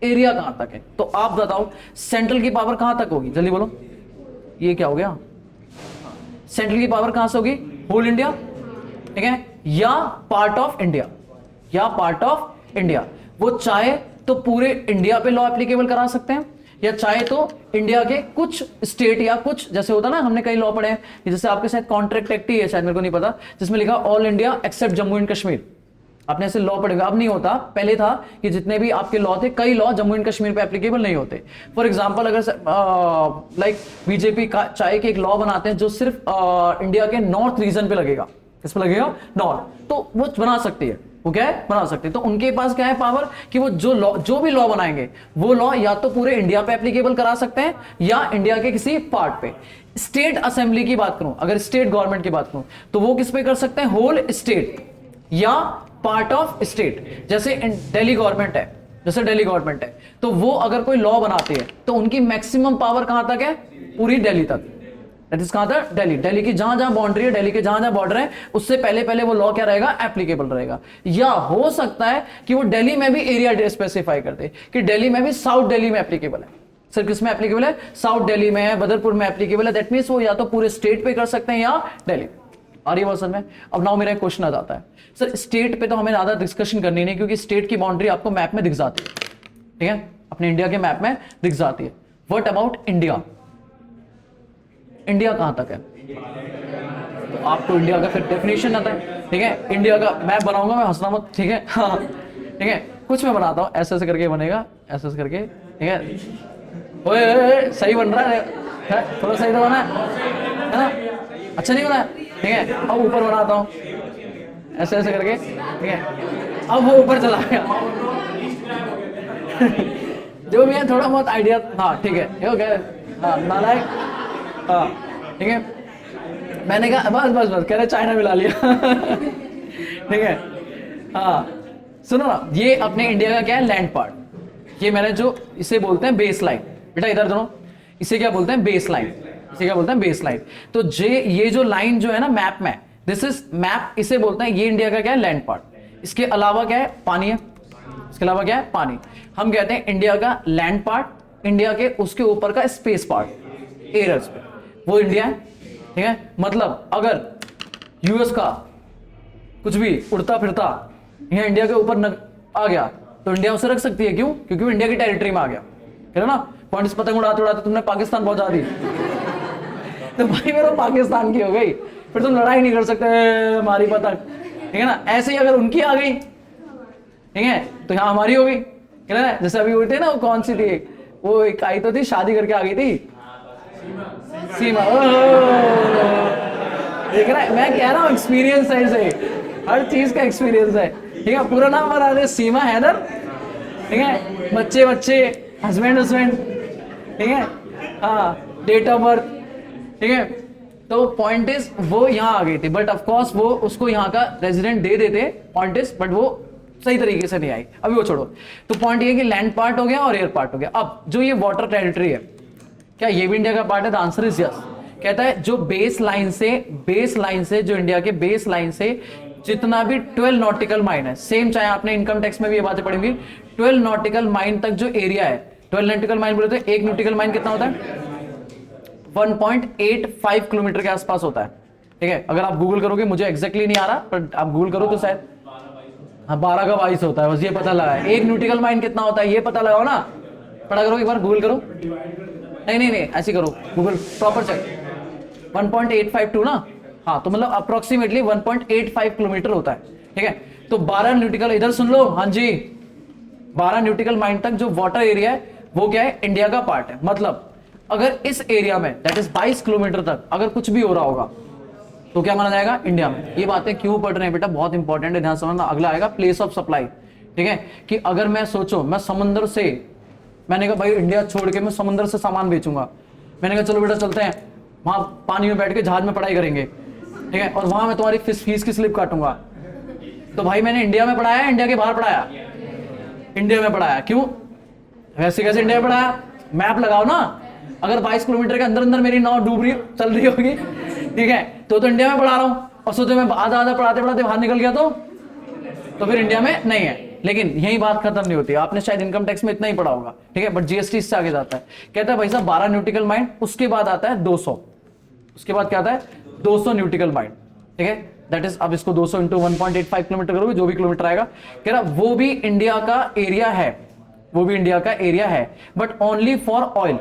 एरिया कहां तक है। तो आप बताओ सेंट्रल की पावर कहां तक होगी, जल्दी बोलो। ये क्या हो गया, सेंट्रल की पावर कहां से होगी, होल इंडिया, ठीक है, या पार्ट ऑफ इंडिया, या पार्ट ऑफ इंडिया। वो चाहे तो पूरे इंडिया पे लॉ एप्लीकेबल करा सकते हैं, या चाहे तो इंडिया के कुछ स्टेट या कुछ, जैसे होता ना, हमने कई लॉ पढ़े हैं, जैसे आपके साथ कॉन्ट्रैक्ट एक्ट ही है शायद, मेरे को नहीं पता, जिसमें लिखा all India accept Jammu and Kashmir. आपने ऐसे लॉ पढ़ेगा, अब नहीं होता, पहले था कि जितने भी आपके लॉ थे, कई लॉ जम्मू एंड कश्मीर पे एप्लीकेबल नहीं होते। फॉर एग्जांपल अगर लाइक बीजेपी का चाहे कि एक लॉ बनाते हैं जो सिर्फ इंडिया के नॉर्थ रीजन पे लगेगा, किस पे लगेगा, नॉर्थ, तो वो बना सकती है, वो क्या है, बना सकते हैं। तो उनके पास क्या है पावर कि वो जो भी लॉ बनाएंगे वो लॉ या तो पूरे इंडिया पे एप्लीकेबल करा सकते हैं या इंडिया के किसी पार्ट पे। स्टेट असेंबली की बात करूं, अगर स्टेट गवर्नमेंट की बात करूं, तो वो किस पे कर सकते हैं, होल स्टेट या पार्ट ऑफ स्टेट। जैसे दिल्ली गवर्नमेंट है, जैसे दिल्ली गवर्नमेंट है, तो वो अगर कोई लॉ बनाती है तो उनकी मैक्सिमम पावर कहां तक है? पूरी दिल्ली तक। दैट इज कहां तक? दिल्ली। दिल्ली की जहां जहां बाउंड्री है, दिल्ली के जहां जहां बॉर्डर है, उससे पहले पहले वो लॉ क्या रहेगा? एप्लीकेबल रहेगा। या हो सकता है कि वो दिल्ली में भी एरिया स्पेसिफाई कर दे कि दिल्ली में भी साउथ दिल्ली में एप्लीकेबल है। सर किस में एप्लीकेबल है? साउथ दिल्ली में है, बदरपुर में एप्लीकेबल है। दैट मीन्स वो या तो पूरे स्टेट पे कर सकते हैं या दिल्ली। आ रही है समझ में? अब नाउ मेरा एक क्वेश्चन आ जाता है, सर स्टेट पे तो हमें ज्यादा डिस्कशन करनी नहीं, क्योंकि स्टेट की बाउंड्री आपको मैप में दिख जाती है, ठीक है, अपने इंडिया के मैप में दिख जाती है। What about India? इंडिया कहां तक है? तो आपको इंडिया का फिर डेफिनेशन आता है, ठीक है। इंडिया का मैप बनाऊंगा मैं, हंसना मत, ठीक है। हाँ ठीक है, कुछ मैं बनाता हूं, ऐसे ऐसे करके बनेगा, ऐसे ऐसे करके, ठीक है। ओए सही बन रहा है, थोड़ा सही तो बना है ना? अच्छा नहीं बना है, ठीक है। अब ऊपर बनाता हूं, ऐसे ऐसे करके, ठीक है। अब वो ऊपर चला गया। जो भी है थोड़ा बहुत आइडिया, हाँ ठीक है, ये हो गया। हाँ नालायक, हाँ ठीक है। मैंने कहा बस बस बस, कह रहे चाइना मिला लिया। ठीक है, हाँ सुनो ना, ये अपने इंडिया का क्या है? Land part. ये मैंने जो इसे बोलते हैं बेस लाइन, बेटा इधर दोनों, इसे क्या बोलते हैं? Base line. इसे क्या बोलते हैं? Base line. तो ये जो लाइन जो है ना मैप में, दिस इज मैप, इसे बोलते हैं, ये इंडिया का क्या है? Land part. इसके अलावा क्या है? पानी है। इसके अलावा क्या है? पानी। हम कहते हैं इंडिया का लैंड पार्ट, इंडिया के उसके ऊपर का स्पेस पार्ट, एरियर्स पे, वो इंडिया है, ठीक है। मतलब अगर यूएस का कुछ भी उड़ता फिरता यहाँ इंडिया के ऊपर आ गया तो इंडिया उसे रख सकती है। क्यों? क्योंकि वो इंडिया की टेरिटरी में आ गया, है ना। पॉइंट्स पतंग उड़ाते उड़ाते तुमने पाकिस्तान पहुंचा दी, तो भाई मेरा पाकिस्तान की हो गई, फिर तुम लड़ाई नहीं कर सकते हमारी पतंग, ठीक है ना। ऐसे ही अगर उनकी आ गई, ठीक है, तो यहाँ हमारी हो गई, है ना। जैसे अभी हुई थी ना, वो कौन सी थी, वो एक आई तो थी, शादी करके आ गई थी, सीमा। देख रहा है, मैं कह रहा हूँ एक्सपीरियंस है, इसे हर चीज का एक्सपीरियंस है, ठीक है। पूरा नाम बता दे, सीमा हैदर, ठीक है। बच्चे बच्चे, हस्बैंड हस्बैंड, ठीक है, हाँ, डेट ऑफ बर्थ, ठीक है। तो पॉइंट इज वो यहाँ आ गई थी, बट ऑफ कोर्स वो उसको यहाँ का रेजिडेंट दे देते, पॉइंट इज, बट वो सही तरीके से नहीं आई। अभी वो छोड़ो। तो पॉइंट ये कि लैंड पार्ट हो गया और एयर पार्ट हो गया। अब जो ये वाटर टेरिटरी है, क्या ये भी इंडिया का पार्ट है? The answer is yes. कहता है जो बेस लाइन से जो इंडिया के बेस लाइन से जितना भी 12 नॉटिकल माइल है, सेम चाहे आपने इनकम टैक्स में भी ये बातें पढ़ी होंगी, 12 नॉटिकल माइल तक जो एरिया है, 12 नॉटिकल माइल बोले तो एक नॉटिकल माइल कितना होता है? 1.85 किलोमीटर के आसपास होता है, ठीक है। अगर आप गूगल करोगे, मुझे एग्जैक्टली नहीं आ रहा, पर आप गूगल करो तो शायद, हाँ 12 का 22 होता है, बस ये पता लगा है। एक न्यूटिकल माइल कितना होता है ये पता लगाओ ना, पढ़ा करो एक बार, गूगल करो। नहीं ऐसे करो, गूगल प्रॉपर चेक। 1.852 ना, हाँ, तो मतलब अप्रोक्सीमेटली 1.85 किलोमीटर होता है, ठीक है। तो 12 न्यूटिकल, इधर सुन लो, हाँ जी, 12 न्यूटिकल माइल तक जो वाटर एरिया है वो क्या है? इंडिया का पार्ट है। मतलब अगर इस एरिया में, दैट इज 22 किलोमीटर तक अगर कुछ भी हो रहा होगा तो क्या माना जाएगा? इंडिया में। ये बातें क्यों पढ़ रहे हैं बेटा? बहुत इंपॉर्टेंट है, ध्यान समझना। अगला आएगा प्लेस ऑफ सप्लाई, ठीक है। कि अगर मैं सोचो, मैं समुद्र से, मैंने कहा भाई इंडिया छोड़ के मैं समुद्र से सामान बेचूंगा, मैंने कहा चलो बेटा चलते हैं वहां पानी में बैठ के जहाज में पढ़ाई करेंगे, ठीक है, और वहां मैं तुम्हारी फीस की स्लिप काटूंगा। तो भाई मैंने इंडिया में पढ़ाया, इंडिया के बाहर पढ़ाया? इंडिया में पढ़ाया। क्यों? वैसे कैसे इंडिया में पढ़ाया? मैप लगाओ ना। अगर 22 किलोमीटर के अंदर अंदर मेरी नाव डूब रही चल रही होगी, ठीक है, तो इंडिया में पढ़ा रहा हूं, और सोचो मैं आधा पढ़ाते पढ़ाते बाहर निकल गया तो फिर इंडिया में नहीं है। लेकिन यही बात खत्म नहीं होती। आपने शायद इनकम टैक्स में इतना ही पढ़ा होगा, ठीक है, बट जीएसटी इससे आगे जाता है। कहता है भाई साहब 12 न्यूटिकल माइल, उसके बाद आता है 200, उसके बाद क्या आता है? 200 न्यूटिकल माइल, ठीक है। दैट इज, अब इसको 200 इंटू 1.85 किलोमीटर करोगे, जो भी किलोमीटर आएगा, कह रहा वो भी इंडिया का एरिया है, वो भी इंडिया का एरिया है, but only for oil,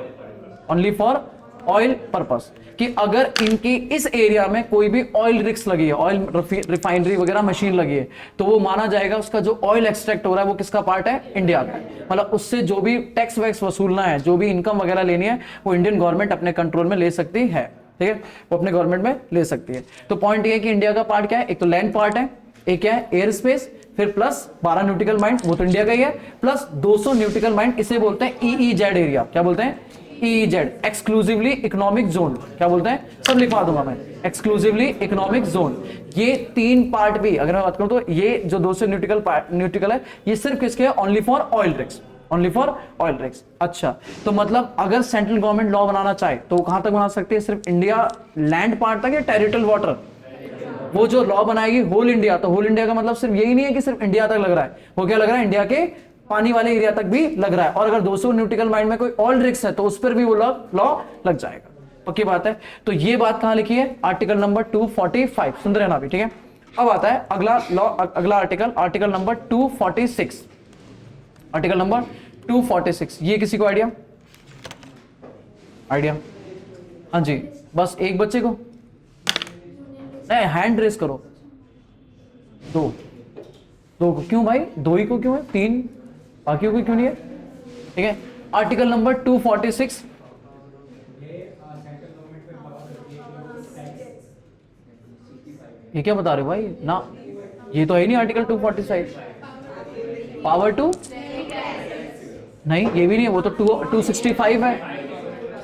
only for oil purpose. कि अगर इनकी इस एरिया में कोई भी ऑयल रिक्स लगी है, ऑयल रिफाइनरी वगैरह मशीन लगी है, तो वो माना जाएगा उसका जो ऑयल एक्सट्रैक्ट हो रहा है वो किसका पार्ट है? इंडिया का। मतलब उससे जो भी टैक्स वैक्स वसूलना है, जो भी इनकम वगैरह लेनी है, वो इंडियन गवर्नमेंट अपने कंट्रोल में ले सकती है, ठीक है, वो अपने गवर्नमेंट में ले सकती है। तो पॉइंट ये है कि इंडिया का पार्ट क्या है? एक तो लैंड पार्ट है, एक क्या है? एयर स्पेस, फिर प्लस 12 न्यूटिकल माइल, वो तो इंडिया का ही है, प्लस 200 न्यूटिकल माइल, इसे बोलते हैं EEZ एरिया। क्या बोलते हैं? EEZ, एक्सक्लूसिवली इकोनॉमिक जोन, क्या बोलते हैं, सब लिखवा दूंगा मैं, एक्सक्लूसिवली इकोनॉमिक जोन। ये 3 पार्ट भी अगर मैं बात करूं तो ये जो 200 न्यूटिकल है, ये सिर्फ किसके है, only for oil rigs, only for oil rigs. अच्छा, तो मतलब अगर सेंट्रल गवर्नमेंट लॉ बनाना चाहे तो कहां तक बना सकती है, सिर्फ इंडिया लैंड पार्ट तक या टेरिटोरियल वाटर, वो जो लॉ बनाएगी होल इंडिया, तो होल इंडिया का मतलब सिर्फ यही नहीं है कि सिर्फ इंडिया तक लग रहा है, वो क्या लग रहा है, इंडिया के पानी वाले एरिया तक भी लग रहा है। और अगर 200 न्यूटिकल माइल में कोई ऑयल रिग्स है तो उस पर भी वो लॉ लग जाएगा, पक्की बात है। तो ये बात कहां लिखी है, आर्टिकल नंबर 245, सुन रहे हैं ना अभी, ठीक है। अब आता है अगला लॉ, अगला article, article number 246, article number 246, ये किसी को आइडिया, हाँ जी, बस एक बच्चे को, नहीं हैंड रेस करो, दो को क्यों भाई, 2 ही को क्यों है, 3 बाकियों को क्यों नहीं है, ठीक है। आर्टिकल नंबर 246, ये क्या बता रहे हो भाई ना, ये तो है नहीं आर्टिकल 246, पावर टू नहीं, ये भी नहीं है, वो तो 265 है,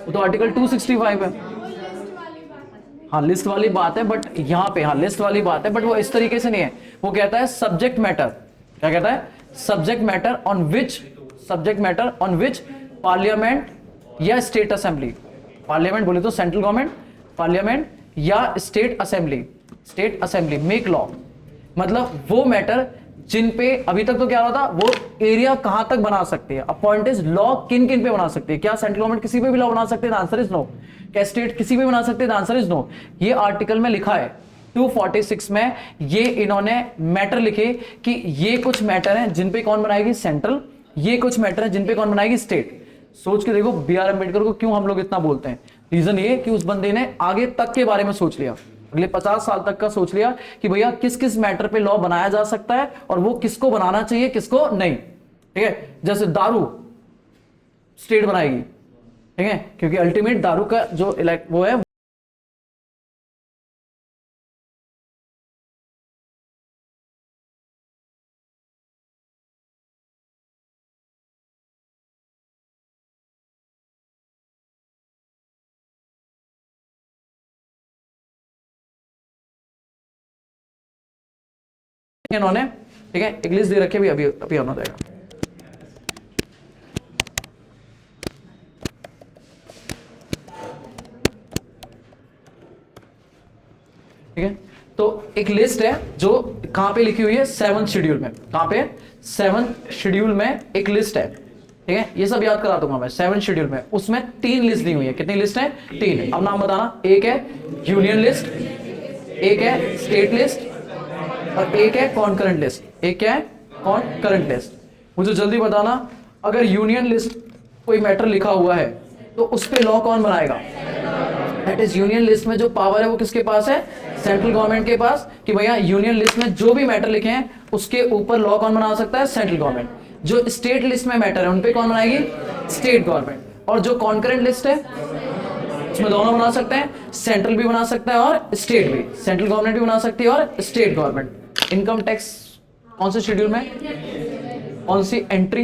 वो तो आर्टिकल 265 है। हाँ लिस्ट वाली बात है, बट यहाँ पे हाँ लिस्ट वाली बात है, बट वो इस तरीके से नहीं है, वो कहता है सब्जेक्ट मैटर, क्या कहता है, subject matter on which parliament या स्टेट असेंबली, पार्लियामेंट बोले तो सेंट्रल गवर्नमेंट, पार्लियामेंट या स्टेट असेंबली मेक लॉ, मतलब वो मैटर जिन पे अभी तक तो क्या रहा था, वो एरिया कहां तक बना सकती है, अपॉइंट इज लॉ किन किन पे बना सकती है, क्या सेंट्रल गवर्नमेंट किसी पे भी लॉ बना सकते हैं, आंसर इज नो, क्या स्टेट किसी पे बना सकते हैं, आंसर इज नो। ये आर्टिकल में लिखा है 246 में, ये इन्होंने मैटर लिखे कि ये कुछ मैटर हैं जिन पे कौन बनाएगी, सेंट्रल, ये कुछ मैटर है जिन पे कौन बनाएगी, स्टेट। सोच के देखो बी आर अम्बेडकर को क्यों हम लोग इतना बोलते हैं, रीजन ये कि उस बंदे ने आगे तक के बारे में सोच लिया, अगले 50 साल तक का सोच लिया कि भैया किस किस मैटर पे लॉ बनाया जा सकता है और वो किसको बनाना चाहिए किसको नहीं, ठीक है। जैसे दारू स्टेट बनाएगी, ठीक है, क्योंकि अल्टीमेट दारू का जो वो है, इन्होंने, ठीक है, एक लिस्ट दे रखी है, अभी आना जाएगा, ठीक है। तो एक लिस्ट है जो कहां पे लिखी हुई है, 7th शेड्यूल में, कहां पे, 7th शेड्यूल में एक लिस्ट है, ठीक है, ये सब याद करा दूंगा मैं, 7th शेड्यूल में, उसमें 3 लिस्ट दी हुई है, कितनी लिस्ट है, 3। अब नाम बताना, एक है यूनियन लिस्ट, एक है स्टेट लिस्ट और एक है कॉन्करेंट लिस्ट, एक क्या है, कॉन्करेंट लिस्ट। मुझे जल्दी बताना, अगर यूनियन लिस्ट कोई मैटर लिखा हुआ है तो उस पे लॉ कौन बनाएगा, दैट इज यूनियन लिस्ट में जो पावर है वो किसके पास है, सेंट्रल गवर्नमेंट के पास, कि भैया यूनियन लिस्ट में जो भी मैटर लिखे हैं उसके ऊपर लॉ कौन बना सकता है, सेंट्रल गवर्नमेंट। जो स्टेट लिस्ट में मैटर है उन पे कौन बनाएगी, स्टेट गवर्नमेंट। और जो कॉन्करेंट लिस्ट है उसमें दोनों बना सकते हैं, सेंट्रल भी बना सकता है और स्टेट भी, सेंट्रल गवर्नमेंट भी बना सकती है और स्टेट गवर्नमेंट। इनकम टैक्स कौन से शेड्यूल में, कौन सी एंट्री,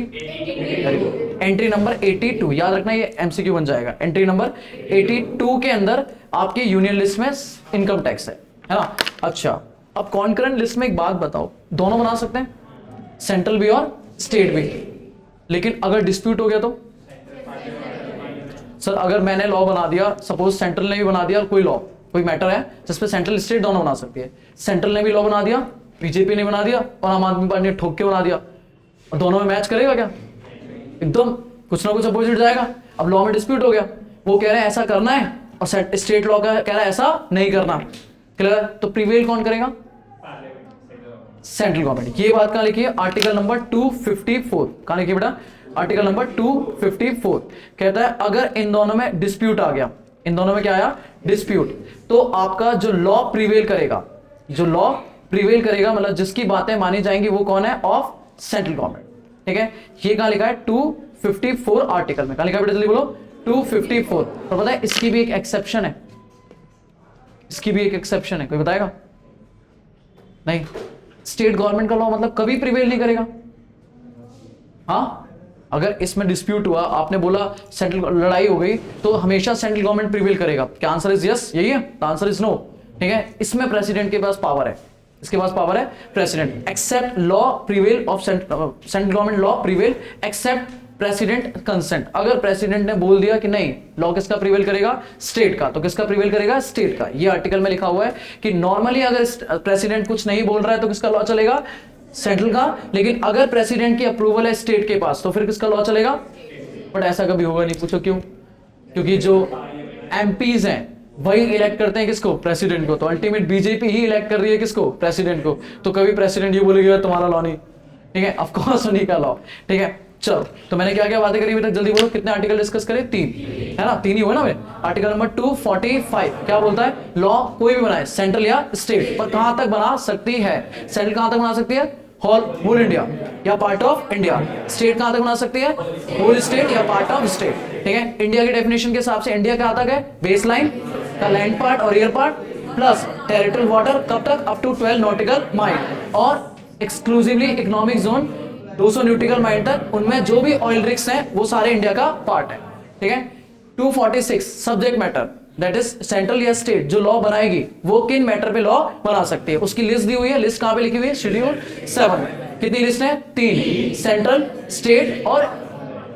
एंट्री नंबर 82, याद रखना ये एमसीक्यू बन जाएगा, एंट्री नंबर 82 के अंदर आपके यूनियन लिस्ट में इनकम टैक्स है ना। अच्छा, अब कॉन्करेंट लिस्ट में एक बात बताओ, दोनों बना सकते हैं, सेंट्रल भी और स्टेट भी, लेकिन अगर डिस्प्यूट हो गया तो, सर अगर मैंने लॉ बना दिया, सपोज सेंट्रल ने भी बना दिया, कोई लॉ, कोई मैटर है जिसपे सेंट्रल स्टेट दोनों बना सकती है, सेंट्रल ने भी लॉ बना दिया, बीजेपी ने बना दिया और आम आदमी पार्टी ने ठोक के बना दिया, और दोनों में मैच करेगा क्या, एकदम कुछ ना कुछ अपोजिट जाएगा। अब लॉ में डिस्प्यूट हो गया, वो कह रहे हैं ऐसा करना है और स्टेट लॉ का कह रहा है ऐसा नहीं करना, क्लियर, तो प्रिवेल कौन करेगा, सेंट्रल गवर्नमेंट। ये बात कहां लिखी है, आर्टिकल नंबर 254, कहां लिखी है बेटा, आर्टिकल नंबर 254 कहता है अगर इन दोनों में डिस्प्यूट आ गया, इन दोनों में क्या आया, डिस्प्यूट, तो आपका जो लॉ प्रिवेल करेगा, जो लॉ प्रिवेल करेगा मतलब जिसकी बातें मानी जाएंगी वो कौन है, ऑफ सेंट्रल गवर्नमेंट, ठीक है। ये कहां लिखा है, 254 आर्टिकल में, कहां लिखा है बेटा, जल्दी बोलो, 254। तो पता है इसकी भी एक एक्सेप्शन है, इसकी भी एक एक्सेप्शन है, कोई बताएगा, नहीं, स्टेट गवर्नमेंट का लॉ मतलब कभी प्रिवेल नहीं करेगा, हाँ अगर इसमें डिस्प्यूट हुआ, आपने बोला सेंट्रल लड़ाई हो गई, तो हमेशा सेंट्रल गवर्नमेंट प्रिवेल करेगा। क्या आंसर इज यस, यही है? Answer is no. ठीक है, इसमें प्रेसिडेंट के पास पावर है, इसके पास पावर है president. Except law prevail of central government law prevail except president consent. अगर प्रेसिडेंट ने बोल दिया कि नहीं, लॉ किसका प्रिवेल करेगा? स्टेट का। तो किसका प्रिवेल करेगा? स्टेट का। ये आर्टिकल में लिखा हुआ है कि नॉर्मली अगर प्रेसिडेंट कुछ नहीं बोल रहा है तो किसका लॉ चलेगा? सेंट्रल का। लेकिन अगर प्रेसिडेंट की अप्रूवल है स्टेट के पास तो फिर किसका लॉ चलेगा? बट ऐसा कभी होगा नहीं। पूछो क्यों? क्योंकि जो एमपीज हैं वही इलेक्ट करते हैं किसको? प्रेसिडेंट को। तो अल्टीमेट बीजेपी ही इलेक्ट कर रही है किसको? प्रेसिडेंट को। तो कभी प्रेसिडेंट ये बोलेगा तुम्हारा लॉ नहीं। ठीक है, ऑफ कोर्स उन्हीं का लॉ। ठीक है, चलो तो मैंने क्या क्या बातें करी अभी तक? जल्दी बोलो, कितने आर्टिकल डिस्कस करें? 3 है ना, 3 ही हुआ ना भाई। आर्टिकल नंबर 245 क्या बोलता है? लॉ कोई भी बनाए, सेंट्रल या स्टेट, पर कहां तक बना सकती है? सेंट्रल कहां तक बना सकती है? होल इंडिया या पार्ट ऑफ इंडिया। स्टेट कहां तक बना सकती है? होल स्टेट या पार्ट ऑफ स्टेट। ठीक है, इंडिया के डेफिनेशन के हिसाब से इंडिया कहां तक है? बेस लाइन का लैंड पार्ट और air part plus territorial water कब तक? अप टू 12 नॉटिकल माइल, और एक्सक्लूसिवली इकोनॉमिक जोन 200 न्यूटिकल माइल तक। उनमें जो भी ऑयल रिग्स हैं वो सारे इंडिया का पार्ट है। ठीक है, 246 subject matter, that is central या स्टेट जो लॉ बनाएगी वो किन मैटर पे लॉ बना सकती है, उसकी लिस्ट दी हुई है। लिस्ट कहां पे लिखी हुई है? शेड्यूल 7 में। कितनी लिस्ट है? 3, सेंट्रल, स्टेट और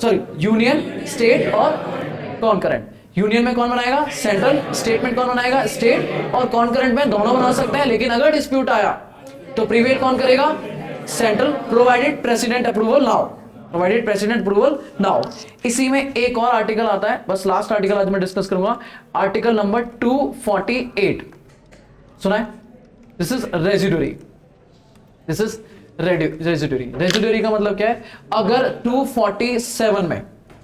सॉरी यूनियन, स्टेट और कॉन्करेंट। यूनियन में कौन बनाएगा? सेंट्रल। स्टेट में कौन बनाएगा? स्टेट। और कॉन्करेंट में दोनों बना सकते हैं, लेकिन अगर डिस्प्यूट आया तो प्रिवेल कौन करेगा? Central, provided president approval now. Provided president approval now. इसी में एक और आर्टिकल आता है, बस लास्ट आर्टिकल आज मैं डिस्कस करूंगा, आर्टिकल नंबर 248। सुना है? This is residuary. This is residuary. Residuary का मतलब क्या है? अगर 247 में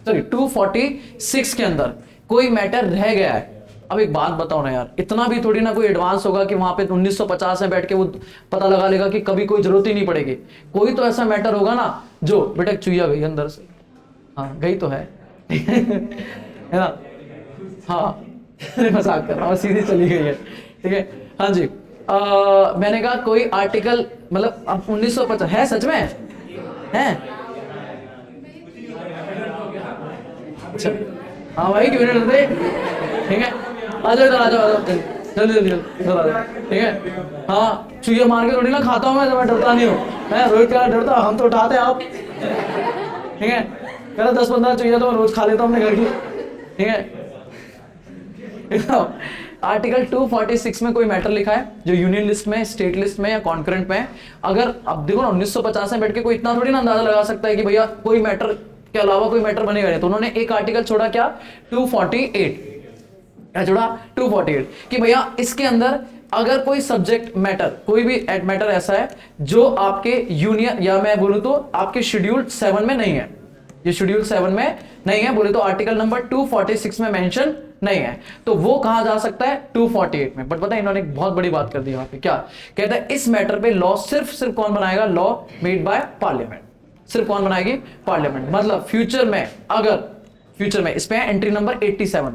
सॉरी 246 के अंदर कोई मैटर रह गया है। अब एक बात बताओ ना यार, इतना भी थोड़ी ना कोई एडवांस होगा कि वहां पे 1950 में बैठ के वो पता लगा लेगा कि कभी कोई जरूरत ही नहीं पड़ेगी। कोई तो ऐसा मैटर होगा ना जो बेटा चुईया गई अंदर से, हाँ गई तो है है ना? हाँ मजाक कर रहा हूँ, सीधी चली गई है। ठीक है, हाँ जी। मैंने कहा कोई आर्टिकल मतलब अब 1950 है, सच में है? अच्छा हाँ भाई, क्यों नहीं डरते? ठीक है, आ जाओ इधर, आ जाओ जल्दी जल्दी इधर आ जाओ। ठीक है, हाँ चुईया मार के थोड़ी ना खाता हूँ मैं डरता नहीं हूँ। मैं रोहित क्या डरता, हम तो उठाते हैं आप। ठीक है, पहले 10-15 चुईया तो मैं रोज खा लेता हूँ अपने घर की। ठीक है, आर्टिकल 246 में कोई मैटर लिखा है जो यूनियन लिस्ट में, स्टेट लिस्ट में या कॉन्करेंट में है। अगर अब देखो ना 1950 में बैठ के कोई इतना थोड़ी ना अंदाजा लगा सकता है कि भैया कोई मैटर के अलावा कोई मैटर बनेगा नहीं। तो उन्होंने एक आर्टिकल छोड़ा, क्या? 248। क्या छोड़ा? 248 कि भैया इसके अंदर अगर कोई सब्जेक्ट मैटर, कोई भी मैटर ऐसा है जो आपके यूनियन या मैं बोलूं तो आपके शेड्यूल 7 में नहीं है, ये शेड्यूल 7 में नहीं है बोले तो आर्टिकल नंबर 246 में मेंशन नहीं है, तो वो कहां जा सकता है? 248 में। बट पता है इन्होंने एक बहुत बड़ी बात कर दी वहां पे, क्या कहता है? इस मैटर पे लॉ सिर्फ कौन बनाएगा? Law made by parliament. सिर्फ कौन बनाएगी? पार्लियामेंट। मतलब फ्यूचर में, अगर फ्यूचर में इस पे entry number 87,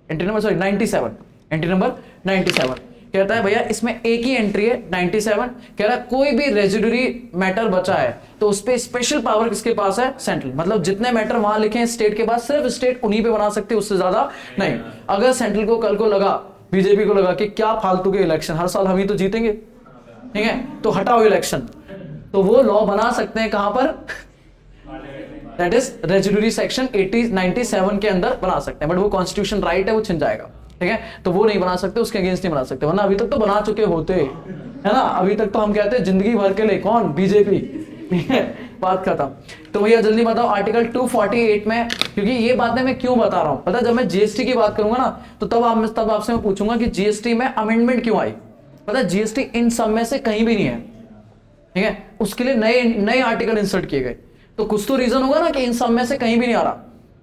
entry number sorry 97, entry number 97 कहता है भैया इसमें एक ही एंट्री है 97, कह रहा है कोई भी रेजिडुरी मैटर बचा है तो उस पे स्पेशल पावर किसके पास है? सेंट्रल। मतलब जितने मैटर वहां लिखे हैं स्टेट के पास, सिर्फ स्टेट उन्हीं पे बना सकते, उससे ज्यादा नहीं। अगर सेंट्रल को कल को लगा, बीजेपी को लगा कि क्या फालतू के इलेक्शन, हर साल हम ही तो जीतेंगे, ठीक है, तो हटाओ इलेक्शन, तो वो लॉ बना सकते हैं कहां पर? दैट इज रेजिडुरी सेक्शन 97 के अंदर बना सकते हैं। बट वो कॉन्स्टिट्यूशन राइट है, वो छिन जाएगा। ठीक है, तो वो नहीं बना सकते, उसके अगेंस्ट नहीं बना सकते, वरना अभी तक तो बना चुके होते, है ना? अभी तक तो हम कहते हैं जिंदगी भर के लिए कौन? बीजेपी। बात खत्म। तो भैया जल्दी बताओ आर्टिकल 248 में, क्योंकि ये बातें मैं क्यों बता रहा हूं पता है, जब मैं जीएसटी की बात करूंगा ना तो तब आपसे मैं पूछूंगा कि जीएसटी में अमेंडमेंट क्यों आई। पता है जीएसटी इन सब में से कहीं भी नहीं है, ठीक है, उसके लिए नए आर्टिकल इंसर्ट किए गए। तो कुछ तो रीजन होगा ना कि इन सब में से कहीं भी नहीं आ रहा।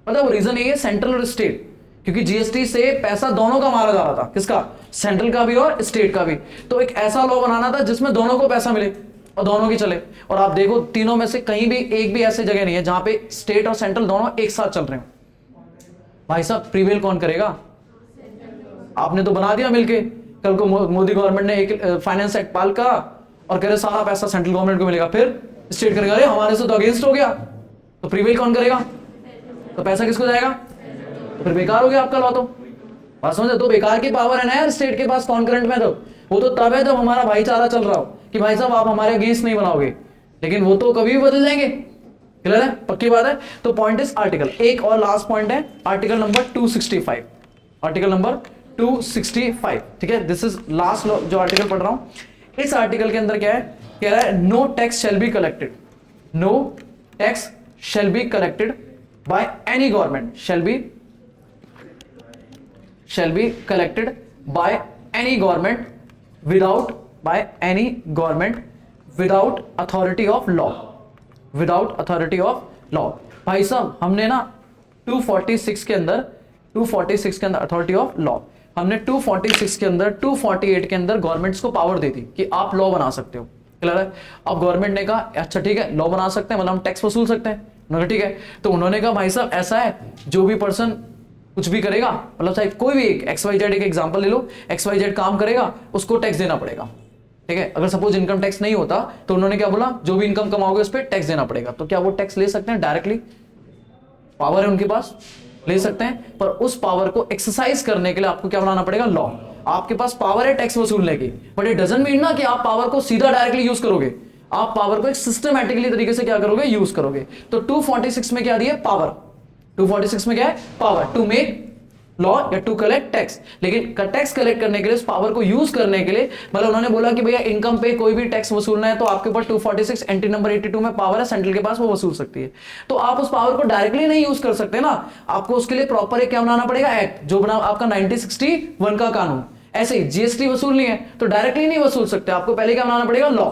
पता है वो रीजन ये है, सेंट्रल और स्टेट, क्योंकि जीएसटी से पैसा दोनों का मारा जा रहा था, किसका? सेंट्रल का भी और स्टेट का भी। तो एक ऐसा लॉ बनाना था जिसमें दोनों को पैसा मिले और दोनों की चले। और आप देखो तीनों में से कहीं भी एक भी ऐसी जगह नहीं है जहां पे स्टेट और सेंट्रल दोनों एक साथ चल रहे हो। भाई साहब प्रीवेल कौन करेगा? आपने तो बना दिया मिलके, कल को मोदी गवर्नमेंट ने एक फाइनेंस एक्ट पाल का और कह रहे सारा पैसा सेंट्रल गवर्नमेंट को मिलेगा, फिर स्टेट करेगा अरे हमारे से तो अगेंस्ट हो गया, तो प्रीवेल कौन करेगा? तो पैसा किसको जाएगा? तो फिर बेकार हो गया आपका लॉ। तो बात समझे? तो बेकार की पावर है ना यार स्टेट के पास कॉन्करेंट में। तो वो तो तब है जब हमारा भाईचारा चल रहा हो कि भाई साहब आप हमारे अगेंस्ट नहीं बनाओगे, लेकिन वो तो कभी भी बदल जाएंगे। क्लियर है? पक्की बात है। तो पॉइंट इज आर्टिकल। एक और लास्ट पॉइंट है आर्टिकल नंबर 265, आर्टिकल नंबर 265, ठीक है। दिस इज लास्ट जो आर्टिकल पढ़ रहा हूं। इस आर्टिकल के अंदर क्या है? कह रहा है no tax shall be collected, no tax shall be collected by any government, shall be collected by any government without authority of law, without authority of law। भाई साहब हमने ना 246 के अंदर अथॉरिटी ऑफ लॉ, हमने 246 के अंदर 248 के अंदर गवर्नमेंट्स को पावर दे दी कि आप लॉ बना सकते हो। क्लियर है? अब गवर्नमेंट ने कहा अच्छा ठीक है लॉ बना सकते हैं, मतलब हम टैक्स वसूल सकते हैं। उन्होंने ठीक है, तो उन्होंने कहा भाई साहब ऐसा है जो भी पर्सन कुछ भी करेगा, मतलब चाहे कोई भी एक XYZ एक एग्जांपल ले लो, XYZ काम करेगा उसको टैक्स देना पड़ेगा। ठीक है, अगर सपोज इनकम टैक्स नहीं होता तो उन्होंने क्या बोला, जो भी इनकम कमाओगे उस पर टैक्स देना पड़ेगा। तो क्या वो टैक्स ले सकते हैं डायरेक्टली? पावर है उनके पास, ले सकते हैं, पर उस पावर को एक्सरसाइज करने के लिए आपको क्या बनाना पड़ेगा? लॉ। आपके पास पावर है टैक्स वसूलने की, बट इट डजंट मीन ना कि आप पावर को सीधा डायरेक्टली यूज करोगे। आप पावर को एक सिस्टमैटिकली तरीके से क्या करोगे? यूज करोगे। तो 246 में क्या दिया? पावर। 246 में क्या है? पावर टू मेक लॉ या टू कलेक्ट टैक्स। लेकिन टैक्स कलेक्ट करने के लिए उस पावर को यूज करने के लिए मतलब उन्होंने बोला कि भैया इनकम पे कोई भी टैक्स वसूलना है तो आपके ऊपर 246 एंट्री नंबर 82 में पावर है सेंट्रल के पास, वो वसूल सकती है। तो आप उस पावर को डायरेक्टली नहीं यूज कर सकते ना, आपको उसके लिए प्रॉपर एक क्या बनाना पड़ेगा? एक्ट, जो बना आपका 1961 का कानून। ऐसे ही जीएसटी वसूलनी है तो डायरेक्टली नहीं वसूल सकते, आपको पहले क्या बनाना पड़ेगा? लॉ।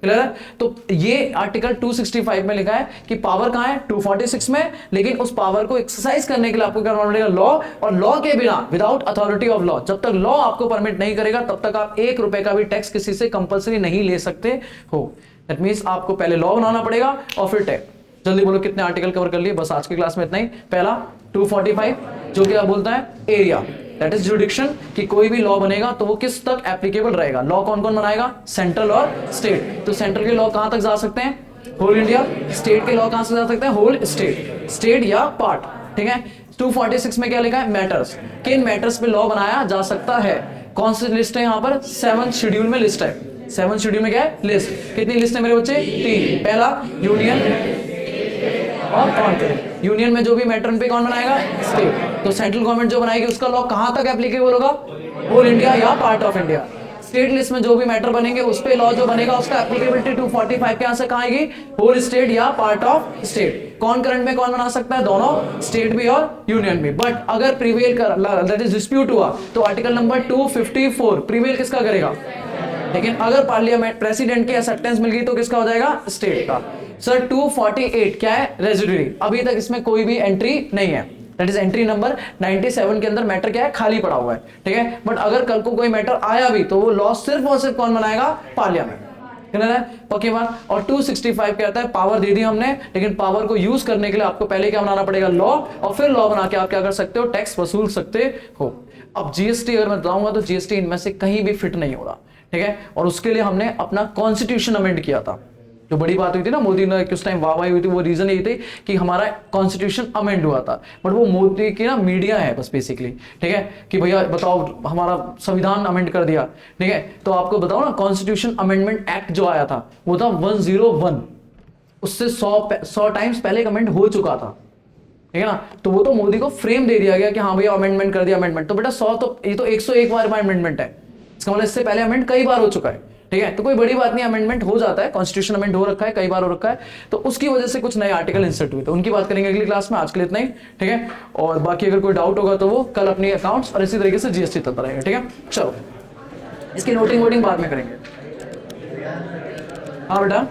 क्लियर है? तो ये आर्टिकल 265 में लिखा है कि पावर कहां है? 246 में, लेकिन उस पावर को एक्सरसाइज करने के लिए आपको क्या करना पड़ेगा? लॉ। और लॉ के बिना, विदाउट अथॉरिटी ऑफ लॉ, जब तक लॉ आपको परमिट नहीं करेगा तब तक आप 1 रुपए का भी टैक्स किसी से कंपलसरी नहीं ले सकते हो। दैट मींस आपको पहले लॉ बनाना पड़ेगा और फिर टैक्स। जल्दी बोलो कितने आर्टिकल कवर कर लिए? बस आज की क्लास में इतना ही। पहला 245 जो क्या बोलता है? एरिया, दैट इज जुडिक्शन, कि कोई भी लॉ बनेगा तो वो किस तक एप्लीकेबल रहेगा। लॉ कौन कौन बनाएगा? सेंट्रल और स्टेट। तो सेंट्रल के लॉ कहां तक जा सकते हैं? Whole India. स्टेट के लॉ कहां से जा सकते हैं? होल स्टेट, स्टेट या पार्ट। ठीक है। 246 में क्या लिखा है? मैटर्स, किन मैटर्स पे लॉ बनाया जा सकता है। कौन सी लिस्ट है यहाँ पर? 7th शेड्यूल में लिस्ट है। 7th शेड्यूल में क्या है? लिस्ट। कितनी लिस्ट है मेरे बच्चे? 3। पहला यूनियन और कॉन्करेंट। यूनियन में जो भी मैटर पे कौन बनाएगा? स्टेट। तो सेंट्रल गवर्नमेंट जो बनाएगी उसका लॉ कहां तक एप्लीकेबल होगा? होल इंडिया या part of India. State list में जो भी मैटर बनेंगे उस पे लॉ जो बनेगा उसका एप्लीकेबिलिटी 245 के यहां से कहां आएगी? होल स्टेट या पार्ट ऑफ स्टेट। कॉन्करेंट में कौन बना सकता है? दोनों, स्टेट भी और यूनियन भी। बट अगर प्रीवेल कर, दैट इज डिस्प्यूट हुआ तो आर्टिकल नंबर 254 प्रीवेल किसका करेगा? लेकिन अगर पार्लियामेंट प्रेसिडेंट की एक्सेप्टेंस मिल गई तो किसका हो जाएगा? स्टेट का। सर 248 क्या है? रेजिडरी। अभी तक इसमें कोई भी एंट्री नहीं है, दैट इज एंट्री नंबर 97 के अंदर मैटर क्या है? खाली पड़ा हुआ है। ठीक है, बट अगर कल को कोई मैटर आया भी तो वो लॉ सिर्फ और सिर्फ कौन बनाएगा? पार्लियामेंट। क्लियर है? पक्की बात। और 265 कहता है पावर दे दी हमने, लेकिन पावर को यूज करने के लिए आपको पहले क्या बनाना पड़ेगा? लॉ। और फिर लॉ बना के आप क्या कर सकते हो? टैक्स वसूल सकते हो। अब जीएसटी अगर मैं बताऊंगा तो जीएसटी इनमें से कहीं भी फिट नहीं हो रहा। ठीक है, और उसके लिए हमने अपना कॉन्स्टिट्यूशन अमेंड किया था। जो बड़ी बात हुई थी ना, मोदी ने किस टाइम वाहवाही हुई थी, वो रीजन यही थे कि हमारा कॉन्स्टिट्यूशन अमेंड हुआ था। बट वो मोदी की ना मीडिया है बस बेसिकली। ठीक है, कि भैया बताओ हमारा संविधान अमेंड कर दिया। ठीक है, तो आपको बताओ ना, कॉन्स्टिट्यूशन अमेंडमेंट एक्ट जो आया था वो था 101, उससे 100 टाइम्स पहले अमेंड हो चुका था। ठीक है ना, तो वो तो मोदी को फ्रेम दे दिया गया कि हाँ भैया अमेंडमेंट कर दिया। अमेंडमेंट तो बेटा 100 तो ये तो 101 बार अमेंडमेंट है, इसका मतलब इससे पहले अमेंड कई बार हो चुका है। ठीक है, तो कोई बड़ी बात नहीं, अमेंडमेंट हो जाता है, कॉन्स्टिट्यूशन अमेंड हो रखा है, कई बार हो रखा है, तो उसकी वजह से कुछ नए आर्टिकल इंसर्ट हुए, तो उनकी बात करेंगे अगली क्लास में। आज के लिए इतना ही। ठीक है, और बाकी अगर कोई डाउट होगा तो वो कल अपनी अकाउंट्स और इसी तरीके से जीएसटी चलता रहेगा। ठीक है, चलो इसकी नोटिंग वोटिंग बाद में करेंगे। हाँ बेटा।